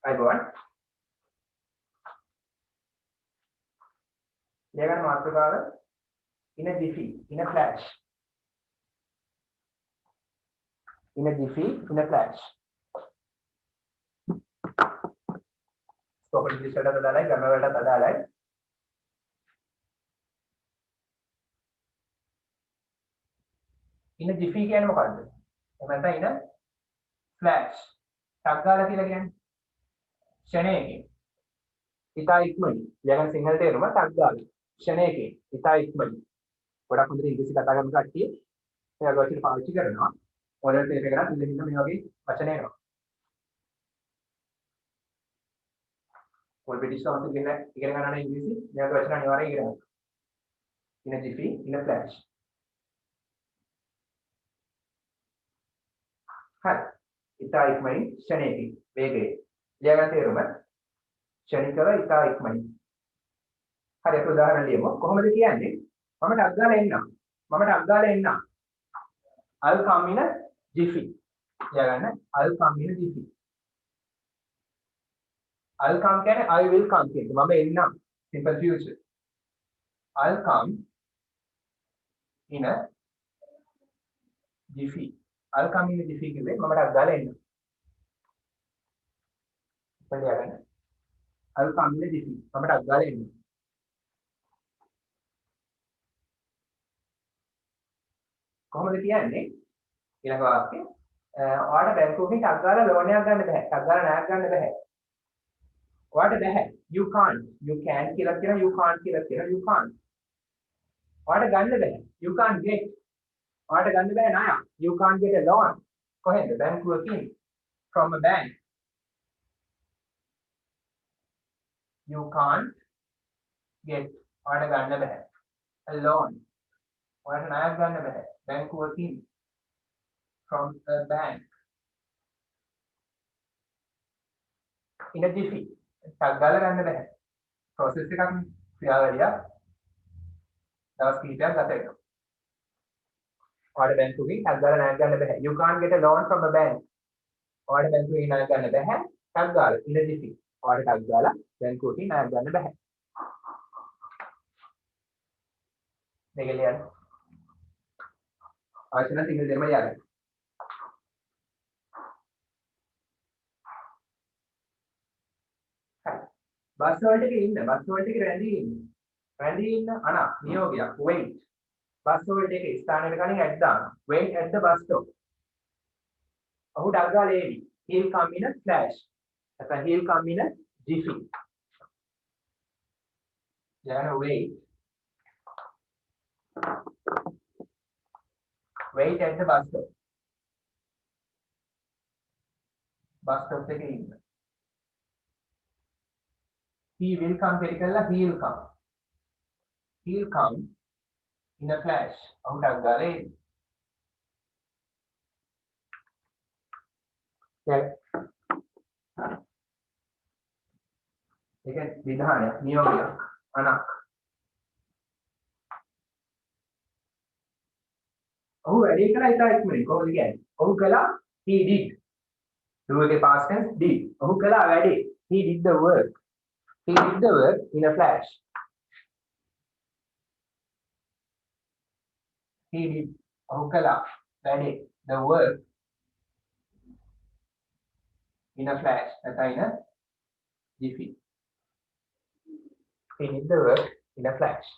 අයිබෝන් ලියගන්න මාතෘකාව in a jiffy in a flash in a jiffy in a flash spoken english වලට දාලායි grammar වලට දාලායි in a jiffy කියන්නේ මොකද්ද එහෙම නැත්නම් in a flash ටක් ගාලා කියලා කියන්නේ ක්ෂණයකින් ඉතා ඉක්මනින් ලියගන්න සිංහල තේරුම ටක් ගාලා ක්ෂණයකින් ඉතා ඉක්මනින් ගොඩක් හොඳට ඉංග්‍රීසි කතා කරන කට්ටිය මේ වචන පාවිච්චි කරනවා ඔයාලට තේරෙන්නේ නැහැ ඉතින් මේ වගේ වචන එනවා ඔය බ්‍රිටිෂ් සමහර ඉගෙන ගන්න ඉංග්‍රීසි මේ වගේ වචන අනිවාර්යයෙන් ඉගෙන ගන්න in a jiffy in a flash හරි ඉතා ඉක්මනින් ක්ෂණයකින් වේගයෙන් ලියගන්න තේරුම ක්ෂණිකව ඉතා ඉක්මනින් හරි අපි උදාහරණ ලියමු කොහොමද කියන්නේ මම ටක් ගාලා එන්නම් I'll come in a jiffy ලියගන්න I'll come in a jiffy I'll come කියන්නේ I will come කියන්නේ මම එන්නම් simple future I'll come in a jiffy I'll come in a jiffy කිව්වේ මම ටක් ගාලා එන්නම් ලියගන්න I'll come in a jiffy මම ටක් ගාලා එන්නම් කොහොමද කියන්නේ ඊළඟ වාක්‍යය ඔයාලට බැංකුවකින් ටක් ගාලා ලෝන් එකක් ගන්න බෑ ටක් ගාලා ණයක් ගන්න බෑ ඔයාලට බෑ you can't you can කියලා කියන you can't කියලා කියන you can't ඔයාලට ගන්න බෑ you can't get ඔයාලට ගන්න බෑ ණයක් you can't get a loan කොහෙන්ද බැංකුවකින් from a bank you can't get ඔයාලට ගන්න බෑ a loan ඔයාලට ණයක් ගන්න බෑ බැංකුවකින් from a bank in a jiffy ටක් ගාලා ගන්න බෑ process එකක් ක්‍රියාවලියක් දවස් කිහිපයක් ගත වෙනවා ඔයාලට බැංකුවකින් ටක් ගාලා ණයක් ගන්න බෑ you can't get a loan from a bank ඔයාලට බැංකුවකින් ණයක් ගන්න බෑ ටක් ගාලා in a jiffy ඔයාලට ටක් ගාලා බැංකුවකින් ණයක් ගන්න බෑ මේක ලියන්න අවශ්‍ය නම් සිංහල දෙම ලියන්න බස් වලට ඉන්න බස් වලට රැඳී ඉන්න අන නියෝගයක් wait බස් වලට එක ස්ථානයකට කලින් ඇඩ් දානවා wait at the bus stop ඔහු ටක් ගාලා එවි he'll come in a flash නැත්නම් he'll come in a jiffy යන wait at the bus stop එකේ ඉන්න he will come කියලා he'll come in a flash ඔහු ටක් ගාලා එවි ඒක විධානයක් නියෝගයක් අනක් ඔහු වැඩේ කළා ඉතා ඉක්මනින් කොහොමද කියන්නේ ඔහු කළා he did do එකේ past tense did ඔහු කළා වැඩේ he did the work in a flash he did ඔහු කළා වැඩේ the work in a flash නැත්නම් in a jiffy he did the work in a flash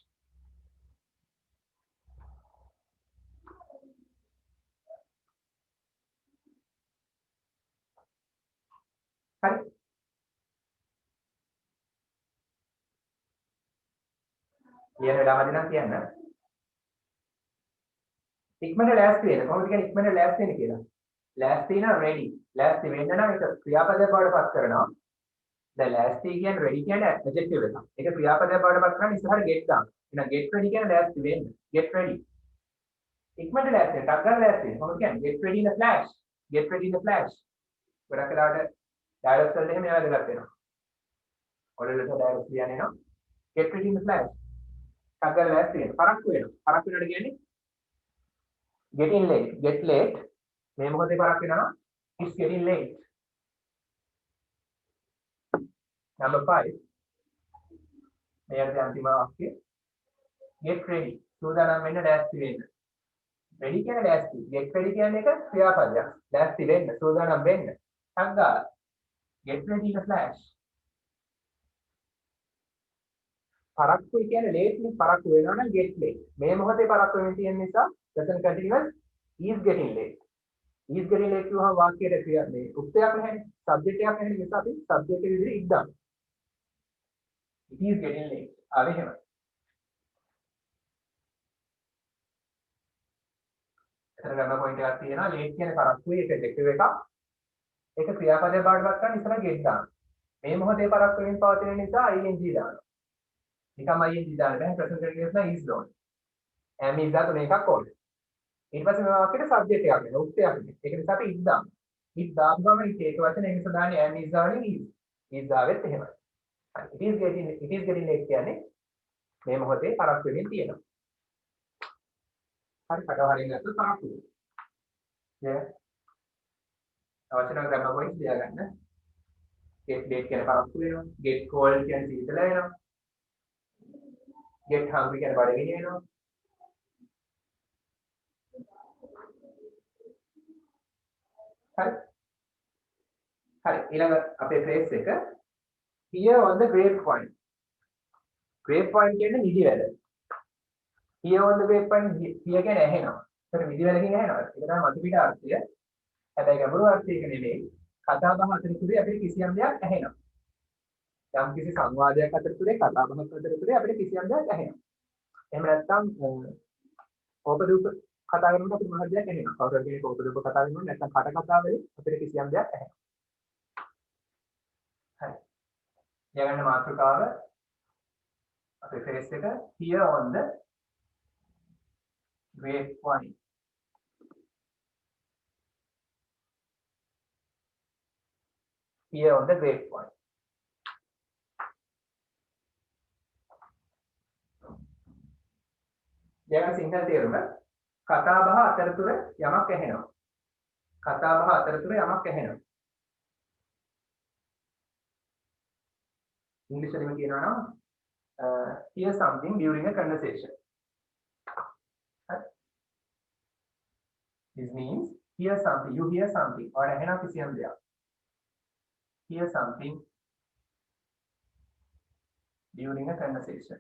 හරි කියන වෙලාවදී නම් කියන්න ඉක්මනට ලෑස්ති වෙන්න කොහොමද කියන්නේ ඉක්මනට ලෑස්ති වෙන්න කියලා ලෑස්ති න ready ලෑස්ති වෙන්න නම් ඒක ක්‍රියාපදයක් බවට පත් කරනවා දැන් ලෑස්ති කියන්නේ ready කියන්නේ adjective එකක් ඒක ක්‍රියාපදයක් බවට පත් කරන්නේ ඉස්සරහට get දාන්න එහෙනම් get ready කියන්නේ ලෑස්ති වෙන්න get ready ඉක්මනට ලෑස්ති වෙන්න ටක් ගාලා ලෑස්ති වෙන්න කොහොමද කියන්නේ get ready in a flash ගොඩක් වෙලාවට ඩයලොග්ස් වල එහෙම වැදගත් වෙනවා ඔයාලට ඩයලොග්ස් කියන්නේ නෝ get ready in a flash ටක් ගාලා ලෑස්ති වෙන්න පරක්කු වෙනවට කියන්නේ get late මේ මොකද පරක් වෙනවා it's getting late Number 5. මෙයාට අන්තිම වාක්‍යය. Get ready. සූදානම් වෙන්න ලෑස්ති වෙන්න. Ready කියන්නේ ලෑස්ති. Get ready කියන්නේ එක ක්‍රියාපදයක්. ලෑස්ති වෙන්න, සූදානම් වෙන්න. සංගාල. Get ready in a flash. පරක්කු කියන්නේ late නේ පරක්කු වෙනවා නම් get late. මේ මොහොතේ පරක්කු වෙමින් තියෙන නිසා present continuous is getting late. is getting late කියවහම වාක්‍යයට ක්‍රියා මේ උක්තයක් නැහැනේ. subject එකක් නැහැනේ. නිසා අපි subject එක විදිහට it දාමු. It is getting late. ආවේ එහෙම. එතන ගන්න පොයින්ට් එකක් තියෙනවා. late කියන්නේ පරක්කුයි ඒක adjective එකක්. ඒක ක්‍රියාපදයක් බවට පත් කරන්න ඉස්සර get දාන්න. මේ මොහොතේ පරක්කු වෙමින් පවතින නිසා ing දානවා. නිකම්ම ing දාන්න බෑ. present continuous නම් is ඕනේ. am is දාතු මේකක් ඕනේ. ඊට පස්සේ මේ වාක්‍යෙට subject එකක් එනවා. උක්තයක් එනවා. ඒක නිසා අපි it දාමු. it දාපුවම ඒක වචන ඒක සදාන්නේ am is දාන්නේ is. is දාවෙත් එහෙමයි. it is getting late කියන්නේ මේ මොහොතේ පරක්කු වෙමින් තියෙනවා. හරි කටව හරියට ගත්තොත් පරක්කු වෙනවා. අවශ්‍ය නම් ග්‍රැමර් පොයින්ට්ස් ලියා ගන්න. get late කියන පරක්කු වෙනවා. get cold කියන්නේ සීතල වෙනවා. get hungry කියන බඩගිනි වෙනවා. හරි. හරි ඊළඟ අපේ ෆ්‍රේස් එක here on the grapevine. grapevine කියන්නේ නිදි වැල. here on the grapevine here කියන්නේ ඇහෙනවා. ඒකට නිදි වැලකින් ඇහෙනවා. ඒක තමයි මතු පිට අර්ථය. හැබැයි ගැඹුරු අර්ථයක නෙමෙයි. කතා බහ අතරතුරේ අපිට කිසියම් දෙයක් ඇහෙනවා. යම් කිසි සංවාදයක් අතරතුරේ කතා බහක් අතරතුරේ අපිට කිසියම් දෙයක් ඇහෙනවා. එහෙම නැත්නම් ඕපදූප කතා කරනකොට අපිට මොනවද දෙයක් ඇහෙනවා. කවුරු හරි කෙනෙක් ඕපදූප කතා කරනකොට නැත්නම් කට කතා වලින් අපිට කිසියම් දෙයක් ඇහෙනවා. හරි. ඊළඟ මාතෘකාව අපේ ෆේස් එක here on the grapevine. here on the grapevine. ඊළඟ සිංහල තේරුම කතා බහ අතරතුර යමක් ඇහෙනවා. කතා බහ අතරතුර යමක් ඇහෙනවා. ඉංග්‍රීසි වලින් කියනවා නම් hear something during a conversation. This means hear something, you hear something or ඇහෙනවා කිසියම් දෙයක්. hear something during a conversation.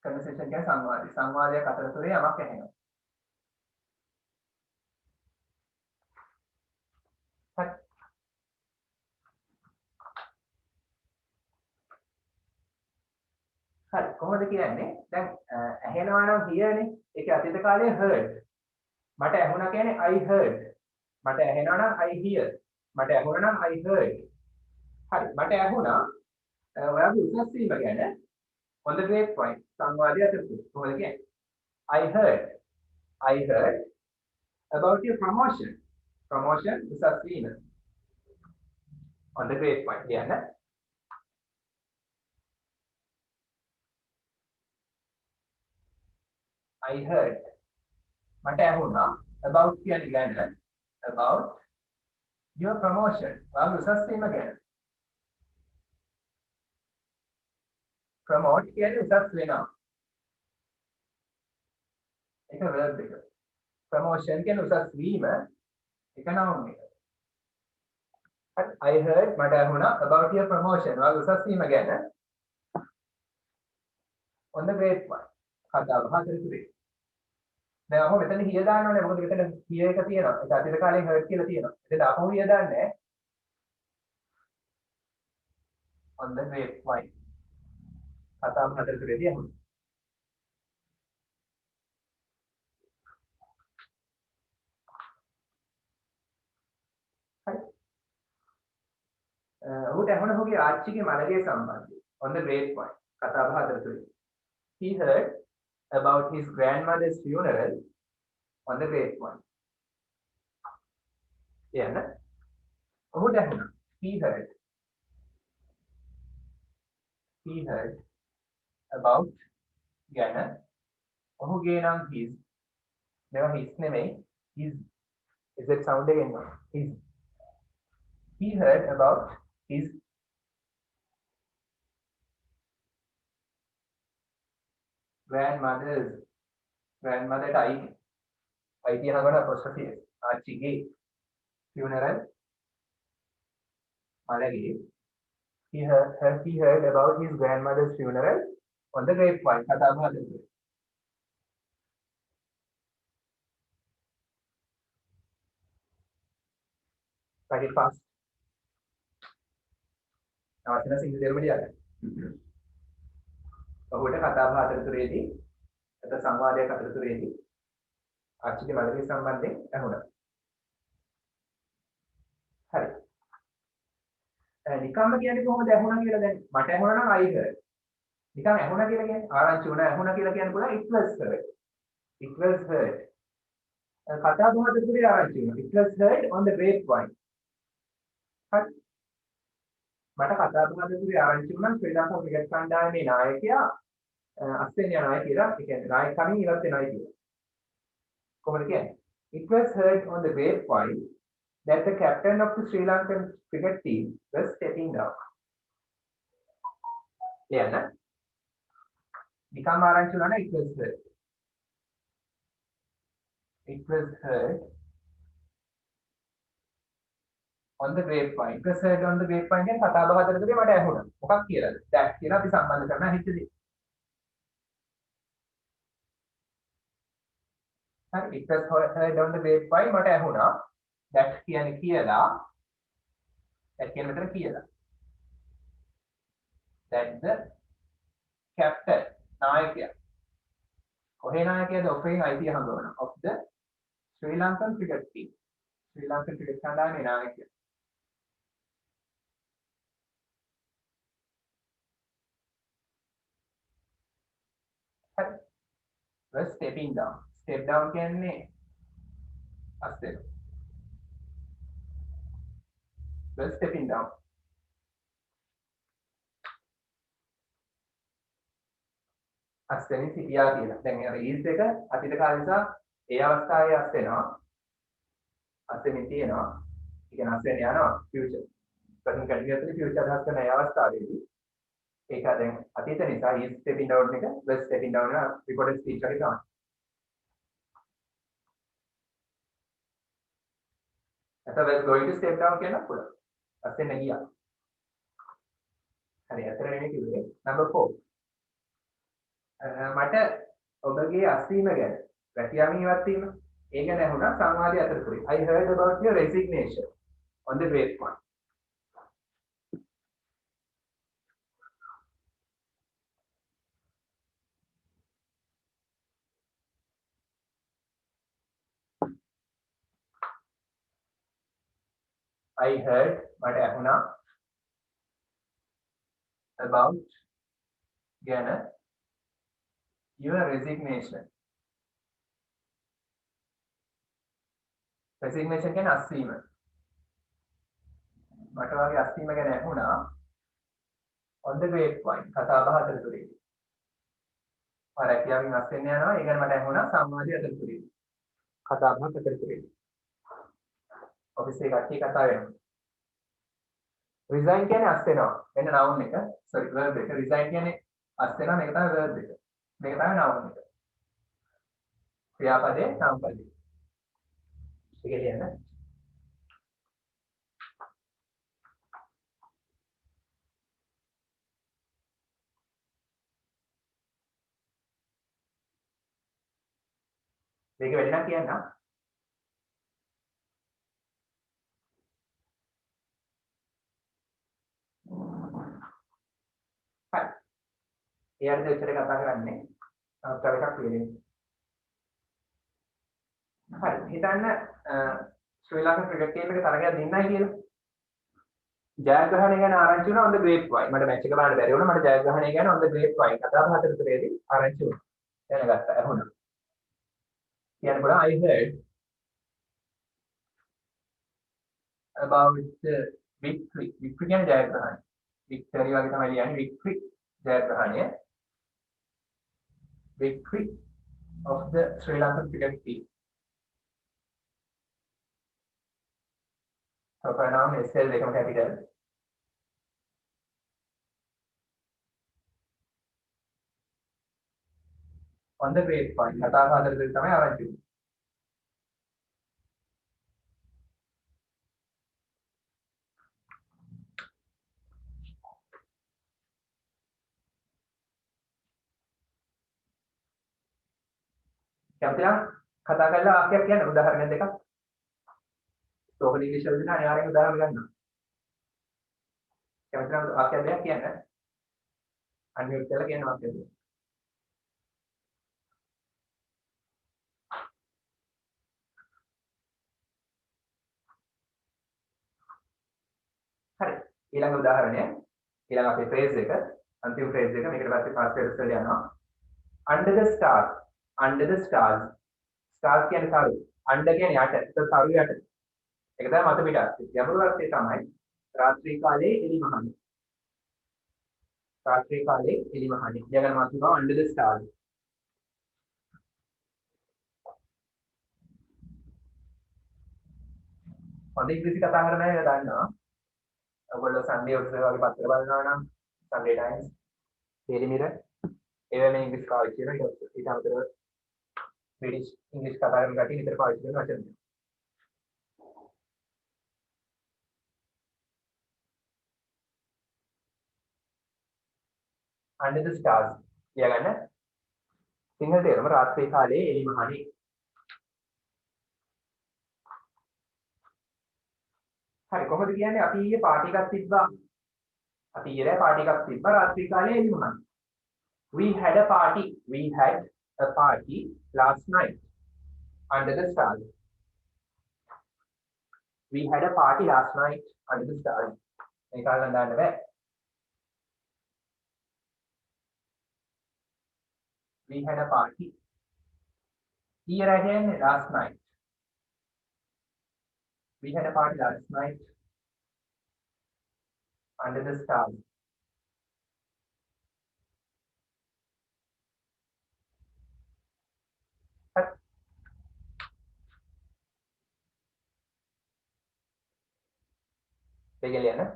conversation කියන්නේ සංවාදය. සංවාදයක් අතරතුරේ යමක් ඇහෙනවා. හරි. හරි කොහොමද කියන්නේ? දැන් ඇහෙනවා නම් hear නේ. ඒක අතීත කාලේ heard. මට ඇහුණා කියන්නේ I heard. මට ඇහෙනවා නම් I hear. මට ඇහුණා නම් I heard. හරි මට ඇහුණා ඔයාගේ උසස් වීම ගැන on the grapevine සංවාදය අතරතුර. කොහොමද කියන්නේ? I heard about your promotion. promotion උසස් වීම. on the grapevine කියන්නේ I heard මට ඇහුණා about කියන්නේ ගැන about your promotion. ඔයාගේ උසස් වීම ගැන. promote කියන්නේ උසස් වෙනවා. ඒක verb එක. promotion කියන්නේ උසස් වීම. ඒක noun එක. I heard මට ඇහුණා about your promotion. ඔයාගේ උසස් වීම ගැන on the grapevine. කතා බහ අතරතුරේ. දැන් අපෝ මෙතන here දාන්නෝනේ. මොකද මෙතන here එක තියෙනවා. ඒක අතීත කාලේ heard කියලා තියෙනවා. එතන අපෝ here දාන්නේ on the grapevine. කතා බහ අතරතුරේදී ඇහුණා. හරි. ඔහුට ඇහුණ ඔහුගේ ආච්චිගේ මළගේ සම්බන්ධය on the grapevine. කතා බහ අතරතුරේ. He heard about his grandmother's funeral on the grapevine. Yeah, ඔහුට ඇහුණා. He heard about ගැන ඔහුගේ නම් his මේවා his නෙමෙයි his is it sound again his he heard about his grandmother's grandmother I තියනකොට apostrophe s ආච්චිගේ funeral මලගේ he heard about his grandmother's funeral on the grapevine කතා බහ දෙන්නේ write it fast අවශ්‍ය නැ සිංහල තේරුම ලියන්න ඔහුට කතා බහ අතරතුරේදී අත සංවාදයක් අතරතුරේදී ආච්චිගේ මලගේ සම්බන්ධයෙන් ඇහුණා හරි නිකම්ම කියන්නේ කොහොමද ඇහුණා කියලා දැන් මට ඇහුණා නම් I heard නිකන් ඇහුණා කියලා කියන්නේ ආරංචි වුණා ඇහුණා කියලා කියන්න පුළුවන් it was heard කතා බහ අතරතුරේ ආරංචි වුණා it was heard on the grapevine හරි මට කතා බහ අතරතුරේ ආරංචි වුණා ශ්‍රී ලංකා ක්‍රිකට් කණ්ඩායමේ නායකයා අස්තේනියා නායකයා කියලා ඒ කියන්නේ නායකකමින් ඉවත් වෙනවා කියලා කොහොමද කියන්නේ it was heard on the grapevine that the captain of the Sri Lankan cricket team was stepping down. Yeah, na? Nikam ආරංචි වුණා නේ it was heard. It was heard on the grapevine. It was heard on the grapevine කියන්නේ කතා බහ අතරතුරේ මට ඇහුණා. මොකක් කියලාද? that කියලා අපි සම්බන්ධ කරනවා හිතේ. හරි it was heard on the grapevine මට ඇහුණා. that කියන්නේ කියලා that කියන්නේ මෙතන කියලා that the captain නායකයා කොහේ නායකයාද ඔෆෙන් අයිතිය හඳුනන of the Sri Lankan cricket team Sri Lankan cricket කණ්ඩායමේ නායකයා හරි was stepping down step down කියන්නේ අස්තෙන was stepping down. අස්තෙනින් සිටියා කියලා. දැන් අර ඊස් එක අතීත කාලේ නිසා ඒ අවස්ථාවේ අස් වෙනවා. අස්තෙනින් තියෙනවා. ඒ කියන්නේ අස්තෙන් යනවා future. present continuous future අදහස් කරන ඒ අවස්ථාවේදී ඒක දැන් අතීත නිසා is stepping down එක was stepping down එක recorded speech එකේ තමයි. අත was going to step down කියන්න පුළුවන්. අස්තෙන් ගියා. හරි අතර නෙමෙයි කිව්වේ. number 4. මට ඔබගේ අස්වීම ගැන රැකියාවෙන් ඉවත් වීම ඒ ගැන ඇහුණා සංවාදයේ අතරතුරේ. I heard about your resignation on the grapevine. I heard මට ඇහුණා about ගැන your resignation. Resignation කියන්නේ අස්වීම. මට වගේ අස්වීම ගැන ඇහුණා on the grapevine කතා බහ අතරතුරේ. රැකියාවෙන් අස් වෙන්න යනවා. ඒ ගැන මට ඇහුණා සංවාදයේ අතරතුරේ. කතා බහ අතරතුරේ. ඔෆිස් එකේ කට්ටිය කතා වෙනවා. resign කියන්නේ අස් වෙනවා. මෙන්න noun එක. sorry verb එක. resign කියන්නේ අස් වෙනවා. මේක තමයි verb එක. මේක තමයි noun එක. ක්‍රියාපදේ නාමපදේ. ඒක ලියන්න. මේක වැඩි නම් කියන්න. හරි. ඒ අර්ථය විතර කතා කරන්නේ. තව එකක් වෙන්නේ. හරි. හිතන්න ශ්‍රී ලංකා ක්‍රිකට් ටීම් එක තරගයක් දෙන්නයි කියලා. ජයග්‍රහණය ගැන ආරංචි වුණා on the grapevine. මට මැච් එක බලන්න බැරි වුණා. මට ජයග්‍රහණය ගැන on the grapevine කතා බහ අතරතුරේදී ආරංචි වුණා. දැනගත්තා. ඇහුණා. කියන්න පුළුවන් I heard about the victory. victory කියන්නේ ජයග්‍රහණය. victory වගේ තමයි ලියන්නේ victory ජයග්‍රහණය. victory of the Sri Lankan cricket team. Proper noun SL එකම capital. on the grapevine කතා ආදරේ තමයි ආරංචි වෙන්නේ. කැමතිනම් කතා කරලා වාක්‍යයක් කියන්න උදාහරණ දෙකක්. ස්පෝකන් ඉංග්‍රීසි වලදී අනිවාර්යෙන් උදාහරණ ගන්නවා. කැමතිනම් වාක්‍ය දෙකක් කියන්න. අන්මියුට් කරලා කියන්න වාක්‍ය දෙක. හරි. ඊළඟ උදාහරණය ඊළඟ අපේ ෆ්‍රේස් එක අන්තිම ෆ්‍රේස් එක මේකට පස්සේ පාස් ෆ්‍රේස් වල යනවා. under the stars under the stars stars කියන්නේ තරු under කියන්නේ යට ඒක තරු යට ඒක තමයි මත පිට අර්ථය ගැඹුරු අර්ථය තමයි රාත්‍රී කාලේ එළිමහනේ රාත්‍රී කාලේ එළිමහනේ ජගන් මාතුකා under the stars හොඳ ඉංග්‍රීසි කතා කරන අය දන්නවා ඔයගොල්ලෝ සන්ඩේ ඔෆිස් වගේ පත්‍ර බලනවා නම් සන්ඩේ ටයිම්ස් ඩේලි මිරර් ඒවැනි ඉංග්‍රීසි පාවිච්චි කරනවා ඊට අමතරව British English කතා කරන කට්ටිය විතර පාවිච්චි කරන වචන. under the stars කියගන්න සිංහල තේරුම රාත්‍රී කාලයේ එළිමහනේ. හරි කොහොමද කියන්නේ අපි ඊයේ පාටි එකක් තිබ්බා. අපි ඊයේ පාටි එකක් තිබ්බා රාත්‍රී කාලයේ එළිමහනේ. We had a party last night under the stars. We had a party last night under the stars. මේක ගන්න දාන්න බෑ. We had a party. Here again last night. We had a party last night under the stars. Tegeliana.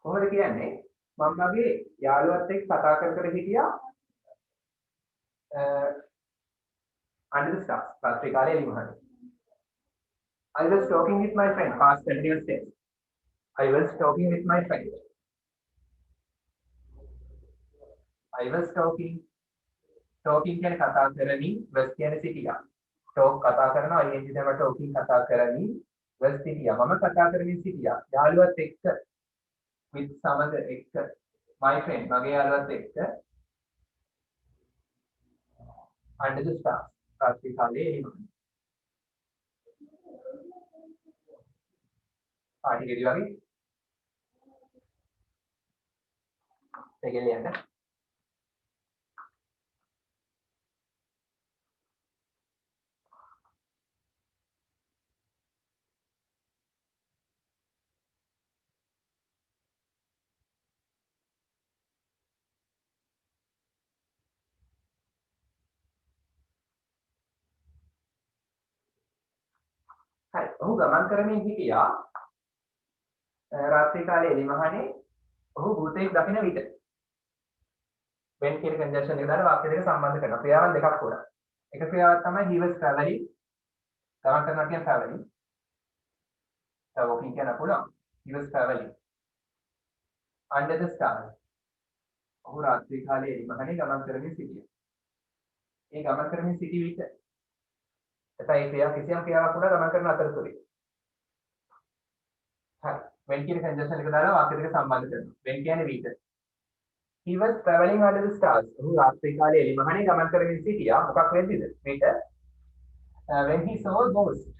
කොහොමද කියන්නේ මම මගේ යාළුවත් එක්ක කතා කර හිටියා under the stars රාත්‍රී කාලේ එළිමහනේ. I was talking with my friend past continuous tense. I was talking with my friend. I was talking කියන්නේ කතා කරමින් was කියන්නේ සිටියා. talk කතා කරනවා ing තමයි talking කතා කරමින් was සිටියා. මම කතා කරමින් සිටියා. යාළුවත් එක්ක with සමග එක්ක my friend මගේ යාළුවත් එක්ක under the stars රාත්‍රී කාලයේ එළිමහනේ. පාටි ගෙඩි වගේ tegeliana. හරි ඔහු ගමන් කරමින් හිටියා රාත්‍රී කාලයේ එළිමහනේ ඔහු භූතයෙක් දකින විට when කියන conjunction එක දාලා වාක්‍ය දෙක සම්බන්ධ කරනවා ක්‍රියාවන් දෙකක් උඩ එක ක්‍රියාවක් තමයි he was traveling ගමන් කරනවා කියන traveling walking කියන පුළුවන් he was traveling under the stars ඔහු රාත්‍රී කාලයේ එළිමහනේ ගමන් කරමින් සිටියා ඒ ගමන් කරමින් සිටි විට එතයි කිසියම් ක්‍රියාවක් උඩ ගමන් කරන අතරතුරේ හරි when කියන conjunction එක දාලා වාක්‍ය දෙක සම්බන්ධ කරනවා when කියන්නේ විට he was traveling under the stars ඔහු රාත්‍රී කාලයේ එළිමහනේ ගමන් කරමින් සිටියා මොකක් වෙද්දිද විට when he saw a ghost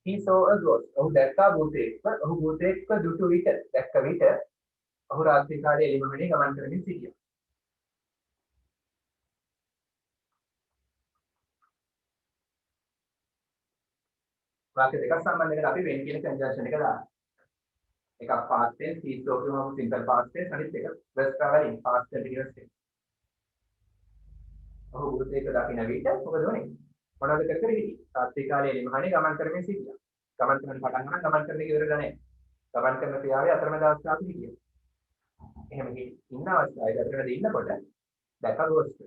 he saw a ghost ඔහු දැක්කා භූතයෙක්ව ඔහු භූතයෙක්ව දුටු විට දැක්ක විට ඔහු රාත්‍රී කාලයේ එළිමහනේ ගමන් කරමින් සිටියා වාක්‍ය දෙකක් සම්බන්ධ කරලා අපි when කියන conjunction එක දානවා. එකක් past tense, he saw කියවම simple past tense, අනිත් එක was traveling past continuous tense. ඔහු වෘතයක දකින විට මොකද වුනේ? මොනවද කර කර හිටියේ? රාත්‍රී කාලයේ එළිමහනේ ගමන් කරමින් සිටියා. ගමන් කරන පටන් ගන්න ගමන් කරන එක ඉවරලා නැහැ. ගමන් කරන ක්‍රියාවේ අතරමැද අවස්ථාවක හිටියා. එහෙම ඉන්න අවස්ථාවේ අතරමැද ඉන්නකොට දැක ගෝස්ත.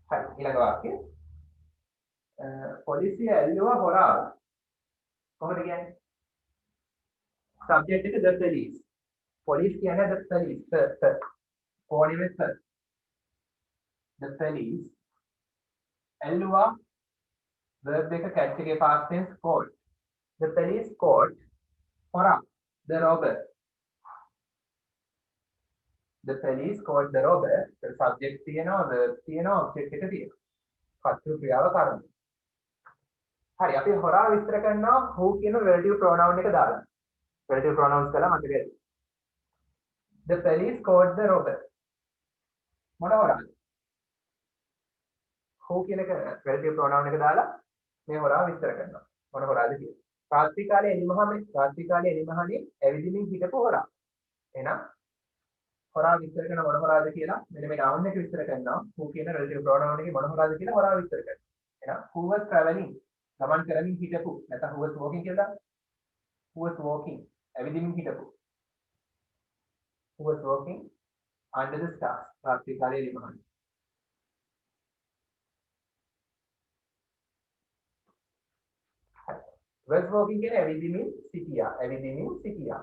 හරි ඊළඟ වාක්‍යය. පොලිසිය ඇල්ලුවා හොරාව. කොහොමද කියන්නේ? සබ්ජෙක්ට් එක the police. police කියන්නේ the police. කොහොමද the police ඇල්ලුවා verb එක catch එකේ past tense caught. The police caught හොරා the robber. The police caught the robber. The subject තියෙනවා verb තියෙනවා object එක තියෙනවා. පස්තු ක්‍රියාව කරනවා. හරි අපි හොරා විස්තර කරනවා who කියන relative pronoun එක දාලා. relative pronouns කළා මතකද? The police caught the robber. මොන හොරාද? who කියන එක relative pronoun එක දාලා මේ හොරා විස්තර කරනවා. මොන හොරාද කියලා. රාත්‍රී කාලේ එළිමහනේ ඇවිදින්මින් හිටපු හොරා. එහෙනම් හොරා විස්තර කරන මොන හොරාද කියලා මෙන්න මේ noun එක විස්තර කරනවා. who කියන relative pronoun එකේ මොන හොරාද කියලා හොරා විස්තර කරනවා. එහෙනම් who was traveling ගමන් කරමින් හිටපු නැත්නම් who was walking කියලා who was walking ඇවිදින්මින් හිටපු who was walking under the stars රාත්‍රී කාලයේ එළිමහනේ. was walking කියන්නේ ඇවිදින්මින් සිටියා.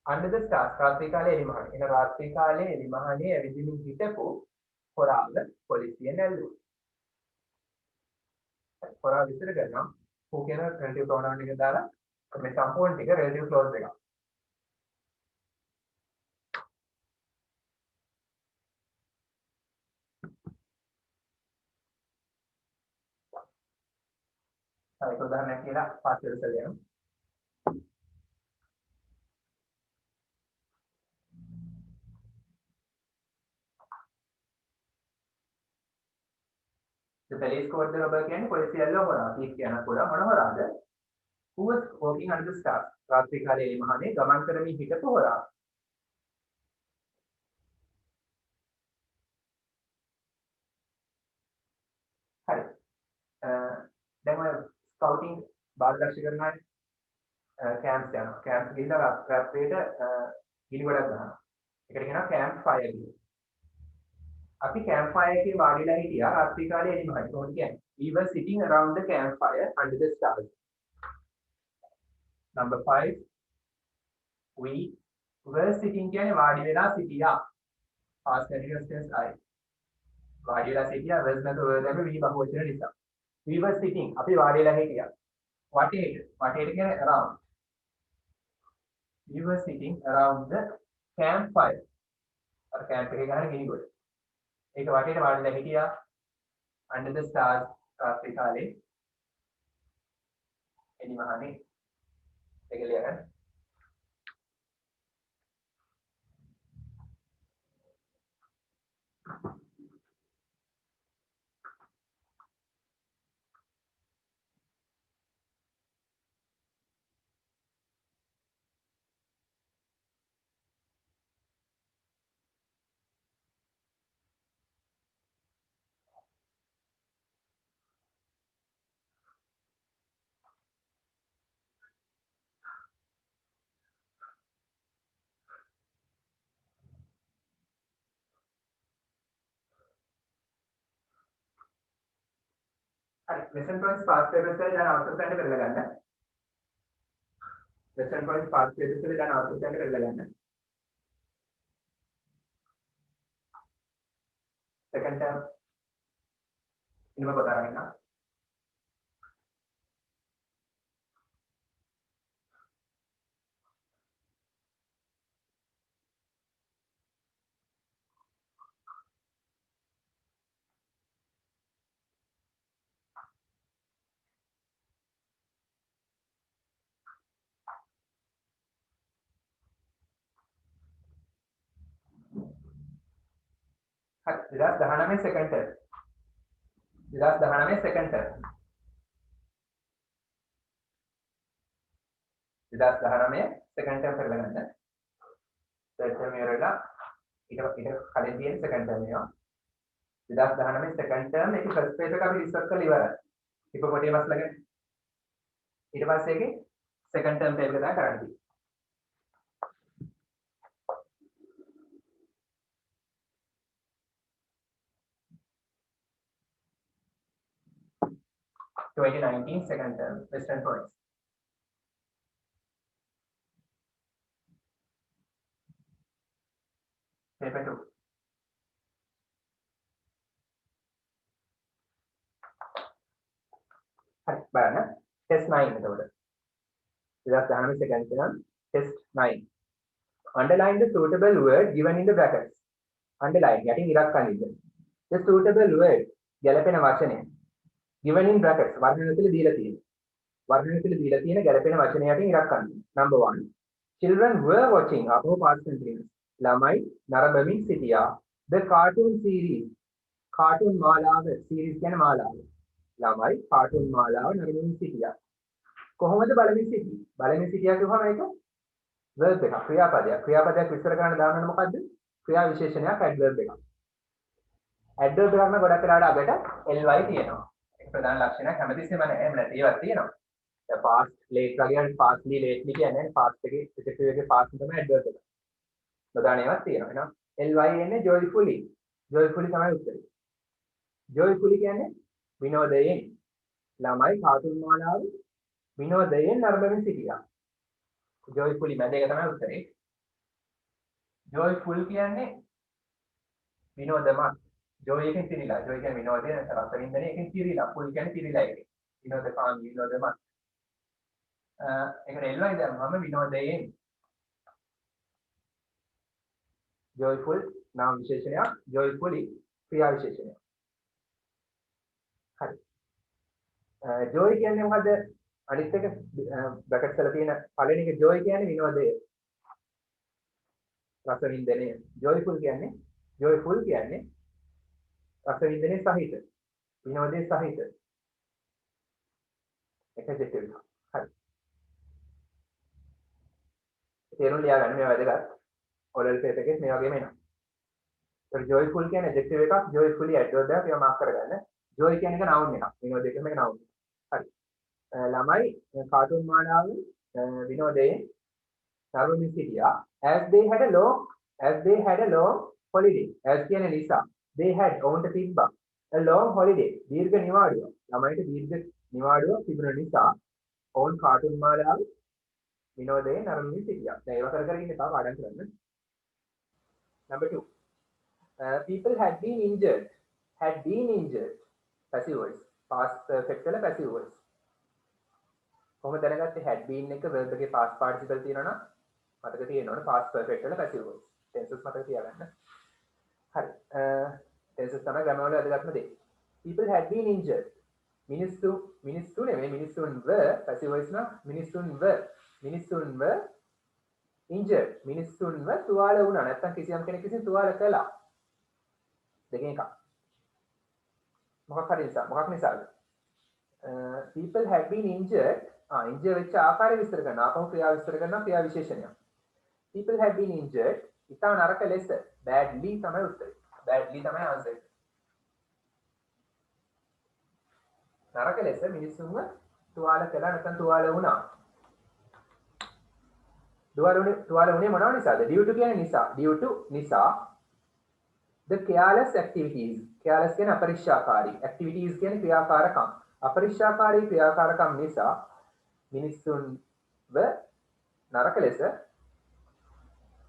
under the stars රාත්‍රී කාලයේ එළිමහනේ. එන රාත්‍රී කාලයේ එළිමහනේ ඇවිදින්මින් හිටපු හොරාව පොලිසියෙන් ඇල්ලුවා. හොරා විතර කරනවා. who කියන relative pronoun එක දාලා මේ සම්පූර්ණ ටික relative clause එකක්. ඒක උදාහරණයක් කියලා පාස් වෙලා යනවා. The police caught the robber කියන්නේ පොලිසිය ඇල්ලුවා හොරා. ඒක කියන පොළ මොන හොරාද? Who was walking under the stars රාත්‍රී කාලයේ එළිමහනේ ගමන් කරමින් හිටපු හොරා. හරි. දැන් ඔය ස්කවුටින් බාලදක්ෂ කරනවානේ. කැම්ප්ස් යනවා. කැම්ප්ස් ගිහිල්ලා රාත්‍රියේට ගිනි ගොඩක් ගන්නවා. ඒකට කියනවා කැම්ප් ෆයර් කියලා. අපි කැම්ප් ෆයර් එකේ වාඩිලා හිටියා රාත්‍රී කාලයේ එළිමහනේ. කොහොමද කියන්නේ? We were sitting around the campfire under the stars. Number 5 we were sitting කියන්නේ වාඩි වෙලා සිටියා. past continuous tense I. වාඩි වෙලා සිටියා was නැතුව දැම්ම we බහුවචන නිසා. We were sitting අපි වාඩි වෙලා හිටියා. වටේට කියන්නේ around. We were sitting around the campfire. අර කැම්ප් එකේ ගහන ගිනි ගොඩ. ඒක වටේට වාඩිලා හිටියා under the stars රාත්‍රී කාලේ එළිමහනේ. ඒක ලියගන්න. හරි lesson points past papers වල දැන් අවසන් තැනට කරලා ගන්න. lesson points past papers වල දැන් අවසන් තැනට කරලා ගන්න. second term ඉන්නම පොත අරගෙන. හරි 2019 second term. 2019 second term. 2019 second term කරලා ගන්න. third term ඉවරලා ඊට කලින් තියෙන second term එක 2019 second term එකේ first page එක අපි discuss කරලා ඉවරයි හිපොපොටේමස් ළඟ ඊට පස්සේ ඒකේ second term page එක තමයි කරන්න තියෙන්නේ 2019 second term Western Province. Paper 2. හරි බලන්න test 9 එතකොට 2019 second term test 9 underline the suitable word given in the brackets underline යටින් ඉරක් අනින්න the suitable word ගැලපෙන වචනය given in brackets වර්ණන තුල දීලා තියෙනවා. වර්ණන තුල දීලා තියෙන ගැලපෙන වචනය යටින් ඉරක් ගන්න. Number 1. Children were watching අපෝ past continuous. ළමයි නරඹමින් සිටියා. The cartoon series. cartoon මාලාව series කියන්නේ මාලාව. ළමයි cartoon මාලාව නරඹමින් සිටියා. කොහොමද බලමින් සිටියේ? බලමින් සිටියා කියවම ඒක verb එකක් ක්‍රියාපදයක්. ක්‍රියාපදයක් විස්තර කරන්න දාන්න මොකද්ද? ක්‍රියා විශේෂණයක් adverb එකක්. adverb එකක් නම් ගොඩක් වෙලාවට අගට ly තියෙනවා. ප්‍රධාන ලක්ෂණයක් හැමතිස්සෙම නැහැ එහෙම නැති ඒවා තියෙනවා. දැන් past late වගේ pastly lately කියන්නේ past එකේ specific එකේ past තමයි adverb එක. ප්‍රධාන ඒවාක් තියෙනවා. එහෙනම් ly එන්නේ joyfully. joyfully තමයි උත්තරේ. joyfully කියන්නේ විනෝදයෙන්. ළමයි කාටුන් මාලාව විනෝදයෙන් නරඹමින් සිටියා. joyfully මැද එක තමයි උත්තරේ. joyful කියන්නේ විනෝදමත් joy එකෙන් පිරීලා joy කියන්නේ විනෝදය රස වින්දනය එකෙන් පිරීලා full කියන්නේ පිරීලා එකේ විනෝදකාම විනෝදමත් ඒකට එල්ලයි දැම්මම විනෝදයෙන් joyful නාම විශේෂණයක් joyfully ක්‍රියා විශේෂණයක් හරි joy කියන්නේ මොකද්ද අනිත් එක බ්‍රැකට්ස් වල තියෙන පළවෙනි එක joy කියන්නේ විනෝදය රස වින්දනය joyful කියන්නේ joyful කියන්නේ රස වින්දනයේ සහිත විනෝදයේ සහිත එක දෙකක් හරි තේරුම් ලියාගන්න මේ වැදගත් ඔරල් පේපර් එකේ මේ වගේම එනවා ඒතර joyful කියන්නේ adjective එකක් joyfully adverb එකක් ඒවා මාක් කරගන්න joy කියන්නේ එක noun එකක් විනෝදය කියන්නේ එක noun හරි ළමයි කාටුන් මාලාව විනෝදයේ නරඹමින් සිටියා as they had a long holiday as කියන්නේ නිසා they had ඔවුන්ට තිබ්බා a long holiday දීර්ඝ නිවාඩුව ළමයිට දීර්ඝ නිවාඩුව තිබුණ නිසා ඔවුන් කාටුන් මාලාව විනෝදයෙන් නරඹමින් සිටියා දැන් ඒව කර කර ඉන්න තාම පාඩම් කරන්න number 2 people had been injured passive voice past perfect වල passive voice කොහොමද දැනගත්තේ had been එක verb එකේ past participle තියෙනවා නම් මතක තියෙනවනේ past perfect වල passive voice tenses මතක තියාගන්න හරි tenses තමයි grammar වල වැදගත්ම දේ people had been injured මිනිස්සු නෙමෙයි මිනිස්සුන්ව passive voice න මිනිස්සුන්ව injured මිනිස්සුන්ව තුවාල වුණා නැත්නම් කිසියම් කෙනෙක් විසින් තුවාල කළා දෙකෙන් එකක් මොකක් නිසාද people had been injured injured වෙච්ච ආකාරය විස්තර කරනවා අපහු ක්‍රියා විස්තර කරනවා ක්‍රියා විශේෂණයක් people had been injured ඉතා නරක ලෙස badly තමයි උත්තරේ badly තමයි answer එක නරක ලෙස මිනිස්සුන්ව තුවාල කළා නැත්නම් තුවාල වුණා තුවාල වුණේ මොනවා නිසාද due to කියන්නේ නිසා the careless activities careless කියන්නේ අපරික්ෂාකාරී activities කියන්නේ ක්‍රියාකාරකම් අපරික්ෂාකාරී ක්‍රියාකාරකම් නිසා මිනිස්සුන්ව නරක ලෙස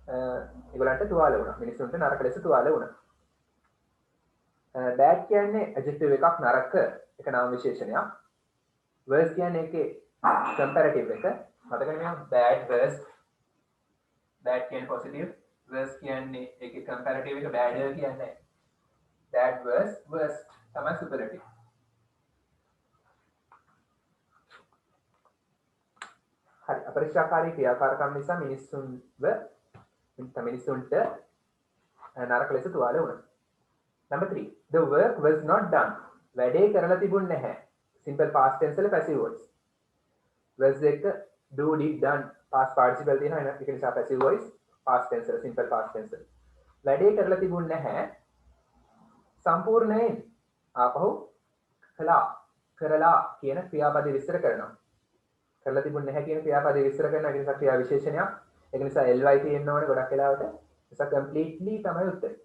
ඒගොල්ලන්ට තුවාල වුණා මිනිස්සුන්ට නරක ලෙස තුවාල වුණා bad කියන්නේ adjective එකක් නරක එක නාම විශේෂණයක් worse කියන්නේ ඒකේ comparative එක මතකනේ මේ bad worse bad කියන්නේ positive worse කියන්නේ ඒකේ comparative එක badder කියන්නේ bad worse තමයි superlative හරි අපරික්ෂාකාරී ක්‍රියාකාරකම් නිසා මිනිස්සුන්ට නරක ලෙස තුවාල වුණා number 3 the work was not done වැඩේ කරලා තිබුණ නැහැ simple past tense වල passive voice was එක do did done past participle තියෙනවා ඒක නිසා passive voice past tense simple past tense වැඩේ කරලා තිබුණ නැහැ සම්පූර්ණයෙන් ආපහු කරලා කියන ක්‍රියාපදේ විස්තර කරනවා. කරලා තිබුණ නැහැ කියන ක්‍රියාපදේ විස්තර කරනවා. ඒ නිසා ක්‍රියා විශේෂණයක්. ඒක නිසා ly තියෙන්න ඕනේ ගොඩක් වෙලාවට. ඒ නිසා completely තමයි උත්තරේ.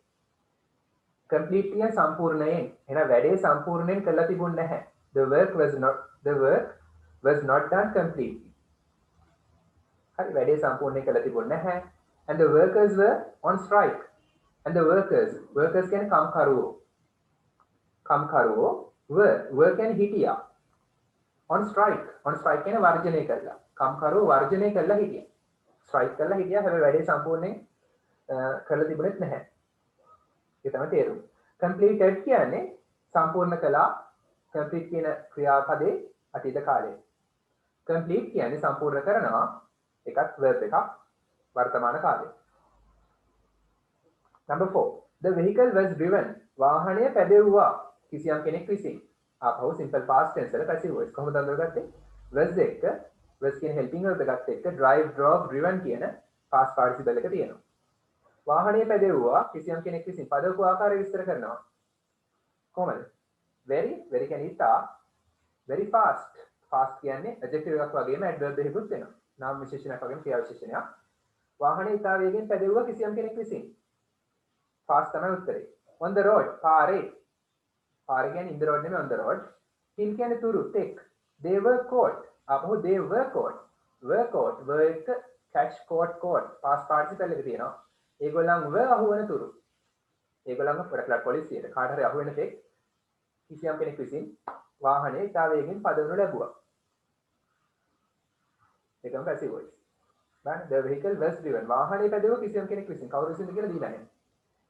completely සම්පූර්ණයෙන්. එහෙනම් වැඩේ සම්පූර්ණයෙන් කරලා තිබුණ නැහැ. The work was not done completely. හරි වැඩේ සම්පූර්ණයෙන් කරලා තිබුණ නැහැ. And the workers were on strike. And the workers කියන්නේ කම්කරුවෝ were කියන්නේ හිටියා. on strike කියන්නේ වර්ජනය කළා. කම්කරුවෝ වර්ජනය කළා හිටියා. strike කළා හිටියා. හැබැයි වැඩේ සම්පූර්ණයෙන් කරලා තිබුණෙත් නැහැ. ඒක තමයි තේරුම. completed කියන්නේ සම්පූර්ණ කළා. complete කියන ක්‍රියාපදේ අතීත කාලයේ. complete කියන්නේ සම්පූර්ණ කරනවා. එකක් verb එකක් වර්තමාන කාලයේ. number 4 the vehicle was driven වාහනය පැදෙව්වා කිසියම් කෙනෙක් විසින්. ආපහු simple past tense වල passive voice කොහොමද අඳුරගත්තේ? was එක was කියන helping verb එකත් එක්ක drive drove driven කියන past participle එක තියෙනවා. වාහනය පැදෙව්වා කිසියම් කෙනෙක් විසින් පදවපු ආකාරය විස්තර කරනවා. කොහොමද? very කියන්නේ ඉතා very fast කියන්නේ adjective එකක් වගේම adverb එකකුත් වෙනවා. නාම විශේෂණයක් වගේම ක්‍රියා විශේෂණයක්. වාහනය ඉතා වේගෙන් පැදෙව්වා කිසියම් කෙනෙක් විසින්. fast තමයි උත්තරේ. on the road පාරේ කියන්නේ in the road නෙමෙයි on the road. till කියන්නේ තුරු take. they were caught. අපහු they were caught. were එක catch caught past participle එක තියෙනවා. ඒගොල්ලන්ව අහුවන තුරු. ඒගොල්ලන්ව පොඩක් පොලිසියට කාට හරි අහුවෙන තෙක් කිසියම් කෙනෙක් විසින් වාහනේ ඉතා වේගෙන් පදවනු ලැබුවා. ඒකම passive voice. බලන්න the vehicle was driven. වාහනේ පැදවුව කිසියම් කෙනෙක් විසින්. කවුරු විසින්ද කියලා දීලා නැහැ.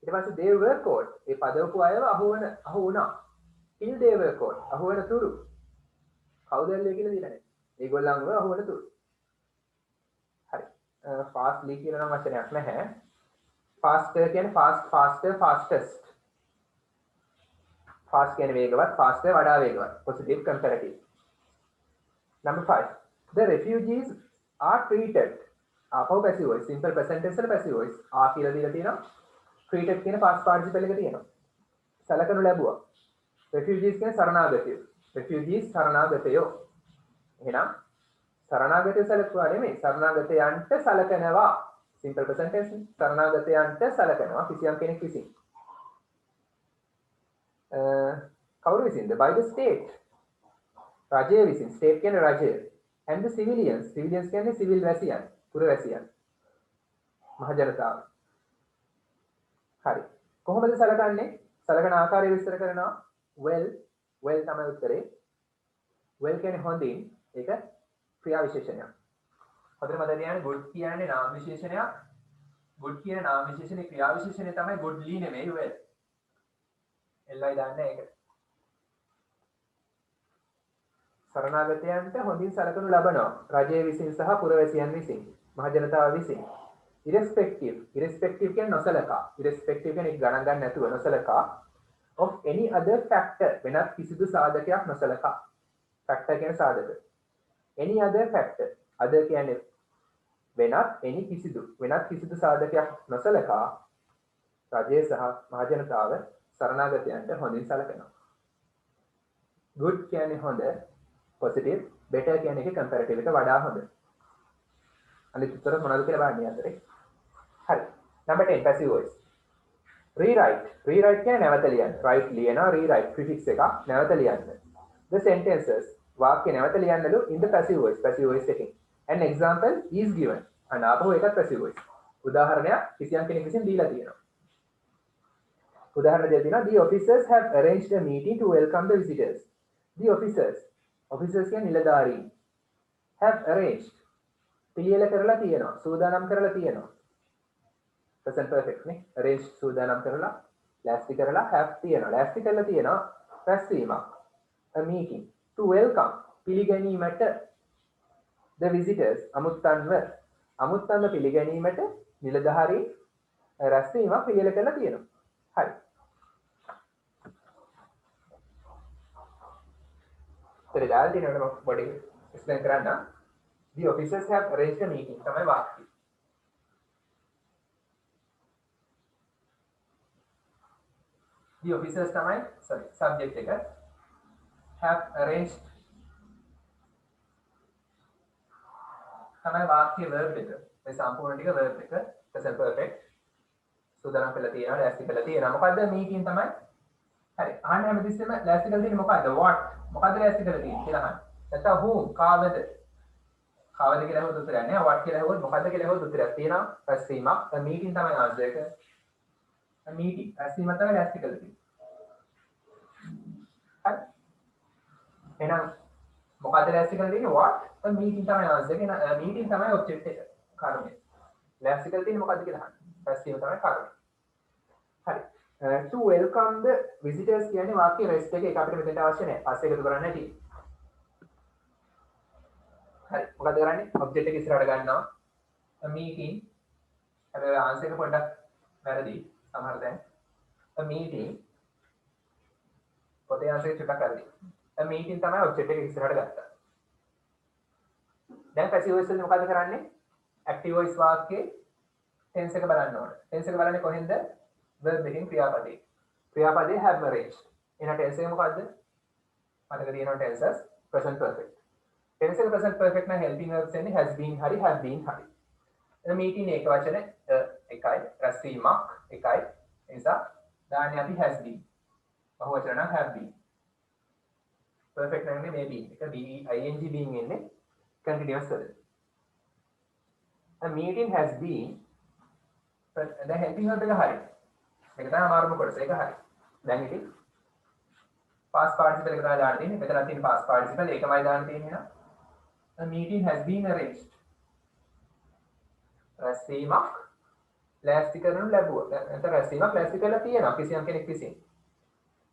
ඊට පස්සේ they were caught. ඒ පදවපු අයව අහු වුණා. till they were caught. අහුවන තුරු. කවුද ඇල්ලුවේ කියලා දීලා නැහැ. ඒගොල්ලන්ව අහුවන තුරු. හරි. fastly කියන නම් වචනයක් නැහැ. faster කියන්නේ faster fastest. fast කියන්නේ වේගවත්, faster වඩා වේගවත්. positive comparative. number 5 the refugees are treated. ආපහු passive voice. simple present tense වල passive voice. කියලා දීලා තියෙනවා. treated කියන past participle එක තියෙනවා. සලකනු ලැබුවා. refugees කියන්නේ සරණාගතයෝ. refugees සරණාගතයෝ. එහෙනම් සරණාගතයෝ සලකුවා නෙමෙයි. සරණාගතයන්ට සලකනවා. simple present tense. සරණාගතයන්ට සලකනවා කිසියම් කෙනෙක් විසින්. කවුරු විසින්ද? by the state. රජය විසින්. state කියන්නේ රජය. and the civilians කියන්නේ සිවිල් වැසියන්, පුරවැසියන්, මහ ජනතාව. හරි. කොහොමද සලකන්නේ? සලකන ආකාරය විස්තර කරනවා. well තමයි උත්තරේ. well කියන්නේ හොඳින්. ඒක ක්‍රියා විශේෂණයක්. හොඳට මතක තියාගන්න good කියන්නේ නාම විශේෂණයක්. good කියන නාම විශේෂණේ ක්‍රියා විශේෂණය තමයි goodly නෙමෙයි well. එල්ලයි දාන්න ඒක. සරණාගතයන්ට හොඳින් සලකනු ලබනවා. රජය විසින් සහ පුරවැසියන් විසින්, මහ ජනතාව විසින්. irrespective කියන්නේ නොසලකා. irrespective කියන්නේ ගණන් ගන්න නැතුව නොසලකා. of any other factor වෙනත් කිසිදු සාධකයක් නොසලකා. factor කියන්නේ සාධක. any other factor. other කියන්නේ වෙනත් කිසිදු සාධකයක් නොසලකා රජය සහ මහ ජනතාව සරණාගතයන්ට හොඳින් සලකනවා. good කියන්නේ හොඳ, positive, better කියන්නේ එක comparative එක වඩා හොඳ. අනිත් උත්තර මොනවද කියලා බලන්න අතරේ. හරි. number 10 passive voice. rewrite කියන්නේ නැවත ලියන්න. write ලියනවා, rewrite prefix එක නැවත ලියන්න. the sentences වාක්‍ය නැවත ලියන්නලු in the passive voice එකකින්. an example is given. අනාපහු එකක් passive voice. උදාහරණයක් කිසියම් කෙනෙක් විසින් දීලා තියෙනවා. උදාහරණ දෙයක් දෙනවා. the officers have arranged a meeting to welcome the visitors. the officers කියන්නේ නිලධාරීන්. have arranged පිළියෙල කරලා තියෙනවා, සූදානම් කරලා තියෙනවා. present perfect නේ. arrange සූදානම් කරලා, ලෑස්ති කරලා, have තියෙනවා. ලෑස්ති කරලා තියෙනවා රැස්වීමක්. a meeting to welcome පිළිගැනීමට the visitors අමුත්තන්ව පිළිගැනීමට නිලධාරීන් රැස්වීමක් පිළියෙල කරලා තියෙනවා. හරි. දාලා තියෙනවා මම පොඩි explain කරන්න. the officers have arranged a meeting තමයි වාක්‍යය. the officers තමයි sorry subject එක have arranged තමයි වාක්‍ය verb එක මේ සම්පූර්ණ ටික verb එක present perfect සූදානම් කරලා තියෙනවා ලෑස්ති කරලා තියෙනවා මොකද්ද meeting තමයි හරි අහන්න හැමතිස්සෙම ලෑස්ති කරලා තියෙන්නේ මොකද්ද what මොකද්ද ලෑස්ති කරලා තියෙන්නේ කියලා අහන්න නැත්නම් whom කාවද කාවද කියලා හොත් උත්තරයක් නෑ what කියලා හොත් මොකද්ද කියලා හොත් උත්තරයක් තියෙනවා රැස්වීමක් meeting තමයි answer එක meeting රැස්වීම තමයි ලෑස්ති කරලා තියෙන්නේ හරි එහෙනම් මොකද්ද ලෑස්ති කරලා තියෙන්නේ what meeting තමයි answer එක meeting තමයි object එක කර්මය ලෑස්ති කරලා තියෙන්නේ මොකද්ද කියලා අහන්න රැස්වීම තමයි කර්මය හරි to welcome the visitors කියන්නේ වාක්‍ය rest එක අපිට මෙතනට අවශ්‍ය නැහැ පස්සේ එකතු කරන්න ඇති හරි මොකද කරන්නේ object එක ඉස්සරහට ගන්නවා a meeting අර answer එක පොඩ්ඩක් වැරදි සමහර දැන් a meeting පොතේ answer එක චුට්ටක් වැරදි a meeting තමයි object එක ඉස්සරහට ගත්තා දැන් passive voice වලින් මොකද කරන්නේ active voice වාක්‍යයේ tense එක බලන්න ඕනේ tense එක බලන්නේ කොහෙන්ද verb එකෙන් ක්‍රියාපදේ have arranged එහෙනම් tense එක මොකද්ද මතක තියෙනවා tenses present perfect tense එක present perfect නම් helping verbs එන්නේ has been hari have been hari එන meeting එක වචන එකයි රැස්වීමක් එකයි ඒ නිසා දාන්නේ අපි has been බහු වචන නම් have been perfect නම් නේ maybe එක ing being එන්නේ continuous වල a meeting has been the helping verb එක හරි මේක තමයි අමාරුම කොටස ඒක හරි දැන් ඉතින් past participle එක තමයි දාන්න තියෙන්නේ මෙතන තියෙන past participle ඒකමයි දාන්න තියෙන්නේ නේද a meeting has been arranged රැස්වීමක් ලෑස්ති කරනු ලැබුවා නැත්නම් රැස්වීමක් ලෑස්ති කරලා තියෙනවා කිසියම් කෙනෙක් විසින්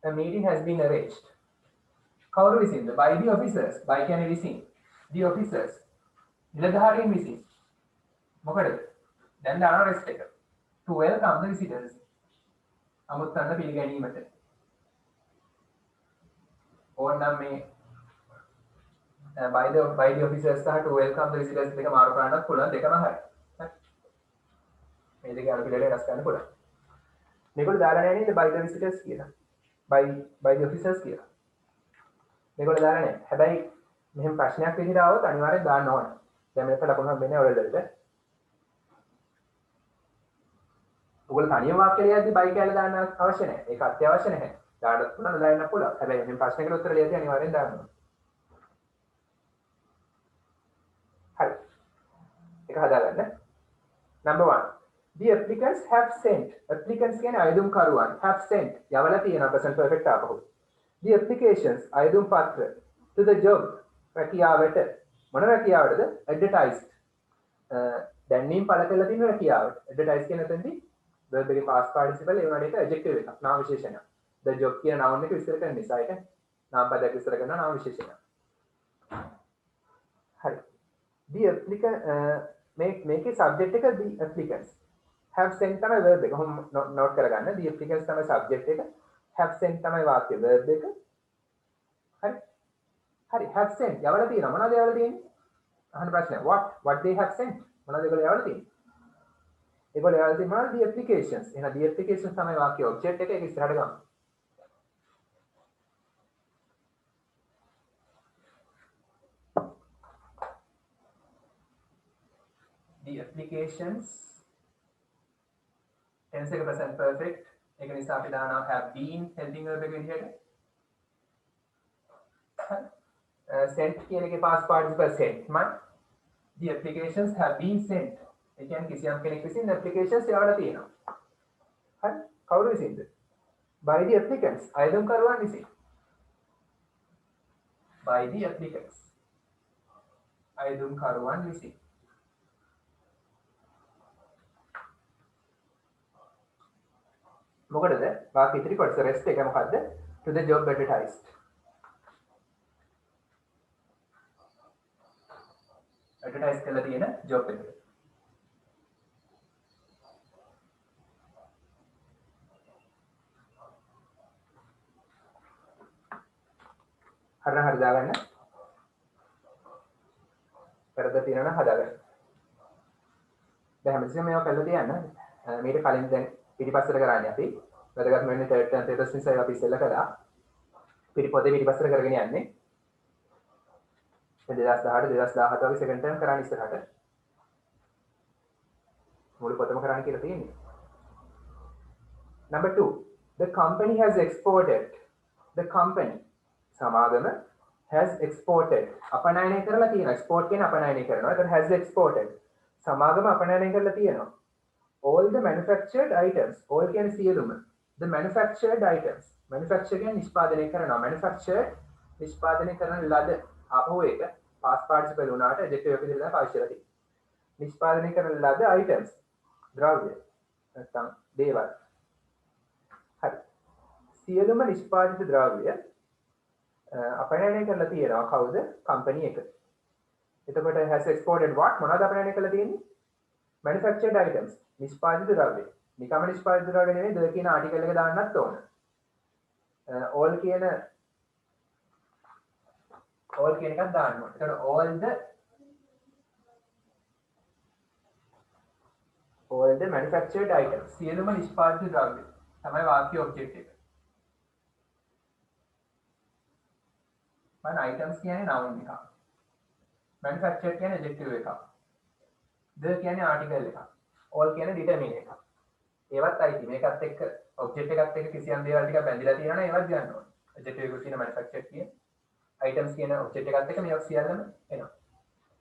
a meeting has been arranged කවුරු විසින්ද by the officers by කියන්නේ විසින් the officers නිලධාරීන් විසින් මොකද දැන් දානවා rest එක to welcome the visitors අමුත්තන්න පිළිගැනීමට ඕනනම් මේ by the officers සහ to welcome the visitors දෙක මාරු කරන්නත් පුළුවන් දෙකම හරි මේ දෙක අර පිළිවෙල වෙනස් කරන්න පුළුවන් මේගොල්ලෝ දාලා නැහැ නේද by the visitors කියලා by the officers කියලා මේගොල්ලෝ දාලා නැහැ හැබැයි මෙහෙම ප්‍රශ්නයක් විදිහට આવොත් අනිවාර්යෙන් දාන්න ඕනේ දැන් මේක ලකුණු හම්බෙන්නේ ඔයගොල්ලන්ට ඔයගොල්ලෝ තනියම වාක්‍ය ලියද්දි by කියලා දාන්න අවශ්‍ය නැහැ ඒක අත්‍යවශ්‍ය නැහැ දාන්න පුළුවන් දාන්න පුළුවන් හැබැයි මේ ප්‍රශ්නයකට උත්තර ලියද්දි අනිවාර්යෙන් දාන්න ඕනේ හරි ඒක හදාගන්න number 1 the applicants have sent applicants කියන්නේ අයදුම්කරුවන් have sent යවලා තියෙනවා present perfect ආපහු the applications අයදුම් පත්‍ර to the job රැකියාවට මොන රැකියාවටද advertised දැන්වීම පළ කරලා තියෙන රැකියාවට advertise කියන තැනදී verb එකේ past participle ඒ වුණාට ඒක adjective එකක් නාම විශේෂණයක් the job කියන noun එක විස්තර කරන නිසා ඒක නාම පදයක් විස්තර කරන නාම විශේෂණයක් හරි the applicant මේකේ subject එක the applicants have sent තමයි verb එක කොහොම note කරගන්න the applicants තමයි subject එක have sent තමයි වාක්‍ය verb එක හරි have sent යවලා තියෙනවා මොනවද යවලා තියෙන්නේ අහන ප්‍රශ්නය what they have sent මොනවද ඒගොල්ලෝ යවලා තියෙන්නේ ඒගොල්ලෝ යවලා තියෙන්නේ මොනවද the applications එහෙනම් the applications තමයි වාක්‍ය object එක ඒක ඉස්සරහට ගමු the applications tense එක present perfect ඒක නිසා අපි දානවා have been helping verb එක විදිහට sent කියන එකේ past participle sent මයි the applications have been sent ඒ කියන්නේ කිසියම් කෙනෙක් විසින් applications යවලා තියෙනවා හරි කවුරු විසින්ද by the applicants අයදුම්කරුවන් විසින් by the applicants අයදුම්කරුවන් විසින් මොකටද වාක්‍ය ඉදිරි කොටස rest එක මොකද්ද to the job advertised advertise කරලා තියෙන job එක හරි දාගන්න පෙරද තියෙනවා හදාගන්න දැන් හැමතිස්සෙම මේවා කරලා තියන්න මීට කලින් දැන් පිටිපස්සට කරන්නේ අපි වැදගත් වෙන්නේ third and status නිසා අපි ඉස්සෙල්ලා කළා. පොතේ පිටිපස්සට කරගෙන යන්නේ. 2018 2017 වගේ second term කරන්න ඉස්සරහට. මුළු පොතම කරන්න කියලා තියෙන්නේ. Number 2, the company has exported. The company සමාගම has exported. අපනයනය කරලා තියෙනවා. export කියන්නේ අපනයනය කරනවා. ඒකට has exported. සමාගම අපනයනය කරලා තියෙනවා. All the manufactured items. all කියන්නේ සියලුම. The manufactured items. manufacture කියන්නේ නිෂ්පාදනය කරනවා. manufactured නිෂ්පාදනය කරන ලද. ආපහු ඒක past participle උනාට adjective එක විදිහට පාවිච්චි කරලා තියෙනවා. නිෂ්පාදනය කරන ලද items. ද්‍රව්‍ය. නැත්නම් දේවල්. හරි. සියලුම නිෂ්පාදිත ද්‍රව්‍ය අපනයනය කරලා තියෙනවා කවුද? කම්පැනි එක. එතකොට has exported what? මොනවද අපනයනය කරලා තියෙන්නේ? manufactured items. නිෂ්පාදිත ද්‍රව්‍ය. නිකම්ම නිෂ්පාදිත ද්‍රව්‍ය නෙවෙයි the කියන ආටිකල් එක දාන්නත් ඕන. all කියන එකක් දාන්න ඕන. එතකොට all the manufactured items. සියලුම නිෂ්පාදිත ද්‍රව්‍ය. තමයි වාක්‍ය ඔබ්ජෙක්ට් එක. items කියන්නේ noun එකක්. manufactured කියන්නේ adjective එකක්. the කියන්නේ article එකක්. all කියන්නේ determine එකක්. ඒවත් අයිති. මේකත් එක්ක object එකත් එක්ක කිසියම් දේවල් ටිකක් බැඳිලා තියෙනවා නම් ඒවත් ගන්න ඕනේ. adjective එකකුත් තියෙන manufactured කියන items කියන object එකත් එක්ක මේවා සියල්ලම එනවා.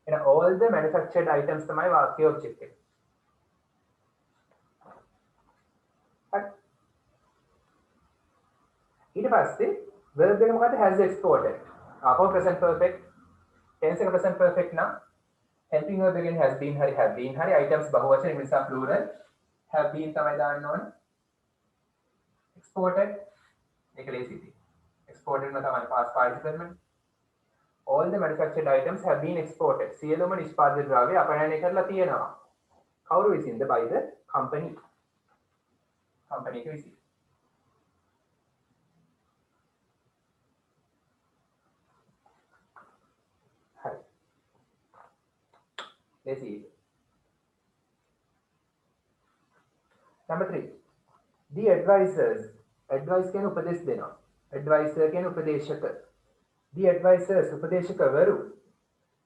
එහෙනම් all the manufactured items තමයි වාක්‍ය object එක. හරි. ඊට පස්සේ verb එක මොකද්ද? has exported. අපෝ present perfect tense එක present perfect නම් helping verb again has been hari have been hari items බහුවචන නිසා plural have been තමයි දාන්න ඕන. exported ඒක ලේසියි. exported නම් තමයි past participle. all the manufactured items have been exported. සියලුම නිෂ්පාදිත ද්‍රව්‍ය අපනයනය කරලා තියෙනවා. කවුරු විසින්ද? by the company. company එක විසින්. Number 3, the advisors. Advice කියන උපදෙස් දෙනවා. Advisor කියන උපදේශක. The advisors උපදේශකවරු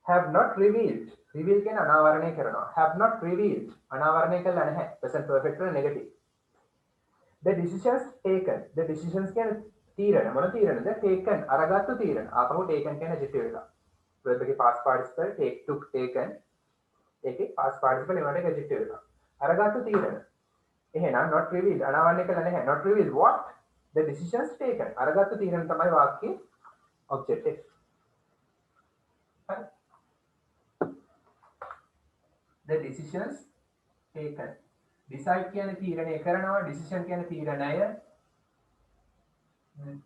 have not revealed. Reveal කියන අනාවරණය කරනවා. Have not revealed. අනාවරණය කළා නැහැ. Present perfect වල negative. The decisions taken. The decisions කියන තීරණ. මොන තීරණද? Taken. අරගත්තු තීරණ. ආපහු taken කියන adjective එක. verb එකේ past participle take, took, taken. ඒකේ past participle එවට adjective එක. අරගත්තු තීරණ. එහෙනම් not revealed අනාවරණය කළා නැහැ. not revealed what? The decisions taken. අරගත්තු තීරණ තමයි වාක්‍යයේ object එක. හරි. The decisions taken. decide කියන්නේ තීරණය කරනවා. decision කියන්නේ තීරණය.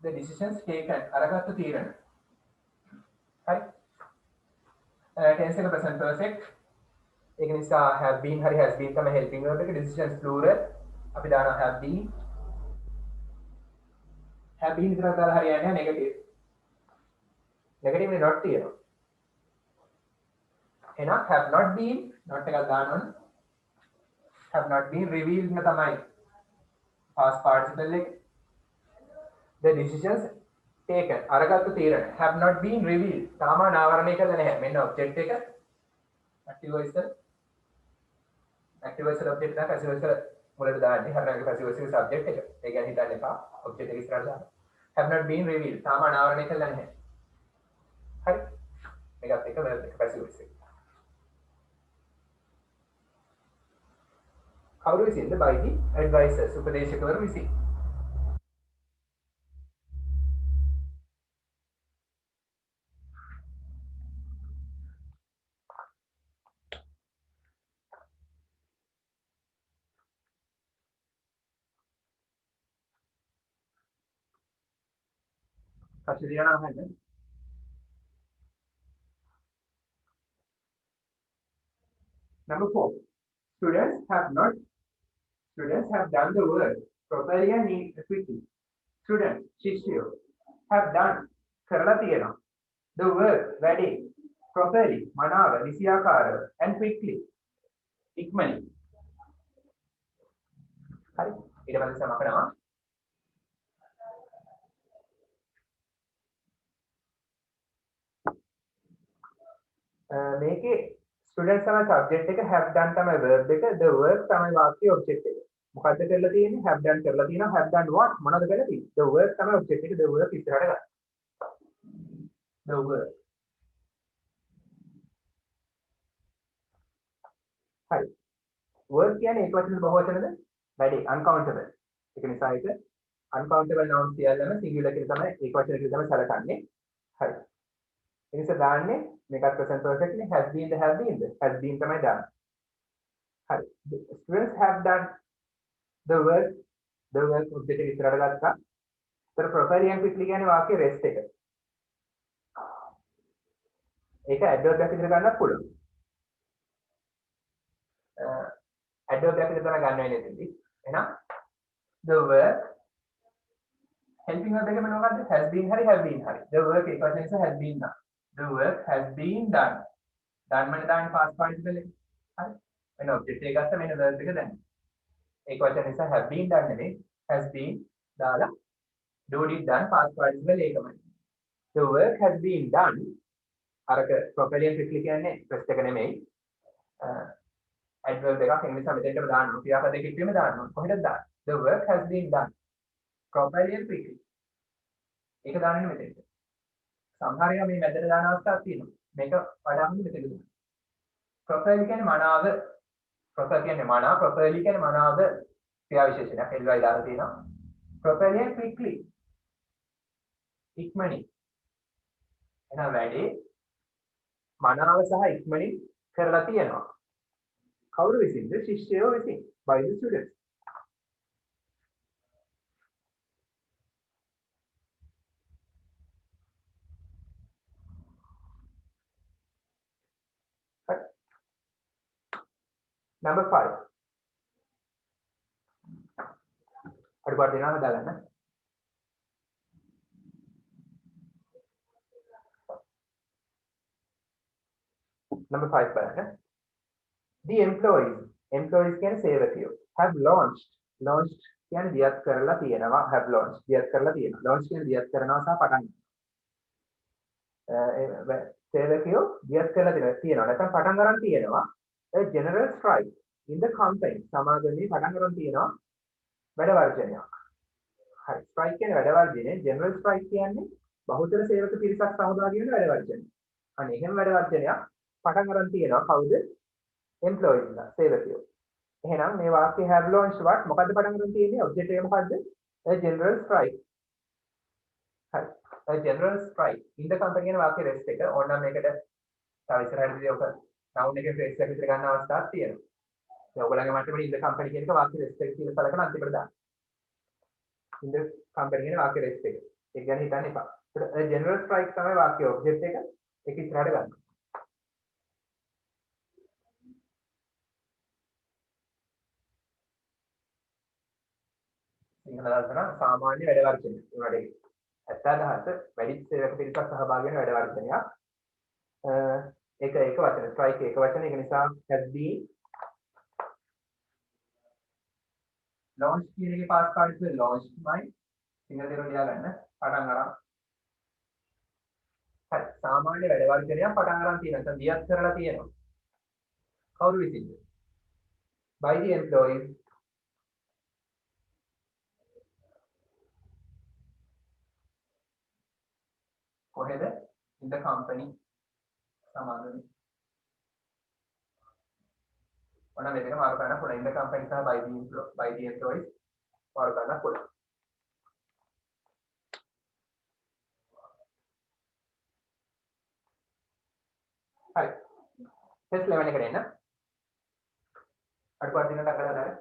The decisions taken. අරගත්තු තීරණ. හරි. tense එක present perfect. ඒක නිසා have been hari has been තමයි helping verb එක. decisions plural අපි දානවා have been. have been විතරක් දාලා හරියන්නේ නැහැ. negative. negative නේ not තියෙනවා. එහෙනම් have not been not එකක් දාන්න ඕන. have not been revealed න තමයි past participle එක. the decisions taken අරගත්තු තීරණ have not been revealed තාම අනාවරණය කළා නැහැ. මෙන්න object එක active voice object එක passive voice මුලට දාන්නේ. හරියට passive voice subject එක. ඒ කියන්නේ හිතන්න එපා object එක ඉස්සරහට දාන්න. have not been revealed තාම අනාවරණය කළා නැහැ. හරි. මේකත් එක verb එක passive voice එක. කවුරු විසින්ද? by the advisors උපදේශකවරු විසින්. Number 4, students have done the work properly and quickly. Students, ශිෂ්‍යයෝ have done කරලා තියෙනවා. The work වැඩේ properly මනාව විසියාකාරව and quickly ඉක්මනින්. හරි. ඊට පස්සේ සමකනවා මේකේ students තමයි subject එක, have done තමයි verb එක, the work තමයි වාක්‍ය object එක. මොකද්ද කරලා තියෙන්නේ? have done කරලා තියෙනවා. have done what? මොනවද කරලා තියෙන්නේ? the work තමයි object එක. the work ඉස්සරහට ගන්න. the work. හරි. work කියන්නේ ඒක වචන බහුව වචනද? වැඩි uncountable. ඒක නිසා ඒක uncountable noun සියල්ලම singular කියලා තමයි ඒක වචන කියලා තමයි සැලකන්නේ. හරි. ඒ නිසා දාන්නේ මේකත් present perfect නේ, has been the have been the has been තමයි දාන්නේ. හරි. The students have done the work object එක ඉස්සරහට ගත්තා. ඒතර properly and quickly කියන්නේ වාක්‍ය rest එක. ඒක adverb එකක් විදිහට ගන්නත් පුළුවන්. adverb එකක් විදිහට තමයි ගන්න වෙන්නේ එතනදී. එහෙනම් the work helping verb එක මොනවද? has been hari have been hari. The work එක වචන නිසා has been done. The work has been done. done මනේ දාන්නේ past participle එක. හරි. වෙන object එක ගත්ත මෙන්න verb එක දැන්. ඒක වචන නිසා have been done නෙමෙයි has been දාලා do did done past participle ඒකමයි. The work has been done. අරක properly and quickly කියන්නේ ප්‍රශ්න එක නෙමෙයි. adverb එකක් ඒ නිසා මෙතෙන්ටම දාන්න ඕන. ක්‍රියාපද දෙකෙම දාන්න ඕන. කොහෙද දාන්නේ? The work has been done properly and quickly. ඒක දාන්නේ මෙතෙන්ට. සමහර ඒවා මේ මැදට දාන අවස්ථාවක් තියෙනවා. මේක වඩා හොඳ මෙතෙන්ට දාන්න. properly කියන්නේ මනාව. proper කියන්නේ මනාව. properly කියන්නේ මනාව ක්‍රියා විශේෂණයක්. එල්ලයි දාලා තියෙනවා. properly and quickly. ඉක්මනින්. එහෙනම් වැඩේ මනාව සහ ඉක්මනින් කරලා තියෙනවා. කවුරු විසින්ද? ශිෂ්‍යයෝ විසින්. by the students. Number 5. අඩුපාඩු දෙනවා දාගන්න. Number 5 බලන්න. The employees කියන්නේ සේවකයෝ have launched කියන්නේ දියත් කරලා තියෙනවා. have launched දියත් කරලා තියෙනවා. launch කියන්නේ දියත් කරනවා සහ පටන් ගන්නවා. සේවකයෝ දියත් කරලා තියෙනවා. නැත්නම් පටන් ගන්න තියෙනවා. a general strike in the company. සමාගමේ පටන් ගන්න තියෙනවා වැඩ වර්ජනයක්. හරි. strike කියන්නේ වැඩ වර්ජනය. general strike කියන්නේ බහුතර සේවක පිරිසක් සහභාගී වෙන වැඩ වර්ජනය. අනේ එහෙම වැඩ වර්ජනයක් පටන් ගන්න තියෙනවා. කවුද? employees ලා සේවකයෝ. එහෙනම් මේ වාක්‍ය have launched what? මොකද්ද පටන් ගන්න තියෙන්නේ? object එක මොකද්ද? a general strike. හරි. a general strike in the company කියන වාක්‍ය rest එක ඕනනම් මේකට තව ඉස්සරහටදී ඔක noun එකේ phrase එක විතර ගන්න අවස්ථාවක් තියෙනවා. දැන් ඔයගොල්ලන්ගේ මට්ටමේ in the company කියන එක වාක්‍ය rest එක කියලා සලකන අන්තිමට දාන්න. in the company කියන වාක්‍ය rest එක. ඒක ගැන හිතන්න එපා. ඒත් a general strike තමයි වාක්‍ය object එක. ඒක ඉස්සරහට ගන්න. සිංහල දර්ශන සාමාන්‍ය වැඩ වර්ජනය. ඒ වගේ 70% වැඩි සේවක පිරිසක් සහභාගී වෙන වැඩ වර්ජනයක්. ඒක වචන strike ඒක වචන. ඒක නිසා has been launch කියන එකේ past participle launch මයි සිංහල දෙකම ලියා ගන්න. පටන් අරන්. හරි. සාමාන්‍ය වැඩ වර්ජනයක් පටන් අරන් තියෙනවා. නැත්නම් දියත් කරලා තියෙනවා. කවුරු විසින්ද? by the employees. කොහෙද? in the company. සමාගමේ. ඔන්න මේක මාරු කරන්න පුළුවන්. in the company සහ by the employees මාරු කරන්න පුළුවන්. හරි. test 11 එකට එන්න. අඩුපාඩු දෙන්න කරලා දාන්න.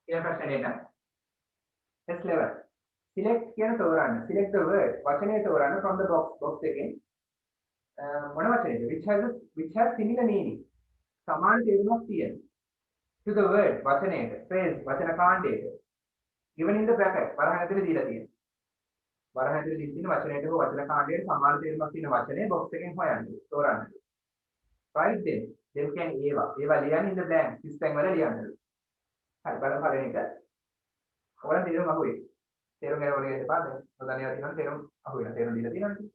ඊළඟ ප්‍රශ්නේ එන්න. test 11. select කියන තෝරන්න. select the word වචනේ තෝරන්න from the box එකෙන්. මොන වචනේද? which has similar meaning. සමාන තේරුමක් තියෙන. to the word වචනේට. phrase වචන කාණ්ඩයට. given in the bracket වරහන් ඇතුලේ දීලා තියෙනවා. වරහන් ඇතුලේ දීලා තියෙන වචනයට හෝ වචන කාණ්ඩයට සමාන තේරුමක් තියෙන වචනේ box එකෙන් හොයන්න. තෝරන්න. Right then. then කියන්නේ ඒවා ලියන්න in the blank. සිස්ටම් වල ලියන්න. හරි බලන්න පළවෙනි එක. ඔයාලා තේරුම් අහුවේ. තේරුම් ගන්න ඕනේ දෙපා දැන්. ඔතන ඒවා තියෙනවා තේරුම් අහුවෙන. තේරුම් දීලා තියෙනවනේ.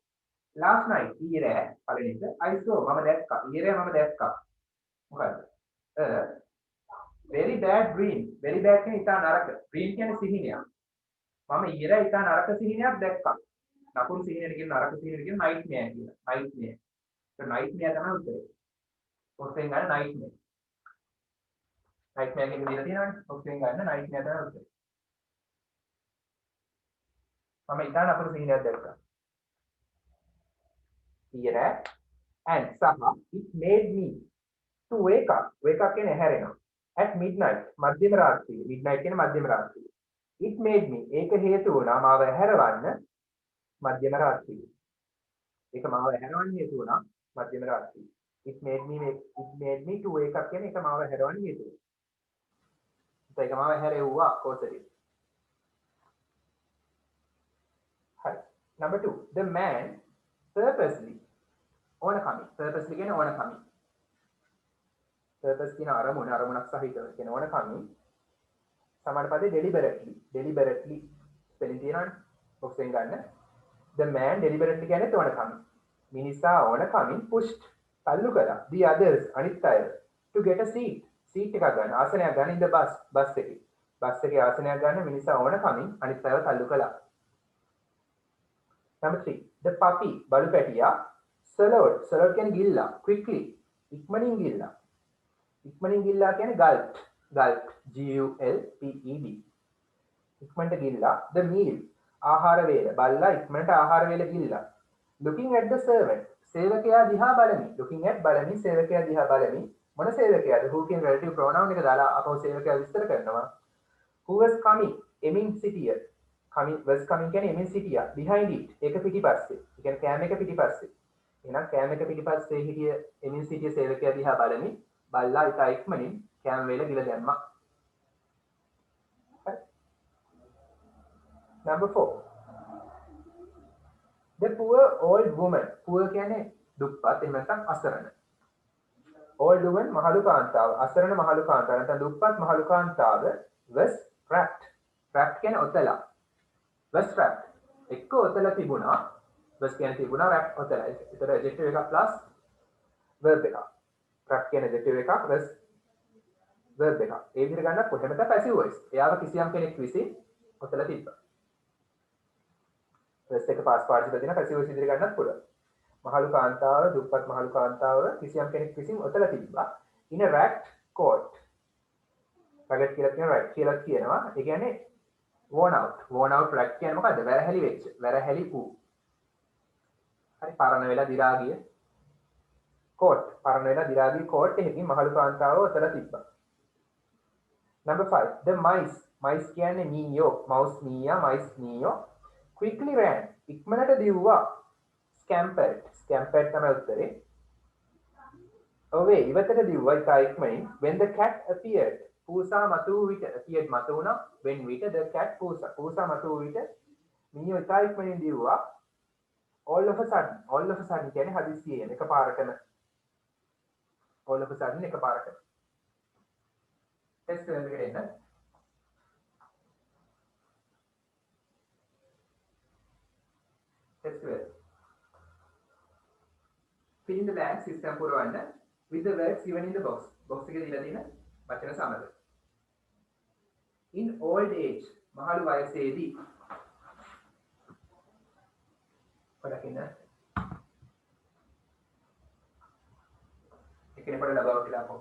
last night ඊයේ පළවෙනි එක I saw මම දැක්කා. ඊයේ මම දැක්කා. මොකද්ද? very bad dream. very bad කියන්නේ ඉතා නරක. dream කියන්නේ සිහිනයක්. මම ඊයේ ඉතා නරක සිහිනයක් දැක්කා. නපුරු සිහිනයට කියන නරක සිහිනයට කියන nightmare කියලා. nightmare. ඒ nightmare තමයි උත්තරේ. ඔස්සේ ගන්න nightmare. nightmare කියන දේ තියෙනවනේ. ඔස්සේ ගන්න nightmare තමයි උත්තරේ. මම ඉතා නපුරු සිහිනයක් දැක්කා. ඊයේ and සහ it made me to wake up. wake up කියන්නේ හැරෙනවා. at midnight මධ්‍යම රාත්‍රියේ. midnight කියන්නේ මධ්‍යම රාත්‍රියේ. it made me ඒක හේතු වුණා මාව හැරවන්න මධ්‍යම රාත්‍රියේ. ඒක මාව හැරවන්න හේතු වුණා මධ්‍යම රාත්‍රියේ. it made me to wake up කියන්නේ ඒක මාව හැරවන්න හේතු වුණා. ඒක මාව හැරෙව්වා කොහොසදී. හරි. number 2 the man purposely ඕනකමින්. purposely කියන්නේ ඕනකමින්. purpose කියන අරමුණක් සහිතව කියන ඕනකමින් සමාන පදේ deliberately ස්පෙලින් තියෙනවනේ box එකෙන් ගන්න. the man deliberately කියන්නේ ඕනකමින්. මිනිසා ඕනකමින් pushed තල්ලු කළා the others අනිත් අය to get a seat එකක් ගන්න ආසනයක් ගන්න in the bus එකේ ආසනයක් ගන්න මිනිසා ඕනකමින් අනිත් අයව තල්ලු කළා. number 3 the puppy බලු පැටියා swallowed කියන්නේ ගිල්ලා quickly ඉක්මනින් ගිල්ලා කියන්නේ gulped GULPED ඉක්මනට ගිල්ලා the meal ආහාර වේල බල්ලා ඉක්මනට ආහාර වේල ගිල්ලා looking at the servant සේවකයා දිහා බලමි looking at බලමි සේවකයා දිහා බලමි මොන සේවකයාද who කියන relative pronoun එක දාලා අපෝ සේවකයා විස්තර කරනවා who was coming එමින් සිටිය was coming කියන්නේ එමින් සිටියා behind it ඒක පිටිපස්සේ ඒ කියන්නේ කෑම එක පිටිපස්සේ එහෙනම් කෑම එක පිටිපස්සේ හිටිය එමින් සිටිය සේවකයා දිහා බලමි බල්ලා ඉතා ඉක්මනින් කෑම වේල ගිල දැම්මා. number 4 the poor old woman poor කියන්නේ දුප්පත් එහෙම නැත්නම් අසරණ old woman මහලු කාන්තාව අසරණ මහලු කාන්තාව නැත්නම් දුප්පත් මහලු කාන්තාව was trapped කියන්නේ ඔතලා was trapped එක්ක ඔතලා තිබුණා was කියන්නේ තිබුණා wrapped ඔතලා ඒතර adjective එක plus verb එක trapped කියන adjective එකක් was verb එක ඒ විදිහට ගන්න කොහෙම තමයි passive voice එයාව කිසියම් කෙනෙක් විසින් ඔතලා තිබ්බා was එක past participle දෙන passive voice විදිහට ගන්නත් පුළුවන් මහලු කාන්තාව දුප්පත් මහලු කාන්තාව කිසියම් කෙනෙක් විසින් ඔතලා තිබ්බා in a ragged coat ragged කියලා කියන ragged කියලා කියනවා ඒ කියන්නේ worn out ragged කියන්නේ මොකද්ද වැරහැලි වෙච්ච වැරහැලි වූ හරි පරණ වෙලා දි รา ගිය coat පරණ වෙලා දි รา ගිය coat එකකින් මහලු කාන්තාව ඔතලා තිබ්බා number 5 the mice කියන්නේ මීයෝ mouse මීයා mice මීයෝ quickly ran ඉක්මනට දිව්වා scampered තමයි උත්තරේ away ඉවතට දිව්වා ඉතා ඉක්මනින් when the cat appeared පූසා මතු විට appeared මතු වුණා when විට the cat පූසා මතු විට මීයෝ ඉතා ඉක්මනින් දිව්වා all of a sudden කියන්නේ හදිස්සියෙන් එකපාරටම all of a sudden එකපාරටම ටෙස්ට් එකකට එන්න ටෙස්ට් එක fill in the blank system පුරවන්න with the words given in the box එකේ දීලා තියෙන වචන සමග in old age මහලු වයසේදී පොඩකින් එකනේ පොඩ ලබාව කියලා අපෝ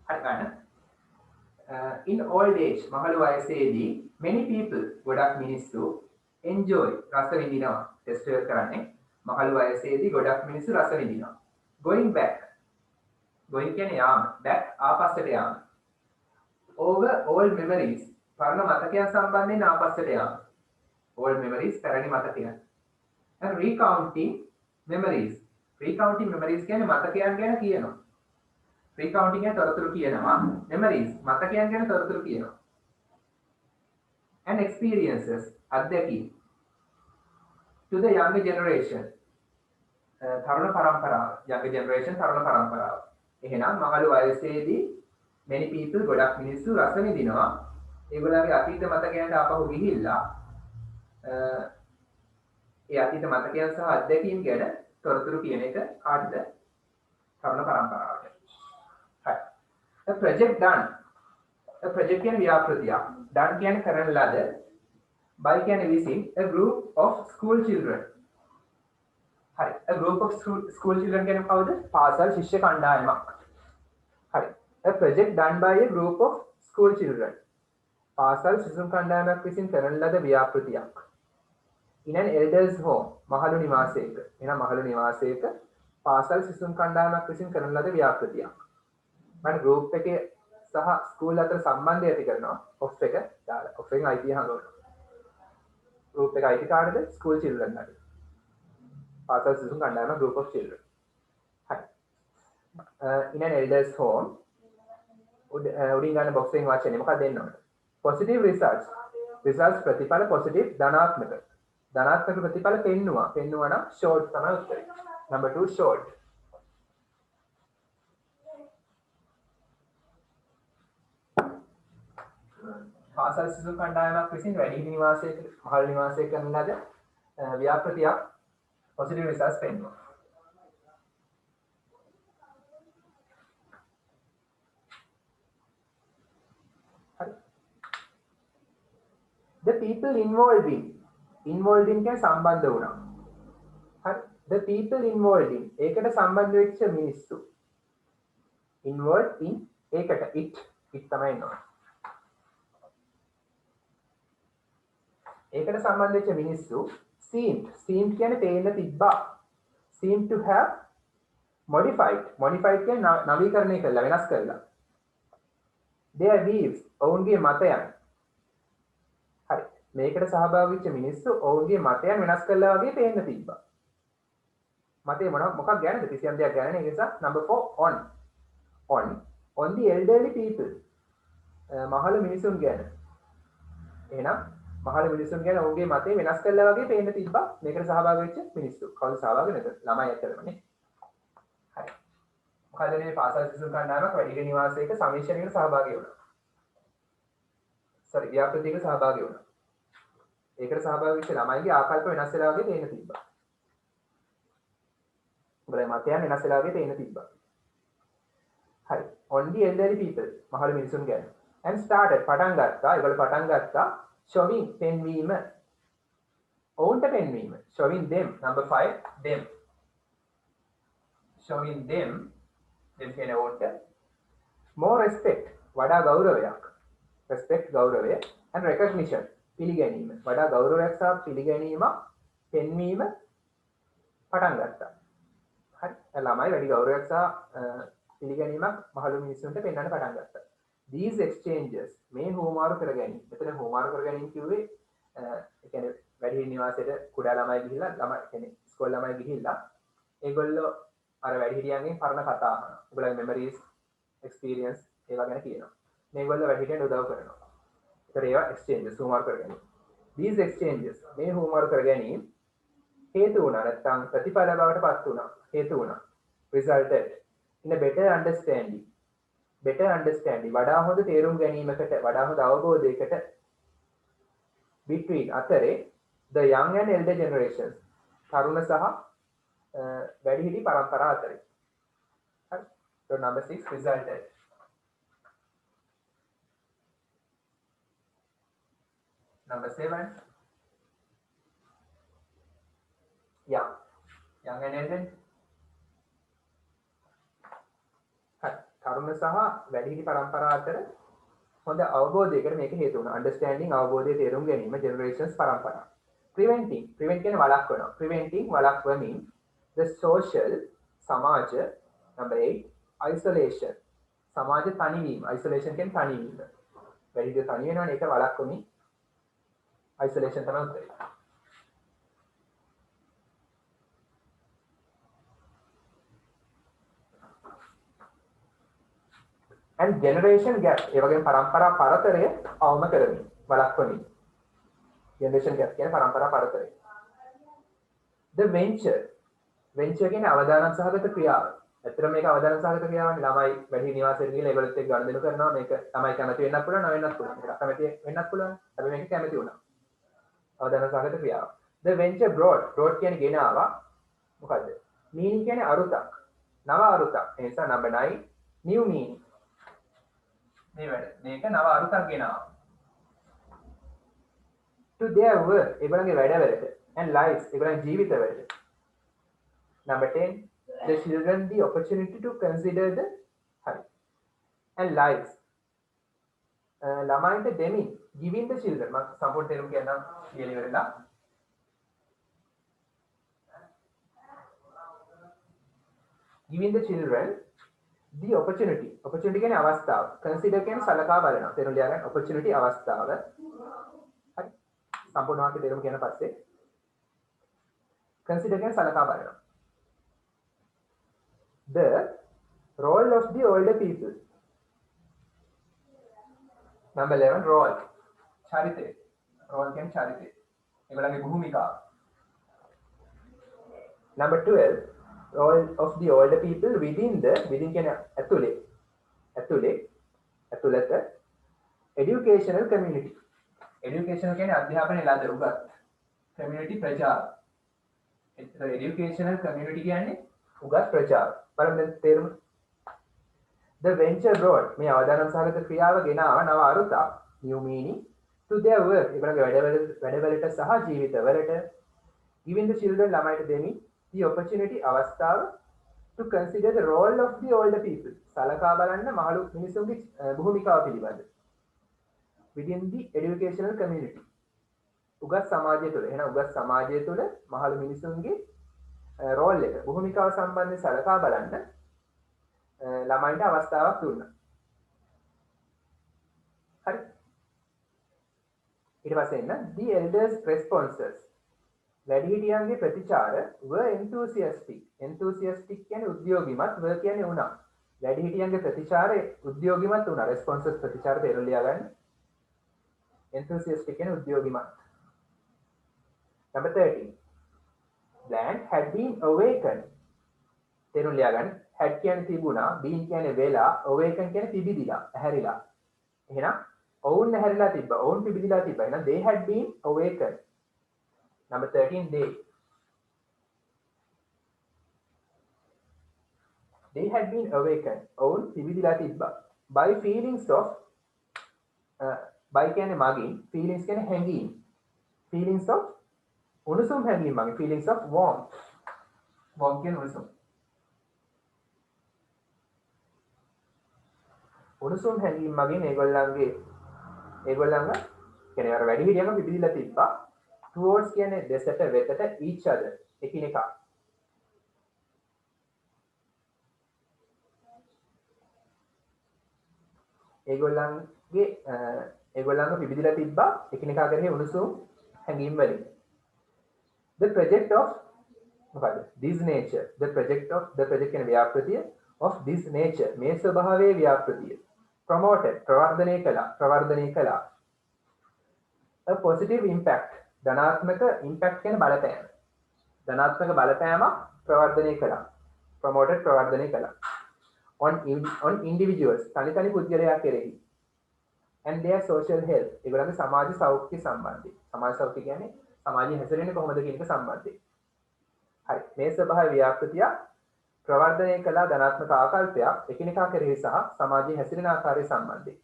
හරි ගන්න in old age මහලු වයසේදී many people ගොඩක් මිනිස්සු enjoy රස විඳිනවා ටෙස්ට් එක කරන්නේ මහලු වයසේදී ගොඩක් මිනිස්සු රස විඳිනවා going කියන්නේ යාම back ආපස්සට යාම over old memories පරණ මතකයන් සම්බන්ධයෙන් ආපස්සට යාම old memories පැරණි මතකයන් and recounting memories කියන්නේ මතකයන් ගැන කියනවා recounting එක තොරතුරු කියනවා. memories මතකයන් ගැන තොරතුරු කියනවා. and experiences අත්දැකීම් to the younger generation තරුණ පරම්පරාව younger generation තරුණ පරම්පරාව. එහෙනම් මහලු වයසේදී many people ගොඩක් මිනිස්සු රස විඳිනවා. ඒගොල්ලන්ගේ අතීත මතකයන්ට ආපහු ගිහිල්ලා ඒ අතීත මතකයන් සහ අත්දැකීම් ගැන තොරතුරු කියන එක කාටද? තරුණ පරම්පරාවට. හරි. a project done. a project කියන්නේ ව්‍යාපෘතියක්. done කියන්නේ කරන ලද. by කියන්නේ විසින් a group of school children. හරි. a group of school children කියන්නේ කවුද? පාසල් ශිෂ්‍ය කණ්ඩායමක්. හරි. a project done by a group of school children. පාසල් සිසුන් කණ්ඩායමක් විසින් කරන ලද ව්‍යාපෘතියක්. in an elders home මහලු නිවාසයක. එහෙනම් මහලු නිවාසයක පාසල් සිසුන් කණ්ඩායමක් විසින් කරන ලද ව්‍යාපෘතියක්. මම group එකේ සහ ස්කූල් අතර සම්බන්ධය ඇති කරනවා. off එක දාලා. off එකෙන් IT හංගවනවා. group එක IT කාටද? school children ට. පාසල් සිසුන් කණ්ඩායම group of children. හරි. in an elders home උඩින් ගන්න box එකෙන් වාචනේ මොකක්ද දෙන්න ඕනේ? positive results. results ප්‍රතිඵල positive ධනාත්මක. ධනාත්මක ප්‍රතිඵල පෙන්නවා. පෙන්නවා නම් short තමයි උත්තරේ. number 2 short. පාසල් සිසුන් කණ්ඩායමක් විසින් වැඩිහිටි නිවාසයක මහල් නිවාසයක කරන ලද ව්‍යාපෘතියක් positive results පෙන්වනවා. හරි. the people involved in කියන්නේ සම්බන්ධ වුණා. හරි. the people involved in ඒකට සම්බන්ධ වෙච්ච මිනිස්සු. involved in ඒකට it තමයි නෝ. ඒකට සම්බන්ධ වෙච්ච මිනිස්සු seemed කියන්නේ පේන්න තිබ්බා. seemed to have modified කියන්නේ නවීකරණය කළා වෙනස් කළා. their views ඔවුන්ගේ මතයන්. හරි. මේකට සහභාගී වෙච්ච මිනිස්සු ඔවුන්ගේ මතයන් වෙනස් කළා වගේ පේන්න තිබ්බා. මතය මොකක් ගැනද? කිසියම් දෙයක් ගැන නේ. ඒ නිසා number 4 on the elderly people මහලු මිනිසුන් ගැන. එහෙනම් මහලු මිනිසුන් ගැන ඔවුන්ගේ මතය වෙනස් කළා වගේ පේන්න තිබ්බා. මේකට සහභාගී වෙච්ච මිනිස්සු. කවුද සහභාගී නැත? ළමයි ඇත්තටමනේ. හරි. මොකද මේ පාසල් සිසුන් කණ්ඩායමක් වැඩිහිටි නිවාසයක සමීක්ෂණයකට සහභාගී වුණා. ව්‍යාපෘතියකට සහභාගී වුණා. ඒකට සහභාගී වෙච්ච ළමයිගේ ආකල්ප වෙනස් වෙලා වගේ පේන්න තිබ්බා. උඹලගේ මතයන් වෙනස් වෙලා වගේ පේන්න තිබ්බා. හරි. on the elderly people මහලු මිනිසුන් ගැන. and started පටන් ගත්තා. ඒගොල්ලෝ පටන් ගත්තා showing පෙන්වීම. ඔවුන්ට පෙන්වීම. showing them number 5 them. showing them කියන ඔවුන්ට more respect වඩා ගෞරවයක්. respect ගෞරවය and recognition පිළිගැනීම. වඩා ගෞරවයක් සහ පිළිගැනීමක් පෙන්වීම පටන් ගත්තා. හරි. ළමයි වැඩි ගෞරවයක් සහ පිළිගැනීමක් මහලු මිනිස්සුන්ට පෙන්වන්න පටන් ගත්තා. these exchanges මේ හෝමාරු කර ගැනීම. මෙතන හෝමාරු කර ගැනීම කිව්වේ ඒ කියන්නේ වැඩිහිටි නිවාසයට කුඩා ළමයි ගිහිල්ලා ළමයි කියන්නේ ස්කෝල් ළමයි ගිහිල්ලා ඒගොල්ලෝ අර වැඩිහිටියන්ගෙන් පරණ කතා අහනවා. ඔයගොල්ලන්ගේ memories experience ඒවා ගැන කියනවා. මේගොල්ලෝ වැඩිහිටියන්ට උදව් කරනවා. ඒතර ඒවා exchanges හෝමාරු කර ගැනීම. these exchanges මේ හෝමාරු කර ගැනීම හේතු වුණා නැත්නම් ප්‍රතිඵල බවට පත් වුණා. හේතු වුණා. resulted in a better understanding වඩා හොඳ තේරුම් ගැනීමකට වඩා හොඳ අවබෝධයකට between අතරේ the young and elder generations තරුණ සහ වැඩිහිටි පරම්පරාව අතරේ. හරි. so number 6 resulted. number 7 young and elder තරුණ සහ වැඩිහිටි පරම්පරාව අතර හොඳ අවබෝධයකට මේක හේතු වුණා. understanding අවබෝධය තේරුම් ගැනීම generations පරම්පරාව. prevent කියන්නේ වළක්වනවා. preventing වළක්වමින් the social සමාජ number 8 isolation සමාජ තනිවීම. isolation කියන්නේ තනිවීම. වැඩිහිටි තනි වෙනවනේ ඒක වළක්වමින් isolation තමයි උත්තරේ. and generation gap ඒ වගේම පරම්පරා පරතරය අවම කරමින් වළක්වමින් generation gap කියන්නේ පරම්පරා පරතරය the venture කියන්නේ අවදානම් සහගත ක්‍රියාව ඇත්තටම මේක අවදානම් සහගත ක්‍රියාවනේ ළමයි වැඩි නිවාසයට ගිහලා ඒගොල්ලොත් එක්ක ගනුදෙනු කරනවා මේක ළමයි කැමති වෙන්නත් පුළුවන් නොවෙන්නත් පුළුවන් මේක අකමැති වෙන්නත් පුළුවන් හැබැයි මේක කැමති වුණා අවදානම් සහගත ක්‍රියාව the venture brought කියන්නේ ගෙන ආවා මොකද්ද meaning කියන්නේ අරුතක් නව අරුතක් ඒ නිසා number 9 new meaning මේ වැඩ මේක නව අරුතක් ගෙනාවා to their work ඒගොල්ලන්ගේ වැඩවලට and lives ඒගොල්ලන්ගේ ජීවිතවලට number 10 the children the opportunity to consider the hari and lives ළමයින්ට දෙමින් giving the children මම සම්පූර්ණ තේරුම කියන්නම් කියලා ඉවරලා giving the children the opportunity කියන්නේ අවස්ථාව consider කියන්නේ සලකා බලනවා තේරුම් ගන්න opportunity අවස්ථාව හරි සම්පූර්ණ වාක්‍ය තේරුම කියන පස්සේ consider කියන්නේ සලකා බලනවා the role of the older people number 11 role චරිතය role කියන්නේ චරිතය ඒගොල්ලන්ගේ භූමිකාව number 12 role of the older people within කියන්නේ ඇතුළත educational community කියන්නේ අධ්‍යාපනයේ ලද උගත් community ප්‍රජාව educational community කියන්නේ උගත් ප්‍රජාව බලන්න තේරුම the venture brought මේ අවදානම් සහගත ක්‍රියාව ගෙනාව නව අරුතක් new meaning to their work ඒගොල්ලන්ගේ වැඩවලට සහ ජීවිතවලට giving the children ළමයිට දෙමින් the opportunity අවස්ථාව to consider the role of the older people සලකා බලන්න මහලු මිනිසුන්ගේ භූමිකාව පිළිබඳ within the educational community උගත් සමාජය තුළ එහෙනම් උගත් සමාජය තුළ මහලු මිනිසුන්ගේ රෝල් එක භූමිකාව සම්බන්ධව සලකා බලන්න ළමයින්ට අවස්ථාවක් දුන්නා හරි ඊට පස්සේ එන්න the elders responses වැඩිහිටියන්ගේ ප්‍රතිචාර were enthusiastic කියන්නේ උද්‍යෝගිමත් were කියන්නේ වුණා වැඩිහිටියන්ගේ ප්‍රතිචාරය උද්‍යෝගිමත් වුණා responses ප්‍රතිචාර තේරුම් ලියා ගන්න enthusiastic කියන්නේ උද්‍යෝගිමත් number 13 land had been awakened තේරුම් ලියා ගන්න had කියන්නේ තිබුණා been කියන්නේ වෙලා awaken කියන්නේ පිබිදිලා ඇහැරිලා එහෙනම් ඔවුන් ඇහැරිලා තිබ්බා ඔවුන් පිබිදිලා තිබ්බා එහෙනම් they had been awakened number 13 they had been awakened ඔවුන් පිබිදිලා තිබ්බා by feelings of by කියන්නේ මගින් feelings කියන්නේ හැඟීම් feelings of උණුසුම් හැඟීම් මගින් feelings of warmth කියන්නේ උණුසුම් හැඟීම් මගින් ඒගොල්ලන්ගේ කියන්නේ අර වැඩි හිටියම පිබිදිලා තිබ්බා towards කියන්නේ දෙසට වෙතට each other එකිනෙකා ඒගොල්ලන්ගේ පිබිදිලා තිබ්බා එකිනෙකා කරේ උණුසුම් හැඟීම් වලින් the project of මොකද this nature the project කියන ව්‍යාපෘතිය of this nature මේ ස්වභාවයේ ව්‍යාපෘතිය promoted ප්‍රවර්ධනය කළා a positive impact ධනාත්මක impact කියන බලපෑම ධනාත්මක බලපෑමක් ප්‍රවර්ධනය කළා promoted ප්‍රවර්ධනය කළා on individuals තනි පුද්ගලයා කෙරෙහි and their social health ඒගොල්ලන්ගේ සමාජ සෞඛ්‍ය සම්බන්ධයි සමාජ සෞඛ්‍ය කියන්නේ සමාජයේ හැසිරෙන්නේ කොහොමද කියන එක සම්බන්ධයි හරි මේ ස්වභාව ව්‍යාපෘතිය ප්‍රවර්ධනය කළා ධනාත්මක ආකල්පයක් එකිනෙකා කෙරෙහි සහ සමාජයේ හැසිරෙන ආකාරය සම්බන්ධයි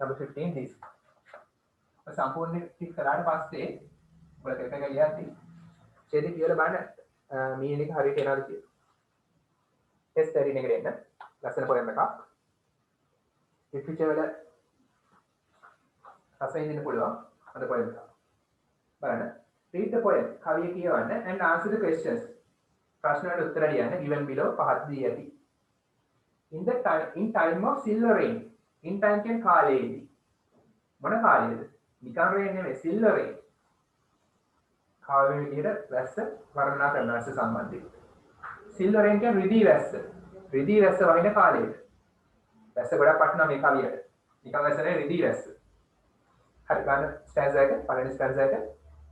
number 15 this සම්පූර්ණ ටික කරාට පස්සේ ඔයාලා කරක ගියාදී ඡේදය කියලා බලන්න මීන් එක හරියට එනවාද කියලා ටෙස්ට් හරි නෙගරෙන්න ලස්සන පොයම් එකක් ලිටරචර් වල රසයෙන් පුළුවන් අද පොයම් එක බලන්න read the poem කවිය කියවන්න and answer the questions ප්‍රශ්න වලට උත්තර ලියන්න given below පහත් දී ඇති in time of silver rain in time කියන්නේ කාලයේදී මොන කාලයේද නිකන් රේන් නෙමෙයි silver rain කාලේ විදිහට වැස්ස වර්ණනා කරන වැස්ස සම්බන්ධයි silver rain කියන්නේ රිදී වැස්ස වහින කාලයේද වැස්ස ගොඩක් වටිනවා මේ කවියට. නිකන් වැස්ස නෙවෙයි රිදී වැස්ස. හරි ගන්න ස්ටැන්සා එක පළවෙනි ස්ටැන්සා එක.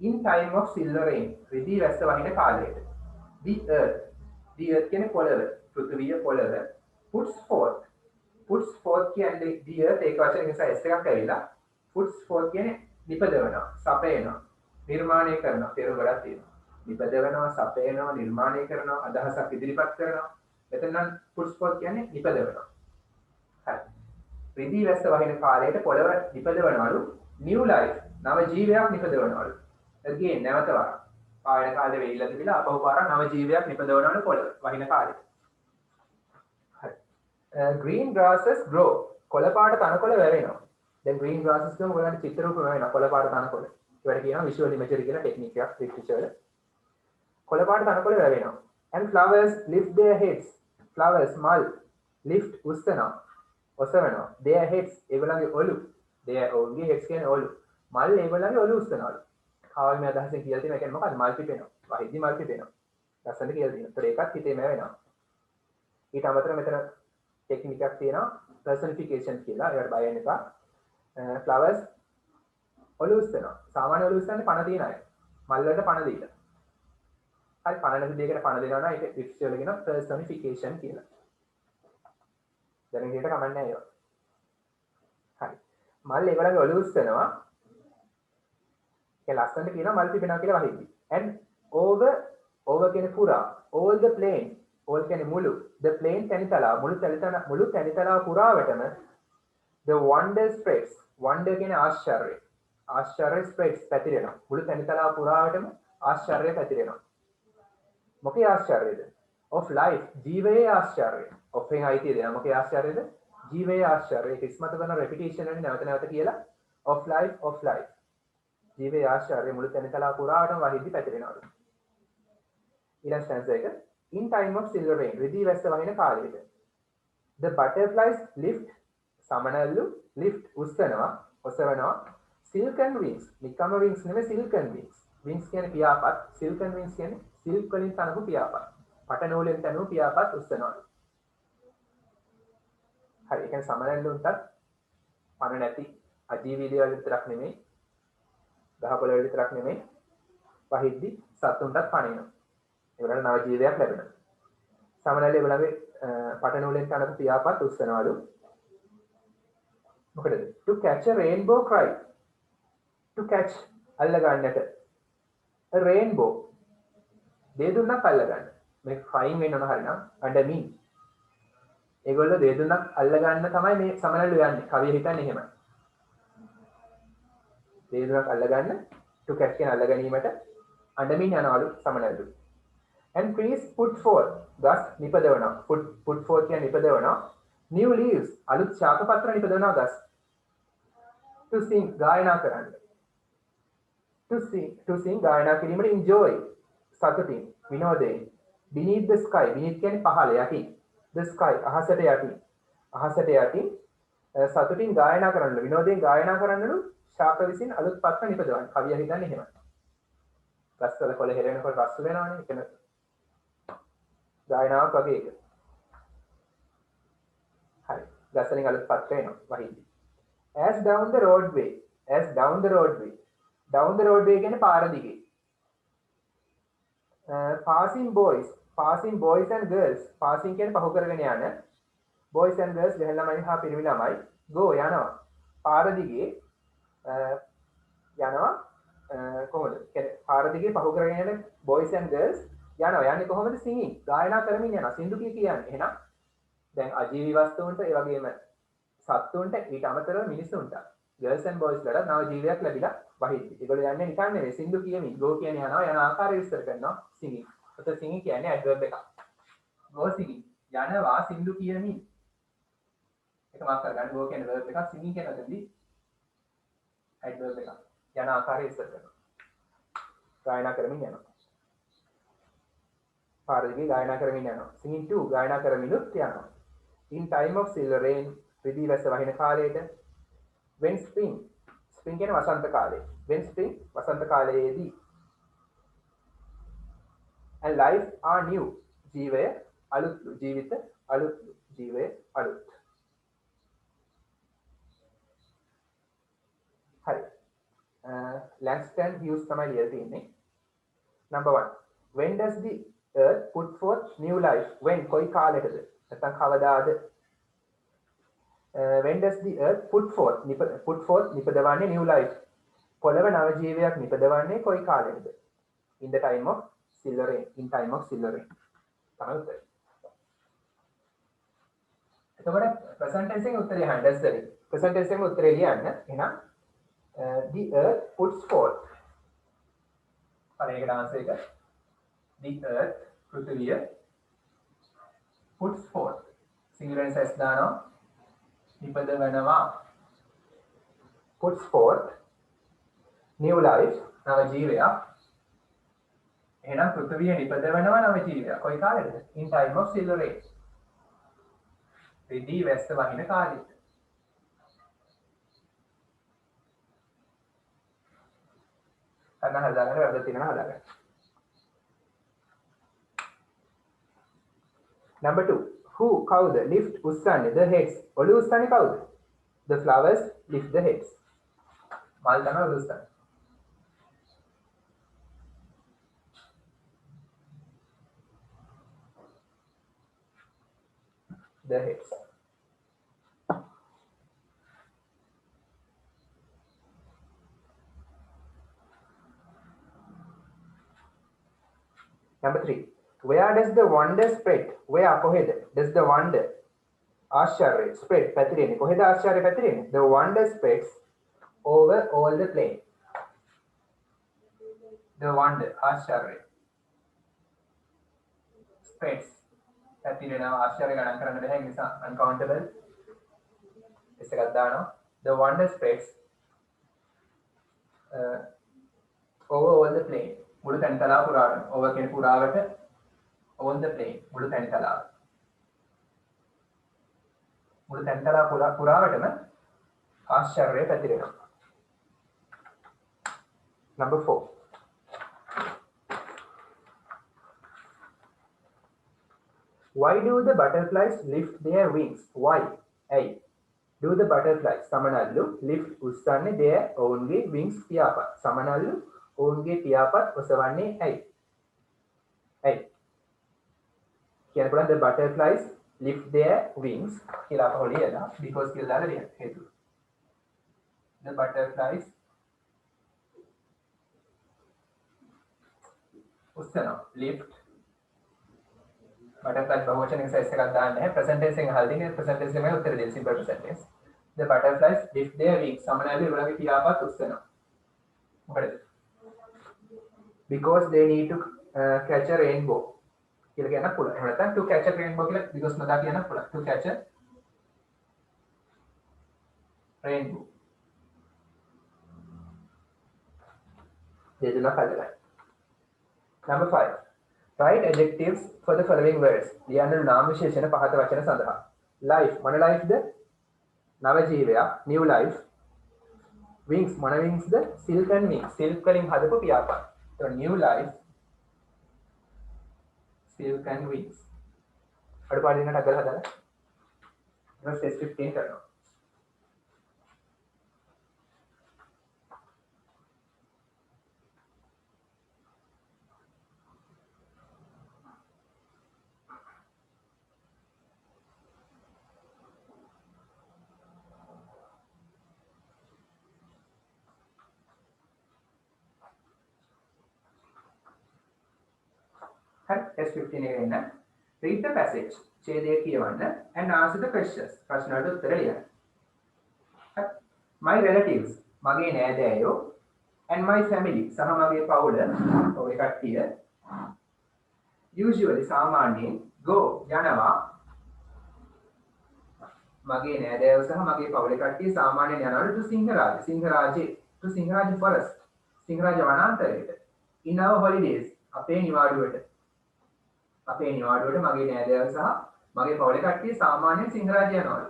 In time of silver rain රිදී වැස්ස වහින කාලයට. The earth කියන්නේ පොළව. පෘථිවිය පොළව. Puts forth කියන්නේ the earth ඒක වචනේ නිසා s එකක් ඇවිල්ලා puts forth කියන්නේ නිපදවනවා, සපයනවා, නිර්මාණය කරනවා. තේරුම් ගොඩක් තියෙනවා. නිපදවනවා, සපයනවා, නිර්මාණය කරනවා, අදහසක් ඉදිරිපත් කරනවා. එතන නම් puts forth කියන්නේ නිපදවනවා. හරි. රිදී වැස්ස වහින කාලයට පොළව නිපදවනවලු new life නව ජීවයක් නිපදවනවලු. again නැවත වරක්. පායන කාලේ වෙයිලා තිබිලා අපහු පාරක් නව ජීවයක් නිපදවනවලු පොළව වහින කාලේ. හරි. green grasses grow. කොළ පාට තනකොළ වැවෙනවා. දැන් green grasses කියම ඔයගලන්ට චිත්‍ර රූප වැවෙනවා කොළ පාට තනකොළ. ඒවට කියනවා visual imagery කියලා ටෙක්නික් එකක් ලිටරචර් වල. කොළ පාට තනකොළ වැවෙනවා. and flowers lift their heads. flowers මල් lift උස්සනවා. ඔසවනවා. their heads ඒගොල්ලන්ගේ ඔලු. their ඔවුන්ගේ heads කියන්නේ ඔලු. මල් ඒගොල්ලන්ගේ ඔලු උස්සනවලු. කාවල් මේ අදහසෙන් කියලා තියෙනවා. ඒ කියන්නේ මොකද්ද? මල් පිපෙනවා. වහිද්දි මල් පිපෙනවා. ලස්සනට කියලා තියෙනවා. ඒතර ඒකත් හිතේම වෙනවා. ඊට අමතරව මෙතන ටෙක්නික් එකක් තියෙනවා personification කියලා. ඒකට බය වෙන්න එපා. flowers ඔලු උස්සනවා. සාමාන්‍ය ඔලු උස්සන්නේ පණ තියන අය. මල් වලට පණ දීලා. හරි පණ නැති දෙයකට පණ දෙනවා නම් ඒක ලිටරචර් වල කියන personification කියලා. දැන් මේකට කමන්නේ නැහැ ඒවා. හරි. මල් ඒගොල්ලන්ගේ ඔලු උස්සනවා. ඒ ලස්සනට කියනවා මල් පිපෙනවා කියලා වහිද්දි. and over කියන්නේ පුරා all the plain all කියන්නේ මුළු the plain තනිතලා මුළු තනිතලා පුරාවටම the wonder spreads wonder කියන්නේ ආශ්චර්ය spreads පැතිරෙනවා. මුළු තනිතලා පුරාවටම ආශ්චර්ය පැතිරෙනවා. මොකේ ආශ්චර්යද? of life ජීවයේ ආශ්චර්යය. of එකෙන් අයිතිය දෙනවා. මොකේ ආශ්චර්යද? ජීවයේ ආශ්චර්යය. ඒක ඉස්මතු කරන repetition වලින් නැවත කියලා of life ජීවයේ ආශ්චර්යය මුළු තැනකලා පුරාටම වහිද්දි පැතිරෙනවලු. ඊළඟ ස්ටැන්සා එක in time of silver rain රිදී වැස්ස වහින කාලෙට the butterflies lift සමනල්ලු lift උස්සනවා ඔසවනවා silken wings නිකම්ම wings නෙමෙයි silken wings කියන්නේ පියාපත් silken wings කියන්නේ silk වලින් තනපු පියාපත් පට නූලෙන් තනපු පියාපත් උස්සනවලු. හරි ඒ කියන්නේ සමනල්ලුන්ටත් පණ නැති අජීවී දේවල් විතරක් නෙමෙයි ගහකොළ වල විතරක් නෙමෙයි වහිද්දි සතුන්ටත් පණිනවා. ඒවලට නව ජීවිතයක් ලැබෙනවා. සමනල්ලේ ඒගොල්ලන්ගේ පට නූලෙන් තනපු පියාපත් උස්සනවලු. මොකටද? to catch a rainbow cry. to catch අල්ල ගන්නට. a rainbow දෙදුන්නක් අල්ල ගන්න. මේ fine වෙනවන හරිනම් under me. ඒගොල්ලෝ දෙදුන්නක් අල්ල ගන්න තමයි මේ සමනල්ලු යන්නේ. කවිය හිතන්නේ එහෙමයි. දෙදුන්නක් අල්ල ගන්න to catch කියන අල්ල ගැනීමට under me යනවලු සමනල්ලු. and trees put forth ගස් නිපදවනවා. put forth කියන නිපදවනවා. new leaves අලුත් ශාක පත්‍ර නිපදවනවා ගස්. to sing ගායනා කරන්න. to sing ගායනා කිරීමට enjoy සතුටින් විනෝදයෙන්. beneath the sky beneath කියන්නේ පහළ යටින්. the sky අහසට යටින් සතුටින් ගායනා කරන්න විනෝදයෙන් ගායනා කරන්නලු ශාක විසින් අලුත් පත්‍ර නිපදවන්න. කවිය හිතන්නේ එහෙමයි. ගස්වල කොළ හෙලෙනකොට රස් වෙනවනේ. එතන ගායනාවක් වගේ එක. හරි. ගස්වලින් අලුත් පත්‍ර එනවා වහිද්දි. as down the roadway කියන්නේ පාර දිගේ. passing boys and girls passing කියන්නේ පහු කරගෙන යන boys and girls ගැහැණු ළමයි හා පිරිමි ළමයි go යනවා පාර දිගේ යනවා කොහොමද කියන්නේ පාර දිගේ පහු කරගෙන යන boys and girls යන්නේ කොහොමද singing ගායනා කරමින් යනවා සින්දු කියන්නේ එහෙනම් දැන් අජීවී වස්තුන්ට ඒ වගේම සත්තුන්ට ඊට අමතරව මිනිස්සුන්ට girls and boys වලට නව ජීවිතයක් ලැබිලා වහිද්දි. ඒගොල්ලෝ යන්නේ නිකන් නෙවෙයි සින්දු කියමින් go කියන්නේ යන ආකාරය විස්තර කරනවා singing. ඔතන singing කියන්නේ adverb එකක්. go singing යනවා සින්දු කියමින්. ඒක මාක් කරගන්න go කියන්නේ verb එකක් singing කියන එකදී adverb එකක්. යන ආකාරය විස්තර කරනවා. ගායනා කරමින් යනවා. පාරදී ගායනා කරමින් යනවා. singing to ගායනා කරමිනුත් යනවා. in time of silver rain රිදී වැස්ස වහින කාලයට when spring කියන්නේ වසන්ත කාලය. when spring වසන්ත කාලයේදී and life are new ජීවිත අලුත්. Langston Hughes තමයි ලියලා තියෙන්නේ. Number 1. When does the earth put forth new life? When කොයි කාලයකද? නැත්නම් කවදාද? When does the earth put forth නිපදවන්නේ new life? පොළව නව ජීවියක් නිපදවන්නේ කොයි කාලයකද? In the time of silver rain. In time of silver rain. තමයි උත්තරේ. එතකොට present tense එකේ උත්තරය අහන්න දැස්සරි. present tense එකේ උත්තරේ ලියන්න. එහෙනම් the earth puts forth. පළවෙනි ආන්සර් එක the earth පෘථිවිය puts forth. සිංහලෙන් සස් දානවා. නිපදවනවා. puts forth new life නව ජීවයක්. එහෙනම් පෘථිවිය නිපදවනවා නව ජීවයක්. කොයි කාලෙද? In time of silver age. රිදී වැස්ස වහින කාලෙට. අන්න හදාගන්න වැරද්ද තියෙනවා හදාගන්න. Number 2. Who කවුද lift උස්සන්නේ the heads? ඔළුව උස්සන්නේ කවුද? The flowers lift the heads. මල් තමයි ඔළුව උස්සන්නේ. The heads. Number 3. Where does the wonder spread? Where කොහෙද? Does the wonder ආශ්චර්ය spread පැතිරෙන්නේ? කොහෙද ආශ්චර්ය පැතිරෙන්නේ? The wonder spreads over all the plain. The wonder ආශ්චර්ය spreads පැතිරෙනවා ආශ්චර්ය ගණන් කරන්න බැහැ නිසා uncountable එස් එකක් දානවා. The wonder spreads over all the plain. මුළු තැන්තලාව පුරාවට over කියන පුරාවට on the plain මුළු තැන්තලාව මුළු තැන්තලාව පුරාවටම ආශ්චර්යය පැතිරෙනවා. Number 4. Why do the butterflies lift their wings? Why? ඇයි? Do the butterflies සමනල්ලු lift උස්සන්නේ their ownගේ wings පියාපත්. සමනල්ලු ඔවුන්ගේ පියාපත් ඔසවන්නේ ඇයි? ඇයි? කියන්න පුළුවන් the butterflies lift their wings කියලා අපහො ලියලා because කියලා දාලා ලියන්න හේතුව. The butterflies උස්සනවා lift butterflies බහුවචන එක සයිස් එකක් දාන්න නැහැ. present tense එකෙන් අහලා තියෙන්නේ present tense එකේ උත්තර දෙන්න simple present tense. The butterflies lift their wings සමනල්ලු ඒගොල්ලන්ගේ පියාපත් උස්සනවා. මොකටද? Because they need to catch a rainbow. කියලා කියන්න පුළුවන්. එහෙම නැත්නම් to catch a rainbow කියලා because නොදා කියන්න පුළුවන්. To catch a rainbow. දෙතුනක් හදලා. Number 5. Write adjectives for the following words. ලියන්න නාම විශේෂණ පහත වචන සඳහා. Life මොන lifeද? නව ජීවයක්. New life. Wings මොන wingsද? Silk and wings. Silk වලින් හදපු පියාපත්. So new life, silk and wings. අඩපාඩු දෙන්නට අගල හදලා. ඊට test 15 කරනවා. Test 15 එක එන්න. Read the passage. ඡේදය කියවන්න and answer the questions. ප්‍රශ්න වලට උත්තර ලියන්න. My relatives මගේ නෑදෑයෝ and my family සහ මගේ පවුල ඔය කට්ටිය usually සාමාන්‍යයෙන් go යනවා මගේ නෑදෑයෝ සහ මගේ පවුලේ කට්ටිය සාමාන්‍යයෙන් යනවා to Sinharaja forest Sinharaja වනාන්තරයට in our holidays අපේ නිවාඩුවට මගේ නෑදෑයෝ සහ මගේ පවුලේ කට්ටිය සාමාන්‍යයෙන් සිංහරාජ යනවලු.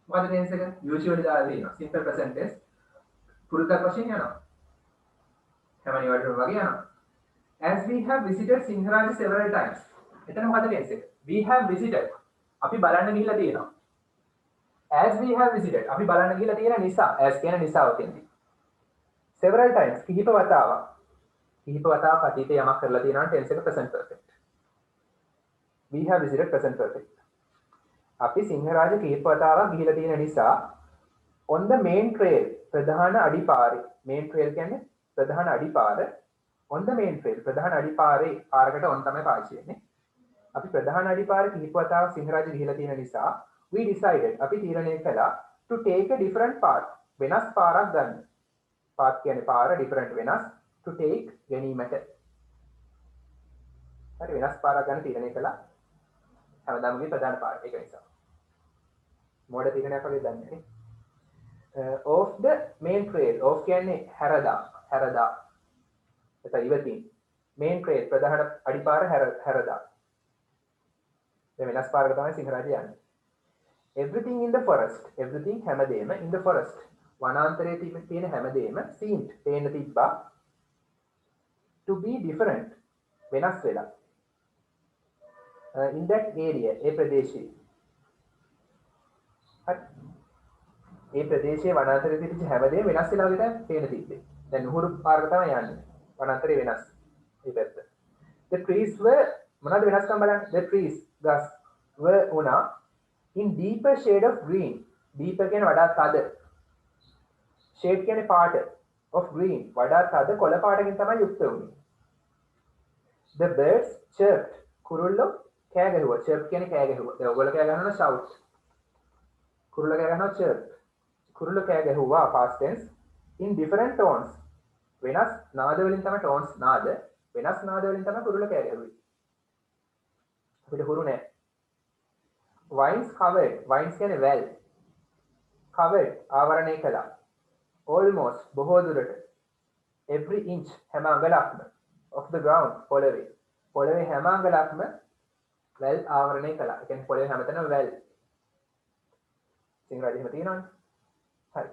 මොකද tense එක usually දාලා තියෙනවා. simple present tense පුරුතක් වශයෙන් යනවා. හැම නිවාඩුවම වගේ යනවා. As we have visited Sinharaja several times. එතන මොකද tense එක? We have visited. අපි බලන්න ගිහිල්ලා තියෙනවා. As we have visited. අපි බලන්න ගිහිල්ලා තියෙන නිසා as කියන නිසාව තියෙනවා. several times කිහිප වතාවක් අතීතයේ යමක් කරලා තියෙනවා tense එක present perfect. We have visited present perfect. අපි සිංහරාජ කිහිප වතාවක් ගිහිලා තියෙන නිසා on the main trail ප්‍රධාන අඩිපාරේ main trail කියන්නේ ප්‍රධාන අඩිපාර on the main trail ප්‍රධාන අඩිපාරේ පාරකට on තමයි පාවිච්චි වෙන්නේ. අපි ප්‍රධාන අඩිපාර කිහිප වතාවක් සිංහරාජ ගිහිලා තියෙන නිසා we decided අපි තීරණය කළා to take a different path වෙනස් පාරක් ගන්න. path කියන්නේ පාර different වෙනස් to take ගැනීමට. හරි වෙනස් පාරක් ගන්න තීරණය කළා. හැමදාම ගියේ ප්‍රධාන පාර ඒක නිසා. මොඩ තීරණයක් වගේ දන්නේ. Off the main trail off කියන්නේ හැරදා එතන ඉවතින් main trail ප්‍රධාන අඩිපාර හැරදා. මේ වෙනස් පාරක තමයි සිංහරාජ යන්නේ. Everything in the forest everything හැමදේම in the forest වනාන්තරයේ තියෙන හැමදේම seemed පේන්න තිබ්බා to be different වෙනස් වෙලා in that area ඒ ප්‍රදේශයේ ඒ ප්‍රදේශයේ වනාන්තරයේ තිබිච්ච හැමදේම වෙනස් වෙලා වගේ තමයි පේන්න තිබ්බේ. දැන් නුහුරු පාරක තමයි යන්නේ. වනාන්තරේ වෙනස්. මේ පැත්ත. The trees were මොනවද වෙනස්කම් බලන්න. The trees ගස් were උනා in deeper shade of green. deeper කියන්නේ වඩා තද. shade කියන්නේ පාට of green වඩා තද කොළ පාටකින් තමයි යුක්ත වුනේ. The birds chirped. කුරුල්ලෝ කෑ ගැහුවා. chirp කියන්නේ කෑ ගැහුවා. දැන් ඔයගොල්ලෝ කෑ ගන්නවා shout. කුරුල්ලෝ කෑ ගන්නවා chirp. කුරුල්ලෝ කෑ ගැහුවා past tense in different tones. වෙනස් නාද වලින් තමයි tones නාද. වෙනස් නාද වලින් තමයි කුරුල්ලෝ කෑ ගැහුවේ. අපිට හුරු නෑ. Vines covered. Vines කියන්නේ වැල්. Covered ආවරණය කළා. Almost බොහෝ දුරට. Every inch හැම අඟලක්ම of the ground පොළවේ හැම අඟලක්ම වැල් ආවරණය කළා. ඒ කියන්නේ පොළවේ හැමතැනම වැල්. සිංහලට එහෙම තියෙනවනේ. හරි.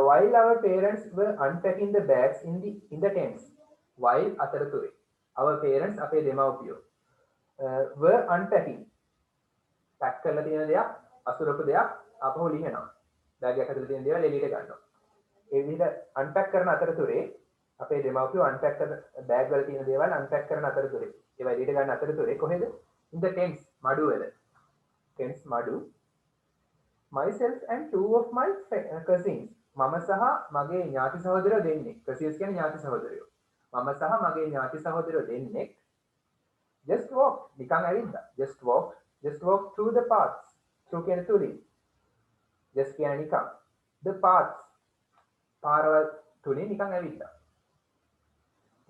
While our parents were unpacking the bags in the tents. While අතරතුරේ our parents අපේ දෙමව්පියෝ were unpacking පැක් කරලා තියෙන දෙයක් අසුරපු දෙයක් අපහු ලියනවා. බෑග් එකක ඇතුලේ තියෙන දේවල් එළියට ගන්නවා. ඒ විදිහට අන්පැක් කරන අතරතුරේ අපේ දෙමව්පියෝ අන්පැක් කරන බෑග් වල තියෙන දේවල් අන්පැක් කරන අතරතුරේ ඒවා එළියට ගන්න අතරතුරේ කොහෙද? in the tents මඩු වල. tents මඩු. myself and two of my cousins මම සහ මගේ ඥාති සහෝදරයෝ දෙන්නෙක්. cousins කියන්නේ ඥාති සහෝදරයෝ. මම සහ මගේ ඥාති සහෝදරයෝ දෙන්නෙක් just walked නිකන් ඇවිද්දා. just walk through the paths. through කියන්නේ තුලින්. just කියන්නේ නිකන්. the paths පාරවල් තුලින් නිකන් ඇවිද්දා.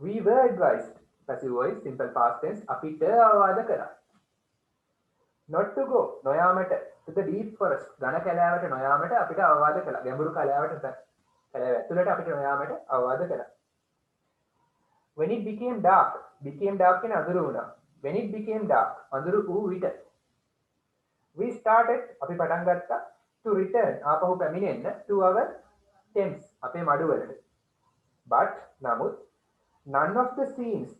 we were advised passive voice simple past tense අපිට අවවාද කරා. not to go නොයාමට to the deep forest ඝන කැලෑවට නොයාමට අපිට අවවාද කළා. ගැඹුරු කැලෑවට කැලෑව ඇතුළට අපිට නොයාමට අවවාද කළා. when it became dark කියන්නේ අඳුරු වුණා. when it became dark අඳුරු වූ විට we started අපි පටන් ගත්තා to return ආපහු පැමිණෙන්න to our tents අපේ මඩු වලට. but නමුත් none of the scenes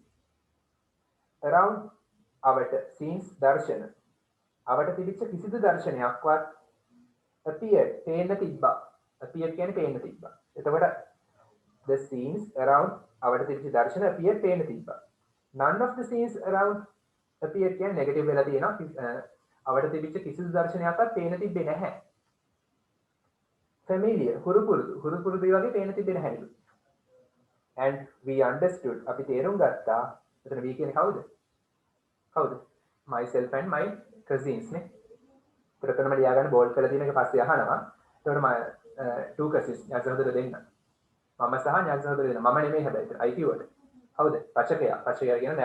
around අවට scenes දර්ශන අවට තිබිච්ච කිසිදු දර්ශනයක්වත් appeared පේන්න තිබ්බා. appeared කියන්නේ පේන්න තිබ්බා. එතකොට the scenes around අවට තිබිච්ච දර්ශන appeared පේන්න තිබ්බා. none of the scenes around appeared කියන්නේ negative වෙලා තියෙනවා. අවට තිබිච්ච කිසිදු දර්ශනයක්වත් පේන්න තිබ්බේ නැහැ. familiar හුරු පුරුදු වගේ පේන්න තිබෙන්නේ නැහැ. and we understood අපි තේරුම් ගත්තා. එතන we කියන්නේ කවුද? myself and my cousins නේ. ප්‍රථමම ලියා ගන්න බෝල්ඩ් කරලා තියෙන එක පස්සේ අහනවා. එතකොට my two cousins ඥාති සහෝදරයෝ දෙන්න. මම සහ ඥාති සහෝදරයෝ දෙන්න. මම නෙමෙයි හැබැයි I කිව්වට. කවුද? පචකයා කියන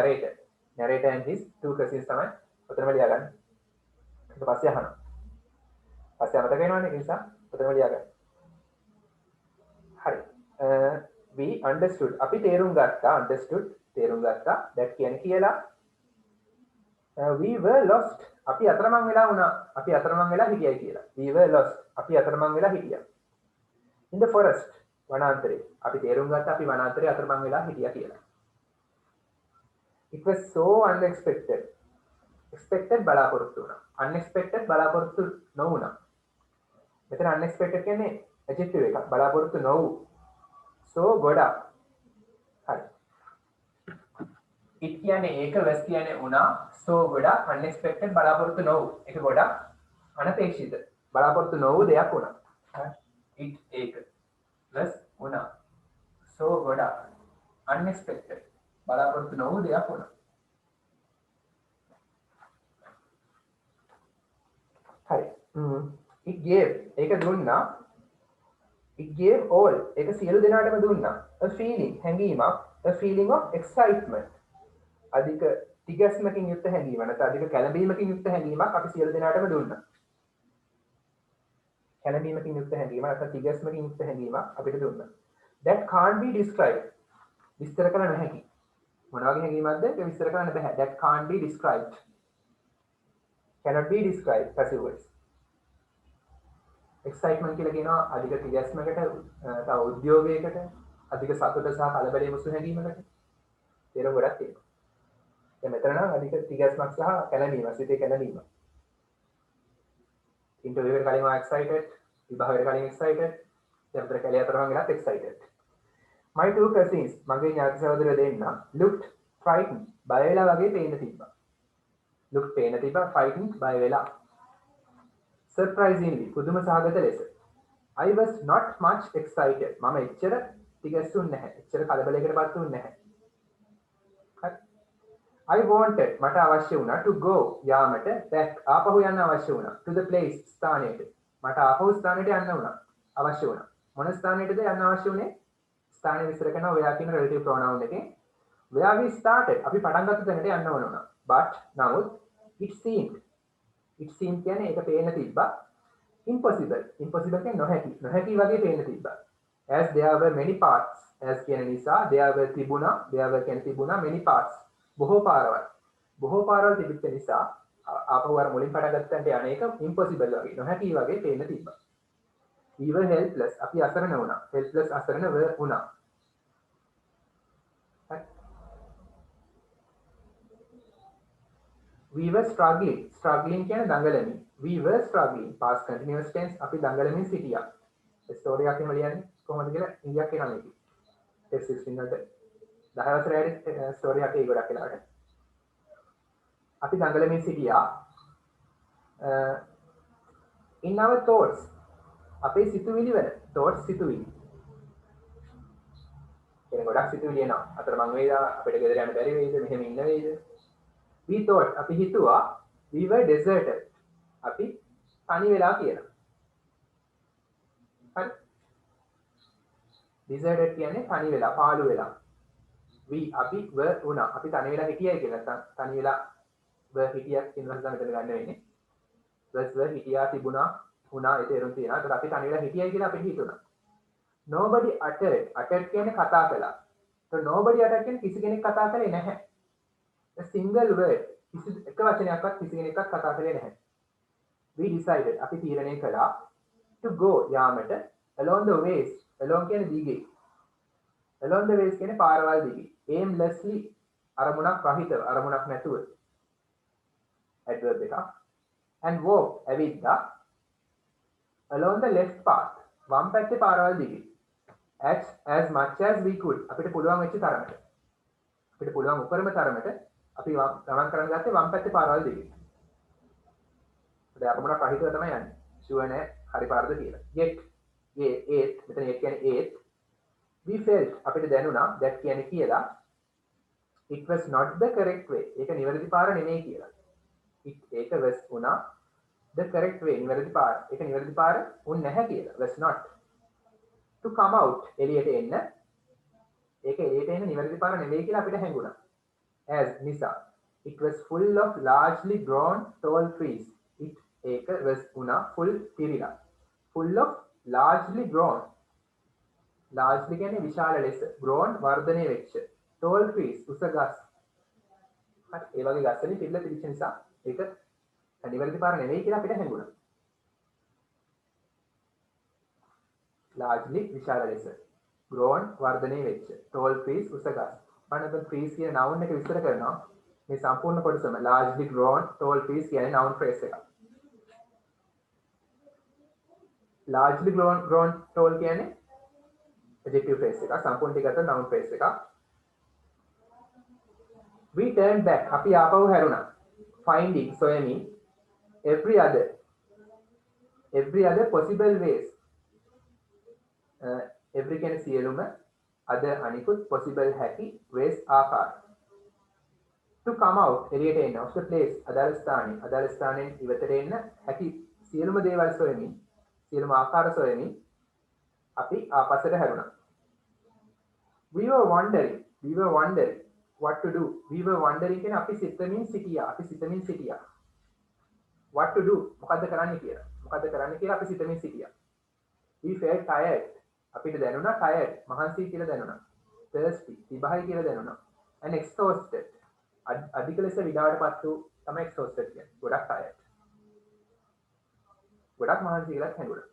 narrator and his two cousins තමයි ප්‍රථමම ලියා ගන්න. ඊට පස්සේ අහනවා. පස්සේ අමතක වෙනවනේ ඒ නිසා ප්‍රථමම ලියා ගන්න. හරි. we understood අපි තේරුම් ගත්තා that කියන්නේ කියලා we were lost අපි අතරමං වෙලා වුණා. අපි අතරමං වෙලා හිටියයි කියලා. we were lost අපි අතරමං වෙලා හිටියා. in the forest වනාන්තරේ අපි තේරුම් ගත්තා අපි වනාන්තරේ අතරමං වෙලා හිටියා කියලා. it was so unexpected expected බලාපොරොත්තු වුණා. unexpected බලාපොරොත්තු නොවුණා. මෙතන unexpected කියන්නේ adjective එකක්. බලාපොරොත්තු නොවු so ගොඩක්. හරි. it කියන්නේ ඒක, was කියන්නේ උනා, so ගොඩක්, unexpected බලාපොරොත්තු නොවු. ඒක ගොඩක් අනපේක්ෂිත. බලාපොරොත්තු නොවු දෙයක් වුණා. හරි. it ඒක was උනා. so ගොඩක් unexpected බලාපොරොත්තු නොවු දෙයක් වුණා. හරි. it gave ඒක දුන්නා. it gave all ඒක සියලු දෙනාටම දුන්නා. a feeling හැඟීමක්, a feeling of excitement අධික තිගැස්මකින් යුක්ත හැඟීම නැත්නම් අධික කැළඹීමකින් යුක්ත හැඟීමක් අපි සියලු දෙනාටම දුන්නා. කැළඹීමකින් යුක්ත හැඟීම නැත්නම් තිගැස්මකින් යුක්ත හැඟීමක් අපිට දුන්නා. that can't be described විස්තර කළ නොහැකි. මොන වගේ හැඟීමක්ද? ඒක විස්තර කරන්න බෑ. that can't be described. cannot be described passive voice. excitement කියලා කියනවා අධික තිගැස්මකට, තව උද්‍යෝගයකට, අධික සතුට සහ කලබලයේ මුසු හැඟීමකට. ඒක ගොඩක් තියෙනවා. දැන් මෙතන නම් අධික තිගැස්මක් සහ කැළඹීම, සිතේ කැළඹීම. ඉන්ටර්විව් එකට කලින් excited, විභාගයට කලින් excited, දැන් විතර කැලේ අතරම ගෙනත් excited. my two cousins මගේ ඥාති සහෝදරයෝ දෙන්නා looked frightened බය වෙලා වගේ පේන්න තිබ්බා. looked පේන්න තිබ්බා, frightened බය වෙලා. surprisingly පුදුම සහගත ලෙස. I was not much excited මම එච්චර තිගැස්සුන්නේ නැහැ. එච්චර කලබලයකටපත් වුන්නේ නැහැ. I wanted මට අවශ්‍ය වුණා to go යාමට, back ආපහු යන්න අවශ්‍ය වුණා, to the place ස්ථානයට මට ආපහු ස්ථානයට යන්න වුණා, අවශ්‍ය වුණා. මොන ස්ථානයටද යන්න අවශ්‍ය වුණේ? ස්ථානය විස්තර කරනවා where කියන relative pronoun එකෙන්. where we started අපි පටන් ගත්ත තැනට යන්න ඕන වුණා. but නමුත් it seemed කියන්නේ ඒක පේන්න තිබ්බා. impossible කියන්නේ නොහැකි වගේ පේන්න තිබ්බා. as there were many parts as කියන නිසා there were කියන්නේ තිබුණා many parts බොහෝ පාරවල් තිබිච්ච නිසා ආපහු අර මුලින් පටන් ගත්ත තැනට යන එක impossible වගේ නොහැකි වගේ පේන්න තිබ්බා. we were helpless අපි අසරණ වුණා. helpless අසරණ වුණා. we were struggling කියන්නේ දඟලමින්. we were struggling past continuous tense අපි දඟලමින් සිටියා. ස්ටෝරි එකක් එහෙම ලියන්නේ කොහොමද කියලා ඉංග්‍රීසියක් කියනවා මේක. ටෙස්ට් 16 වලට 10 වසරේ ස්ටෝරි එකක් ඒ ගොඩක් වෙලාවට. අපි දඟලමින් සිටියා. in our thoughts අපේ සිතුවිලි වල thoughts සිතුවිලි. එන ගොඩක් සිතුවිලි එනවා. අතරමං වේලා අපිට ගෙදර යන්න බැරි වෙයිද? මෙහෙම ඉන්න වෙයිද? we thought අපි හිතුවා we were deserted අපි තනි වෙලා කියලා. හරි. deserted කියන්නේ තනි වෙලා, පාළු වෙලා. we අපි were වුණා. අපි තනි වෙලා හිටියයි කියලා. තනි වෙලා were හිටියක් කියන එක මෙතන ගන්න වෙන්නේ. were හිටියා, තිබුණා, වුණා ඒ තේරුම් තියෙනවා. ඒත් අපි තනි වෙලා හිටියයි කියලා අපිට හිතුණා. nobody uttered කියන්නේ කතා කළා. so nobody uttered කියන්නේ කිසි කෙනෙක් කතා කරේ නැහැ. a single word කිසි එක වචනයක්වත් කිසි කෙනෙක්වත් කතා කරේ නැහැ. we decided අපි තීරණය කළා to go යාමට along the ways along කියන්නේ දිගේ. along the ways කියන්නේ පාරවල් දිගේ. aimlessly අරමුණක් රහිතව, අරමුණක් නැතුව. adverb එකක්. and walk ඇවිද්දා along the left path වම් පැත්තේ පාරවල් දිගේ. as much as we could අපිට පුළුවන් වෙච්ච තරමට. අපිට පුළුවන් උපරිම තරමට අපි ගමන් කරන්න ගත්තේ වම් පැත්තේ පාරවල් දිගේ. ඒක අරමුණක් රහිතව තමයි යන්නේ. ෂුවර් නෑ හරි පාරද කියලා. yet මෙතන yet කියන්නේ we felt අපිට දැනුණා that කියන්නේ කියලා it was not the correct way ඒක නිවැරදි පාර නෙමෙයි කියලා. ඒක was උනා the correct way නිවැරදි පාර. ඒක නිවැරදි පාර උන් නැහැ කියලා. was not to come out එළියට එන්න. ඒක එළියට එන්න නිවැරදි පාර නෙමෙයි කියලා අපිට හැඟුණා. as නිසා it was full of largely grown tall trees. ඒක was උනා full පිරිලා. full of largely grown කියන්නේ විශාල ලෙස, grown වර්ධනය වෙච්ච, tall trees උස ගස්. හරි ඒ වගේ ගස් වලින් පිළිලා තිබිච්ච නිසා ඒක නිවැරදි පාර නෙවෙයි කියලා අපිට හැඟුණා. largely විශාල ලෙස, grown වර්ධනය වෙච්ච, tall trees උස ගස්. බලන්න trees කියන noun එක විස්තර කරනවා. මේ සම්පූර්ණ කොටසම largely grown tall trees කියන්නේ noun phrase එකක්. largely grown tall කියන්නේ adjective phrase එක සම්පූර්ණ ටික ගත්ත noun phrase එක. We turned back අපි ආපහු හැරුණා. Finding සොයමින් every other possible ways. Every කියන සියලුම other අනිකුත් possible හැකි ways ආකාර. To come out එළියට එන්න of the place අදාළ ස්ථානයෙන් ඉවතට එන්න හැකි සියලුම දේවල් සොයමින් සියලුම ආකාර සොයමින් අපි ආපස්සට හැරුණා. We were wondering what to do. We were wondering කියන්නේ අපි සිතමින් සිටියා. What to do මොකද්ද කරන්න කියලා අපි සිතමින් සිටියා. We felt tired අපිට දැනුණා tired මහන්සි කියලා දැනුණා. thirsty තිබහයි කියලා දැනුණා. and exhausted අධික ලෙස විඩාවටපත් වූ තමයි exhausted කියන්නේ. ගොඩක් tired. ගොඩක් මහන්සි කියලා හැඟුණා.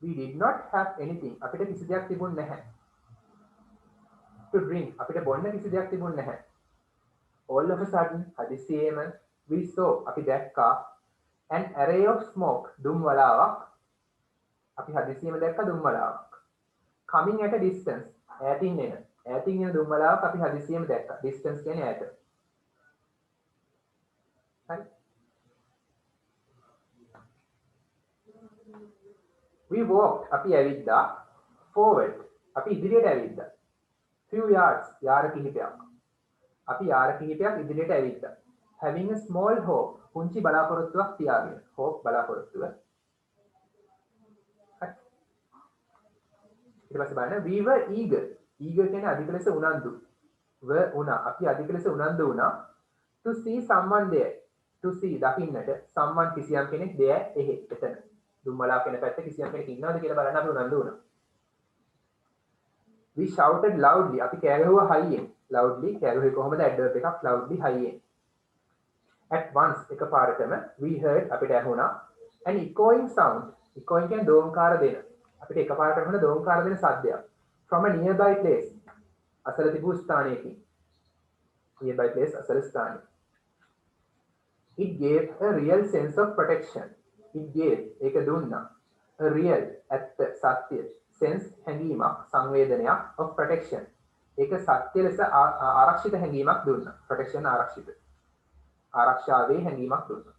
We did not have anything අපිට කිසි දෙයක් තිබුණ නැහැ. To drink අපිට බොන්න කිසි දෙයක් තිබුණ නැහැ. All of a sudden හදිසියේම we saw අපි දැක්කා an array of smoke දුම් වලාවක්. අපි හදිසියේම දැක්කා දුම් වලාවක්. coming at a distance ඈතින් එන දුම් වලාවක් අපි හදිසියේම දැක්කා. distance කියන්නේ ඈත. හරි. We walked අපි ඇවිද්දා forward අපි ඉදිරියට ඇවිද්දා. few yards යාර කිහිපයක්. අපි යාර කිහිපයක් ඉදිරියට ඇවිද්දා. having a small hope පුංචි බලාපොරොත්තුවක් තියාගෙන. hope බලාපොරොත්තුව. ඊට පස්සේ බලන්න we were eager කියන්නේ අධික ලෙස උනන්දු. අපි අධික ලෙස උනන්දු වුණා to see someone there. to see දකින්නට someone කිසියම් කෙනෙක් there එතන. දුම්බලා කෙන පැත්ත කිසියම් කෙනෙක් ඉන්නවද කියලා බලන්න අපි උනන්දු වුණා. We shouted loudly අපි කෑ ගැහුවා හයියෙන්. loudly කෑ ගැහුවේ කොහොමද adverb එකක් loudly හයියෙන්. at once එකපාරටම we heard අපිට ඇහුණා an echoing sound. echoing කියන්නේ දෝංකාර දෙන. අපිට එකපාරටම ඇහුණ දෝංකාර දෙන සද්දයක්. from a nearby place අසල තිබූ ස්ථානයකින්. nearby place අසල ස්ථානය. it gave a real sense of protection. it gave ඒක දුන්නා a real ඇත්ත සත්‍ය sense හැඟීමක් සංවේදනයක් of protection ඒක සත්‍ය ලෙස ආරක්ෂිත හැඟීමක් දුන්නා. protection ආරක්ෂාවේ හැඟීමක් දුන්නා.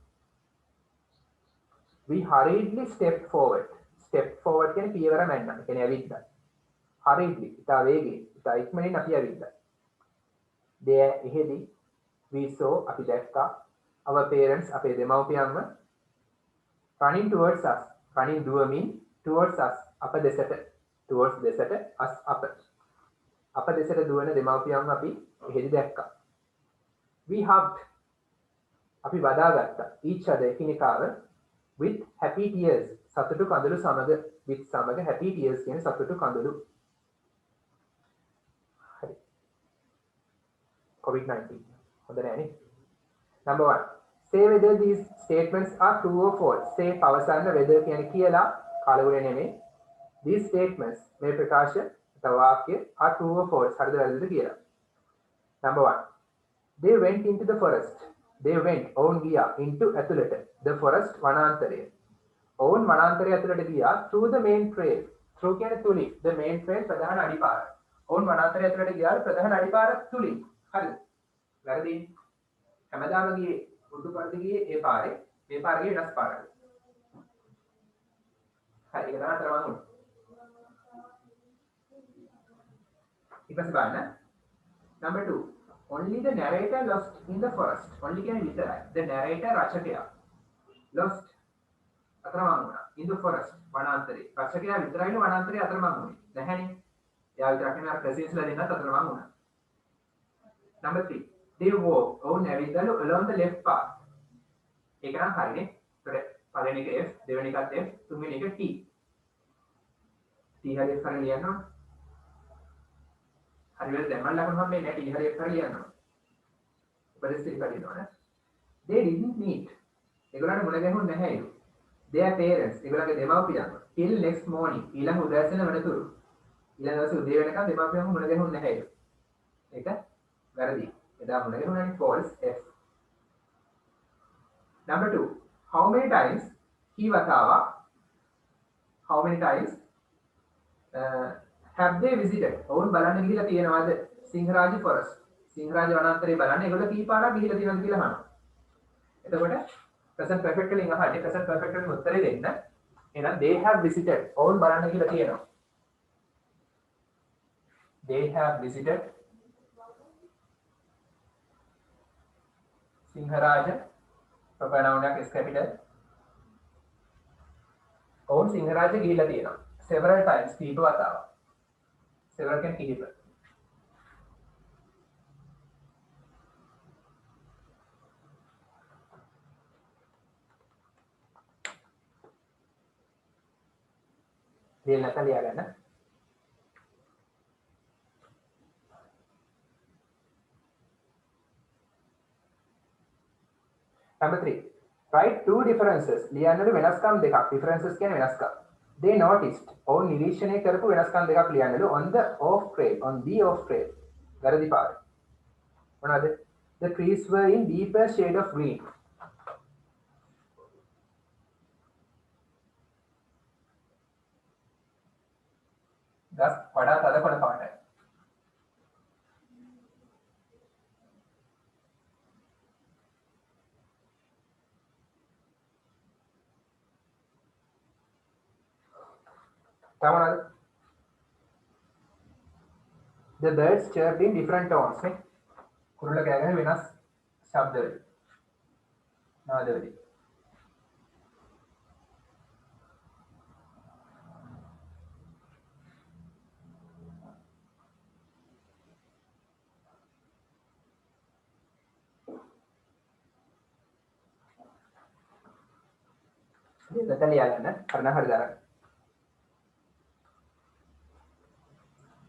we hurriedly stepped forward කියන්නේ පියවර මැන්නා. ඒ කියන්නේ ඇවිද්දා. hurriedly ඉතා වේගයෙන් ඉතා ඉක්මනින් අපි ඇවිද්දා. there එහෙදි we saw අපි දැක්කා our parents අපේ දෙමව්පියන්ව running towards us running දුවමින් towards us අප දෙසට towards දෙසට us අප දෙසට දුවන දෙමව්පියන්ව අපි එහෙදි දැක්කා. we hugged අපි බදාගත්තා each other එකිනෙකාව with happy tears සතුටු කඳුළු සමග with සමග happy tears කියන සතුටු කඳුළු. හරි. COVID-19 හොඳ නෑනේ. number 1 say whether these statements are true or false. say පවසන්න whether කියන්නේ කියලා කාලගුණය නෙමෙයි. these statements මේ ප්‍රකාශ වාක්‍ය are true or false හරිද වැරදිද කියලා. number 1 they went into the forest. they went ඔවුන් ගියා into ඇතුළට the forest වනාන්තරය. ඔවුන් වනාන්තරය ඇතුළට ගියා through the main trail. through කියන්නේ තුලින් the main trail ප්‍රධාන අඩිපාර. ඔවුන් වනාන්තරය ඇතුළට ගියා ප්‍රධාන අඩිපාර තුලින්. හරිද? වැරදි. හැමදාම ගියේ උඩු පරිදි ගියේ ඒ පාරේ ගියේ වෙනස් පාරකට. හරි ඒක තමයි තරම උනේ. ඊපස්සේ බලන්න number 2 only the narrator lost in the forest. only කියන්නේ විතරයි. the narrator රචකයා lost අතරමං වුණා in the forest වනාන්තරේ. රචකයා විතරයිනේ වනාන්තරේ අතරමං වුනේ. නැහැනේ. එයා විතරක් නෙමෙයි අර ප්‍රසෙන්ස්ලා දෙන්නත් අතරමං වුණා. number 3 they walk ඔවුන් ඇවිදලු along the left path. ඒක නම් හරිනේ. ඒකට පළවෙනි එක F දෙවෙනි එකත් F තුන්වෙනි එක T. T හරියට කරලා ලියනවා. හරියට දැම්මම ලකුණු හම්බෙන්නේ නැහැ. T හරියට කරලා ලියනවා. උපදෙස් ටික කරනවා. they didn't meet. ඒගොල්ලන්ට මුණ ගැහුන්නේ නැහැ ඒක. their parents ඒගොල්ලන්ගේ දෙමව්පියන් till next morning ඊළඟ උදෑසන වෙනතුරු. ඊළඟ දවසේ උදේ වෙනකන් දෙමව්පියන්ව මුණ ගැහුන්නේ නැහැ ඒක. ඒක වැරදි. එදා මුණ ගැහුණානේ false F. number 2 how many times කී වතාවක් how many times have they visited ඔවුන් බලන්න ගිහිලා තියෙනවද සිංහරාජ forest සිංහරාජ වනාන්තරේ බලන්න ඒගොල්ලෝ කී පාරක් ගිහිලා තියෙනවද කියලා අහනවා එතකොට present perfect වලින් අහන්නේ present perfect වලින් උත්තරේ දෙන්න එහෙනම් they have visited ඔවුන් බලන්න ගිහිලා තියෙනවා they have visited Sinharaja pronoun එක is capital ඔවුන් සිංහරාජ ගිහිලා තියෙනවා several times කීප වතාවක් several කියන්නේ කීප ලියන්න නැත්නම් ලියා ගන්න number 3 write two differences ලියන්නට වෙනස්කම් දෙකක් differences කියන්නේ වෙනස්කම් they noticed ඔවුන් නිරීක්ෂණය කරපු වෙනස්කම් දෙකක් ලියන්නලු on the off trail on the off trail වැරදි පාරේ මොනවාද the trees were in deeper shade of green ගස් වඩා තද කොළ පාටයි තමනද the birds chirped in different tones නේ කුරුල්ල කෑගෙන වෙනස් ශබ්ද වලින් නාද වලින් දෙන්න ලියා ගන්න කරන හරි දාන්න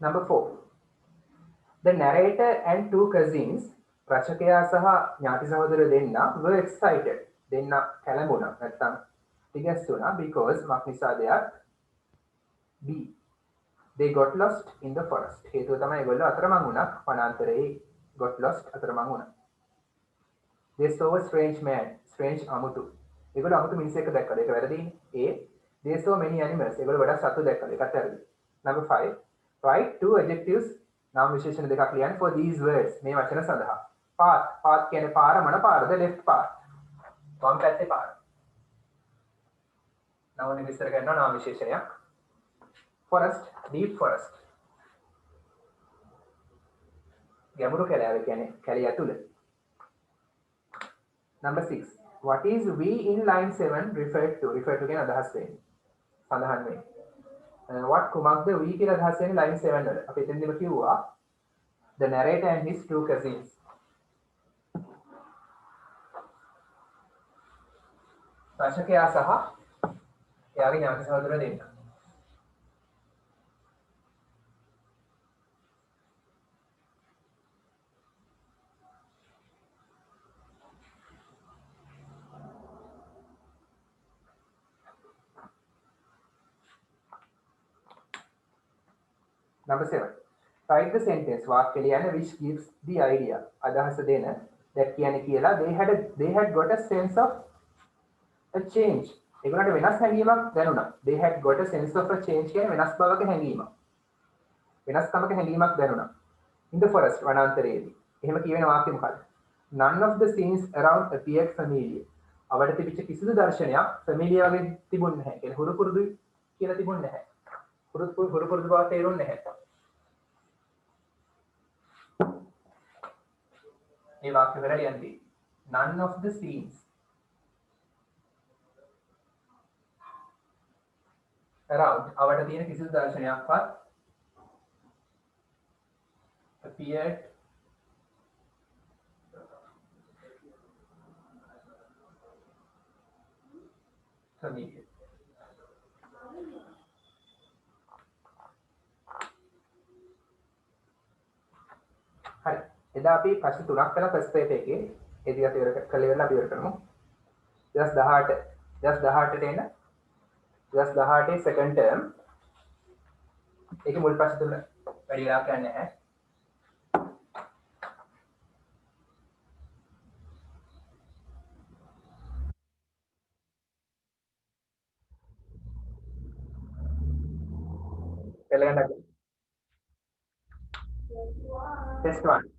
number 4 the narrator and two cousins රචකයා සහ ඥාති සහෝදරයෝ දෙන්නා were excited දෙන්නා කැළඹුණා නැත්තම් තිගැස්සුණා because මක් නිසා දෙයක් b they got lost in the forest හේතුව තමයි ඒගොල්ලෝ අතරමං වුණා වනාන්තරයේ got lost අතරමං වුණා they saw a strange man strange අමුතු ඒගොල්ලෝ අමුතු මිනිහෙක් දැක්කද ඒක වැරදිනේ a they saw many animals ඒගොල්ලෝ වඩා සතු දැක්කද ඒකත් වැරදි number 5 write two adjectives නාම විශේෂණ දෙකක් ලියන්න for these words මේ වචන සඳහා path path කියන්නේ පාර මොන පාරද left path වම් පැත්තේ පාර නවනේ විස්තර කරනවා නාම විශේෂණයක් forest deep forest ගැඹුරු කැලෑව කියන්නේ කැලිය ඇතුළ number 6 what is we in line 7 referred to කියන අදහස් වෙන්නේ සඳහන් වෙන්නේ what කුමක්ද we කියලා අදහස් වෙන්නේ line 7 වල අපි එතෙන්දිම කිව්වා the narrator and his two cousins රචකයා සහ එයාගේ ඥාති සහෝදරයෝ දෙන්න number 7 write the sentence වාක්‍ය ලියන්න which gives the idea අදහස දෙන that කියන්නේ කියලා they had got a sense of a change ඒගොල්ලන්ට වෙනස් හැඟීමක් දැනුණා they had got a sense of a change කියන්නේ වෙනස් බවක හැඟීමක් වෙනස්කමක හැඟීමක් දැනුණා in the forest වනාන්තරයේදී එහෙම කියවෙන වාක්‍ය මොකක්ද none of the scenes around appeared familiar අවඩ තිබිච්ච කිසිදු දර්ශනයක් familiar වගේ තිබුණේ නැහැ කියන්නේ හුරු පුරුදුයි කියලා තිබුණේ නැහැ හුරු පුරුදු බව තේරුන්නේ නැහැ මේ වාක්‍ය වල ලියන්නේ none of the scenes around අවඩ තියෙන කිසිදු දර්ශනයක්වත් appeared familiar හරි එදා අපි ප්‍රශ්න තුනක් කරලා ෆස්ට් පේපර් එකේ ඒ ටික අපි ඉවර කළේ වෙලා අපි ඉවර කරමු 2018 එන 2018 second term ඒකේ මුල් ප්‍රශ්න තුන වැඩි වෙලාවක් යන්නේ නැහැ Test 1.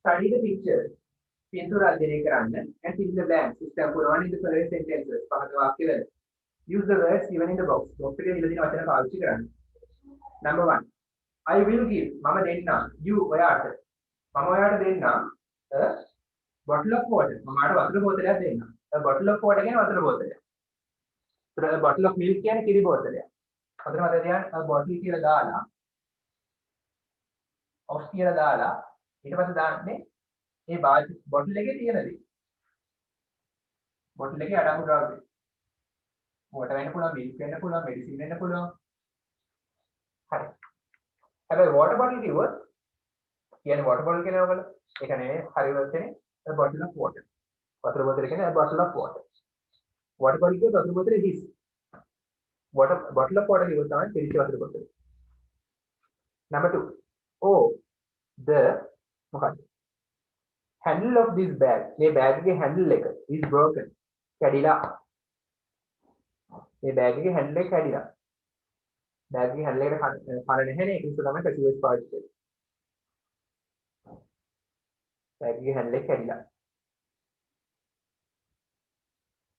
Study the pictures. පින්තූර අධ්‍යයනය කරන්න and fill the blanks. System පුරවන්න in the following sentences. පහත වාක්‍යවල. Use the words given in the box. box එකේ දීලා තියෙන වචන පාවිච්චි කරන්න. Number 1. I will give. මම දෙන්නම්. You ඔයාට. මම ඔයාට දෙන්නම්. A bottle of water. මම ඔයාට වතුර බෝතලයක් දෙන්නම්. A bottle of water කියන්නේ වතුර බෝතලයක්. A bottle of milk කියන්නේ කිරි බෝතලයක්. හතර මතක තියාගන්න a bottle කියලා දාලා of කියලා දාලා ඊට පස්සේ දාන්නේ මේ බොටල් එකේ තියෙන දේ. බොටල් එකේ අඩංගු ද්‍රව්‍ය. water වෙන්න පුළුවන්, milk වෙන්න පුළුවන්, medicine වෙන්න පුළුවන්. හරි. හැබැයි water bottle කිව්වොත් කියන්නේ water bottle කියන ඔයගොල්ලෝ ඒක නෙවෙයි හරි වචනේ a bottle of water. වතුර බෝතල කියන්නේ a bottle of water. water bottle කිව්වොත් වතුර බෝතලේ his. bottle of water කිව්වොත් තමයි පිරිච්ච වතුර බෝතල. Number 2. Oh, the මොකක්ද? Handle of this bag. මේ bag එකේ handle එක is broken. කැඩිලා. මේ bag එකේ handle එක කැඩිලා. bag එකේ handle එකට පණ නැහැ නේ. ඒක නිසා තමයි passive voice පාවිච්චි කරන්නේ. bag එකේ handle එක කැඩිලා.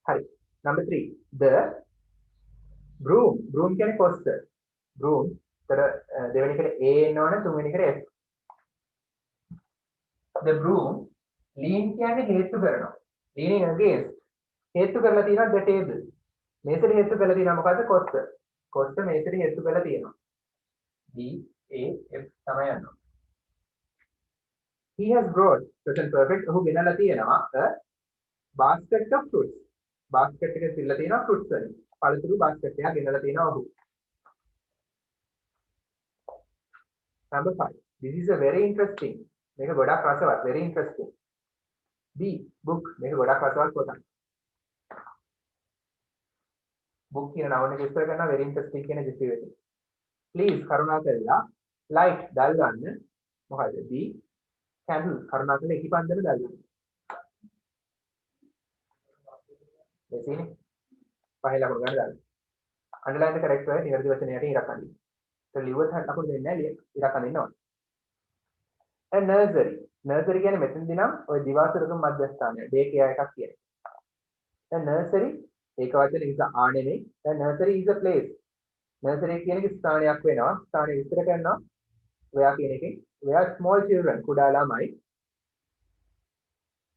හරි. Number 3. The broom. broom කියන්නේ coaster. broom. තර දෙවෙනි එකට A එනවනේ තුන්වෙනි එකට F. The broom lean කියන්නේ හේතු කරනවා. leaning against හේතු කරලා තියෙනවා the table. මේසෙට හේතු කරලා තියෙනවා මොකද්ද? coaster. coaster මේසෙට හේතු කරලා තියෙනවා. B A F තමයි යනවා. He has brought present perfect ඔහු ගෙනලා තියෙනවා a basket of fruits. basket එකේ තියලා තියෙනවා fruits වලින්. පළතුරු basket එකක් ගෙනලා තියෙනවා ඔහු. Number 5. This is a very interesting. මේක ගොඩක් රසවත්. very interesting. B. book. මේක ගොඩක් රසවත් පොතක්. book කියන නම එක විස්තර කරනවා very interesting කියන description එකේ. Please කරුණාකරලා light දල් ගන්න. මොකද B. candle කරුණාකරලා ඉකිපන්දම දල් ගන්න. දෙසිනේ. පහේ ලකුණු ගන්න දාන්න. underline the correct word නිවැරදි වචනයට ඉරක් අඳින්න. ලිව්වොත් ලකුණු දෙන්නේ නැහැ ඉරක් අඳින්න ඕනේ. a nursery. nursery කියන්නේ මෙතනදී නම් ඔය දිවාසරතුම් මධ්‍යස්ථානය day care එකක් කියන්නේ. a nursery ඒක වචනේ is a නෙමෙයි. a nursery is a place. nursery කියන එක ස්ථානයක් වෙනවා. ස්ථානය විස්තර කරනවා. where කියන එකෙන් where small children කුඩා ළමයි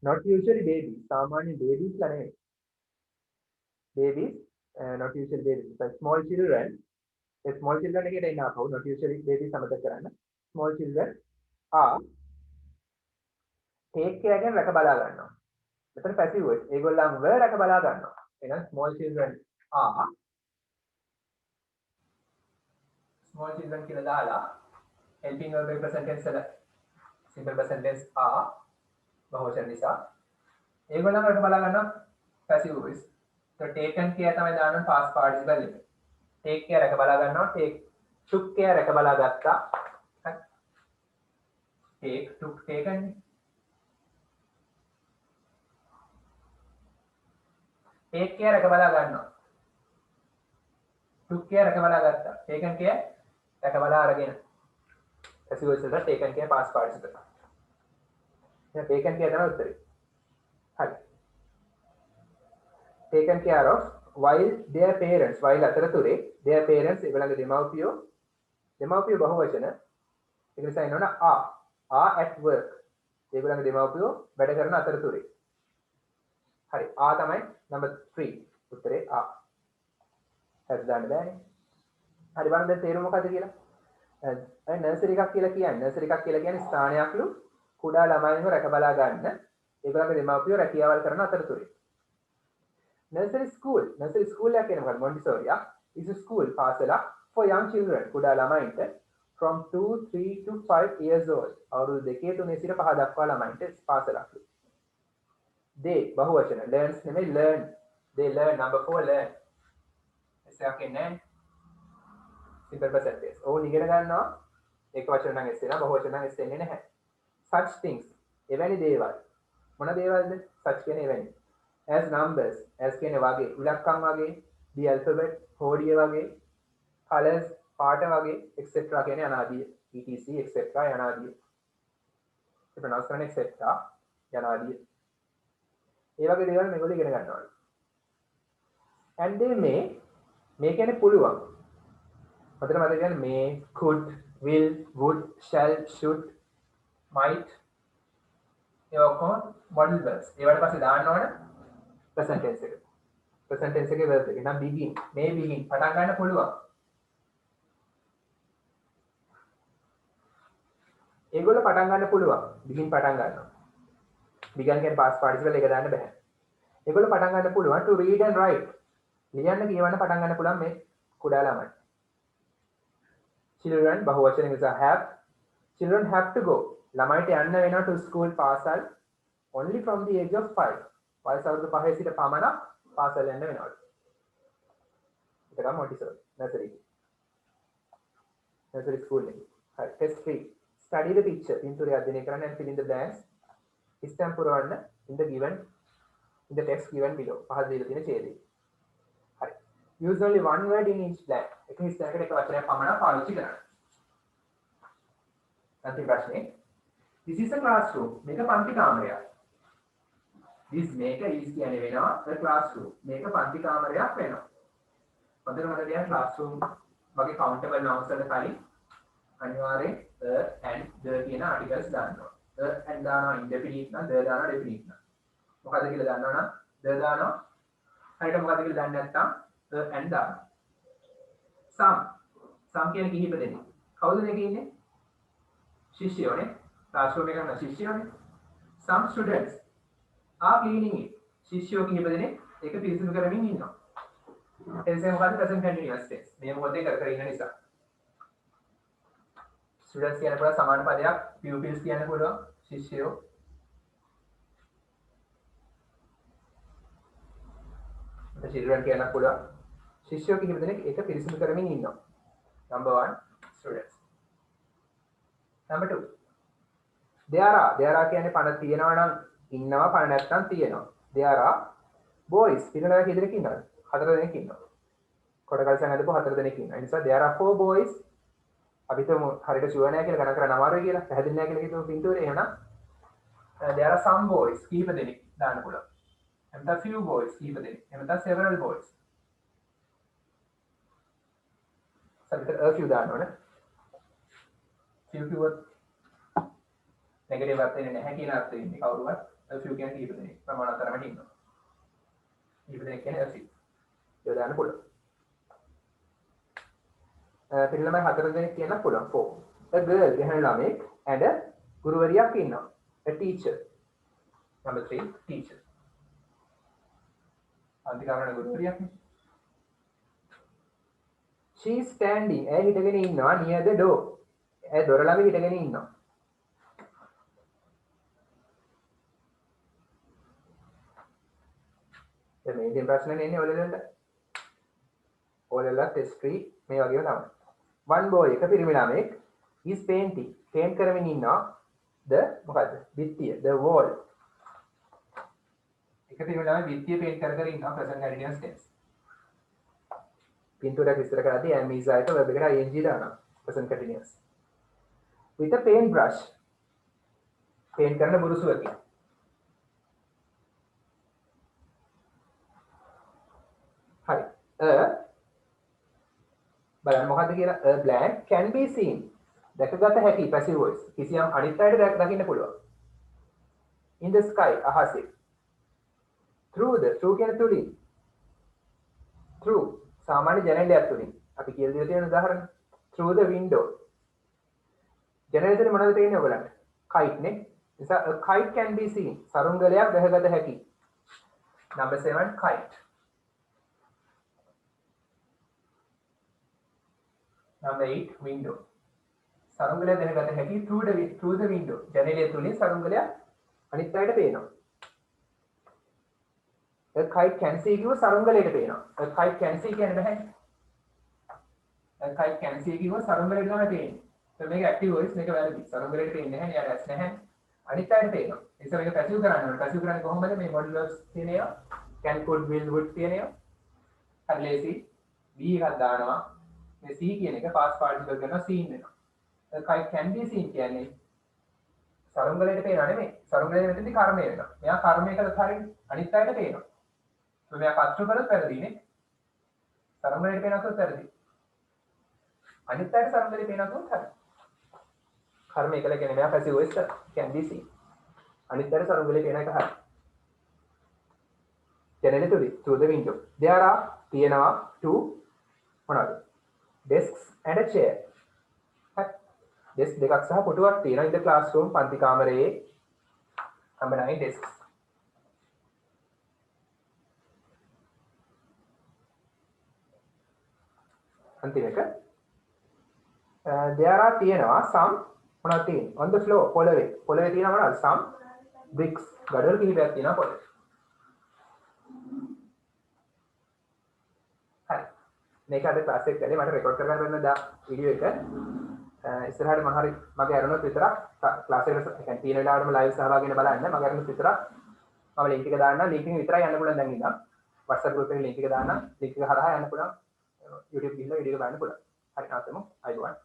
not usually babies. සාමාන්‍ය babies ලා නෙමෙයි. babies not usually babies. but small children small children එකට එන්න අපහු not usually babies සමතක කරන්න. small children are take care එකෙන් රැක බලා ගන්නවා. මෙතන passive voice. ඒගොල්ලන්ව රැක බලා ගන්නවා. එහෙනම් small children are small children කියලා දාලා helping verb present tense වල simple present tense are බහුවචන නිසා ඒගොල්ලන්ව රැක බලා ගන්නවා passive voice. so taken care තමයි දාන්න past participle එක. take care රැක බලා ගන්නවා took care රැක බලා ගත්තා. took taken take care රැක බලා ගන්නවා. took care රැක බලා ගත්තා. taken care රැක බලා අරගෙන. passive voice එක taken care past participle. දැන් taken care තමයි උත්තරේ. හරි. taken care of while their parents while අතරතුරේ their parents ඒගොල්ලන්ගේ දෙමව්පියෝ බහුවචන ඒක නිසා එනවනේ are at work ඒගොල්ලන්ගේ දෙමව්පියෝ වැඩ කරන අතරතුරේ. හරි තමයි number 3 උත්තරේ හරි දාන්න බෑනේ. හරි බලන්න දැන් තේරුම මොකද්ද කියලා. නර්සරි එකක් කියලා කියන්නේ ස්ථානයක්ලු කුඩා ළමයින්ව රැක බලා ගන්න ඒගොල්ලන්ගේ දෙමව්පියෝ රැකියාවල් කරන අතරතුරේ. nursery school එකක් කියන්නේ මොකක්ද? Montessori is a school පාසලක් for young children කුඩා ළමයින්ට from 2 3 to 5 years old අවුරුදු 2 3 සිට 5 දක්වා ළමයින්ට පාසලක්. they බහුවචන learns නෙමෙයි learn. they learn. number 4 learn. එසයක් එන්නේ simple present tense. ඕන ඉගෙන ගන්නවා ඒක වචන නම් එස් වෙනවා බහුවචන නම් එස් වෙන්නේ නැහැ. such things එවැනි දේවල්. මොන දේවල්ද? such කියන්නේ එවැනි. as numbers as කියන්නේ වගේ ඉලක්කම් වගේ the alphabet හෝඩිය වගේ colors පාට වගේ etc කියන්නේ අනාදිය etc etc යනාදිය ඒ ප්‍රොනවුන්ස් කරන etc යනාදිය ඒ වගේ දේවල් මේගොල්ලෝ ඉගෙන ගන්නවා and they මේ කියන්නේ පුළුවන් මතක කියන්නේ may could will would shall should might ඒ ඔක්කොම modal verbs ඒවට පස්සේ දාන්න ඕන present tense එක present tense එකේ verb එක නම් begin may begin පටන් ගන්න පුළුවන් ඒගොල්ලෝ පටන් ගන්න පුළුවන් begin පටන් ගන්නවා begin කියන්නේ past participle එක දාන්න බෑ ඒගොල්ලෝ පටන් ගන්න පුළුවන් to read and write ලියන්න කියවන්න පටන් ගන්න පුළුවන් මේ කුඩා ළමයි children බහුවචන නිසා have children have to go ළමයිට යන්න වෙනවා to school පාසල් only from the age of 5 වයස අවුරුදු 5 සිට පමණ පාසල් යන්න වෙනවා ඒක තමයි මොන්ටිසෝරි nursery school එකේ හරි test 3 study the picture පින්තූරය අධ්‍යයනය කරන්න and fill in the blanks stamp පුරවන්න in the text given below පහත දීලා තියෙන ඡේදයේ හරි use only one word in each blank එක හිස්තැනකට එක වචනයක් පමණ පාවිච්චි කරන්න අන්තිම ප්‍රශ්නේ this is a classroom මේක පන්ති කාමරයක් this මේක is කියන්නේ වෙනවා the classroom මේක පන්ති කාමරයක් වෙනවා හොඳට මතක තියාගන්න classroom වගේ countable nouns වල කලින් අනිවාර්යෙන් and the කියන articles දාන්න ඕන. and දානවා indefinite නම් the දානවා definite නම්. මොකද කියලා දන්නවනම් the දානවා. හරියට මොකද කියලා දන්නේ නැත්නම් and දානවා. some කියන්නේ කිහිප දෙනෙක්. කවුද මේකේ ඉන්නේ? ශිෂ්‍යයෝනේ. classroom එකේ ඉන්න ශිෂ්‍යයෝනේ. some students are cleaning it. ශිෂ්‍යයෝ කිහිප දෙනෙක් ඒක පිරිසිදු කරමින් ඉන්නවා. එතෙන් මොකද present continuous tense. මේ මොකද කර ඉන්න නිසා. students කියන පුළුවන් සමාන පදයක් pupils කියන්න පුළුවන් ශිෂ්‍යයෝ children කියන්න පුළුවන් ශිෂ්‍යයෝ කිහිප දෙනෙක් ඒක පිරිසිදු කරමින් ඉන්නවා number 1 students number 2 there are කියන්නේ පණ තියනවා නම් ඉන්නවා පණ නැත්නම් තියනවා there are boys පිළිවෙලක් කී දෙනෙක් ඉන්නවද 4 දෙනෙක් ඉන්නවා කොට කල්සන් හදපුවා 4 දෙනෙක් ඉන්නවා ඒ නිසා there are 4 boys අපි හිතමු හරියට ෂුවර් නෑ කියලා ගණන් කරන්න අමාරුයි කියලා පැහැදිලි නෑ කියලා හිතමු පින්තූරේ එහෙනම් there are some boys කීප දෙනෙක් දාන්න පුළුවන් එතන few boys කීප දෙනෙක් එතන several boys සමහර a few දාන්න ඕන few නෙගටිව් අර්ථ එන්නේ නැහැ කියන අර්ථයෙන් ඉන්නේ කවුරුවත් a few කියන්නේ කීප දෙනෙක් ප්‍රමාණතරමට ඉන්නවා කීප දෙනෙක් කියන්නේ a few ඒක දාන්න පුළුවන් පිළිලමයි 4 දෙනෙක් කියන්න පුළුවන් 4 a girl ගැහණු ළමෙක් and a ගුරුවරියක් ඉන්නවා a teacher number 3 teacher අන්තිකාරණ ගුරුවරියක් නේ she is standing ඇය හිටගෙන ඉන්නවා near the door ඇය දොර ළඟ හිටගෙන ඉන්නවා දැන් මේ ප්‍රශ්නේ එන්නේ ඔයලෙල්ල test 3 මේ වගේම තමයි one boy එක පිරිමි ළමෙක් is painting paint කරමින් ඉන්නවා the මොකද්ද බිත්තිය the wall එක පිරිමි ළමයි බිත්තිය paint කර ඉන්නවා present continuous tense පින්තූරයක් විස්තර කරද්දී am is ආයත verb එකට ing දානවා present continuous with a paint brush paint කරන බුරුසුවකින් හරි බලන්න මොකද්ද කියලා a blank can be seen දැකගත හැකි passive voice කිසියම් අනිත් අයට දකින්න පුළුවන් in the sky අහසේ through කියන තුලින් through සාමාන්‍ය ජනේලයක් තුලින් අපි කියලා දෙලා තියෙන උදාහරණ through the window ජනේලෙන් මොනවද තියෙන්නේ ඔයගලන්ට kite නේ නිසා a kite can be seen සරුංගලයක් දැකගත හැකි number 7 kite number 8 window සරුංගලය දැනගත හැකි through the window ජනේලය තුලින් සරුංගලය අනිත් පැයට පේනවා a kite can see කිව්ව සරුංගලයට පේනවා a kite can see කියන්නේ නැහැ a kite can see කිව්ව සරුංගලයට තමයි පේන්නේ ඒක මේක active voice මේක වැරදි සරුංගලයට පේන්නේ නැහැ යා රැස් නැහැ අනිත් පැයට පේනවා ඒ නිසා මේක passive කරන්න ඕනේ passive කරන්නේ කොහොමද මේ modal verbs තියෙනවා can could will would තියෙනවා හරි ලේසි be එකක් දානවා මේ see කියන එක past participle කරනවා seen වෙනවා. kite can be seen කියන්නේ සරුංගලයට පේනව නෙමෙයි. සරුංගලේ මෙතනදී කර්මය වෙනවා. මෙයා කර්මය කළත් හරියි. අනිත් අයට පේනවා. මෙයා කර්තෘ කරත් වැරදිනේ. සරුංගලයට පේනකොත් වැරදි. අනිත් අයට සරුංගලේ පේනකොත් හරි. කර්මය කළ කියන්නේ මෙයා passive voice can be seen. අනිත් අයට සරුංගලේ පේන එක හරි. generally through the window. There are තියෙනවා two මොනවද? desks and a chair. desk දෙකක් සහ පුටුවක් තියෙනවා. in the classroom පන්ති කාමරයේ number 9 desks. අන්තිම එක there are තියෙනවා some මොනවද තියෙන්නේ? on the floor පොළවේ තියෙනවා මොනවද? some bricks ගඩොල් කිහිපයක් තියෙනවා පොළවේ. හරි. මේක අද ක්ලාස් එක ගානේ මට රෙකෝඩ් කරගන්න බැන්න දා වීඩියෝ එක. ඉස්සරහට මම හරි මගේ අරනොත් විතරක් ක්ලාස් එකට يعني තියෙන වෙලාවටම ලයිව් සහභාගී වෙන්න බලන්න. මගේ අරනොත් විතරක් මම ලින්ක් එක දාන්නම්. ලින්ක් එක විතරයි යන්න පුළුවන් දැන් ඉඳන්. WhatsApp group එකේ ලින්ක් එක දාන්නම්. ලින්ක් එක හරහා යන්න පුළුවන්. YouTube ගිහිල්ලා වීඩියෝ එක බලන්න පුළුවන්. හරි. තාත්තම අයිබෝවන්.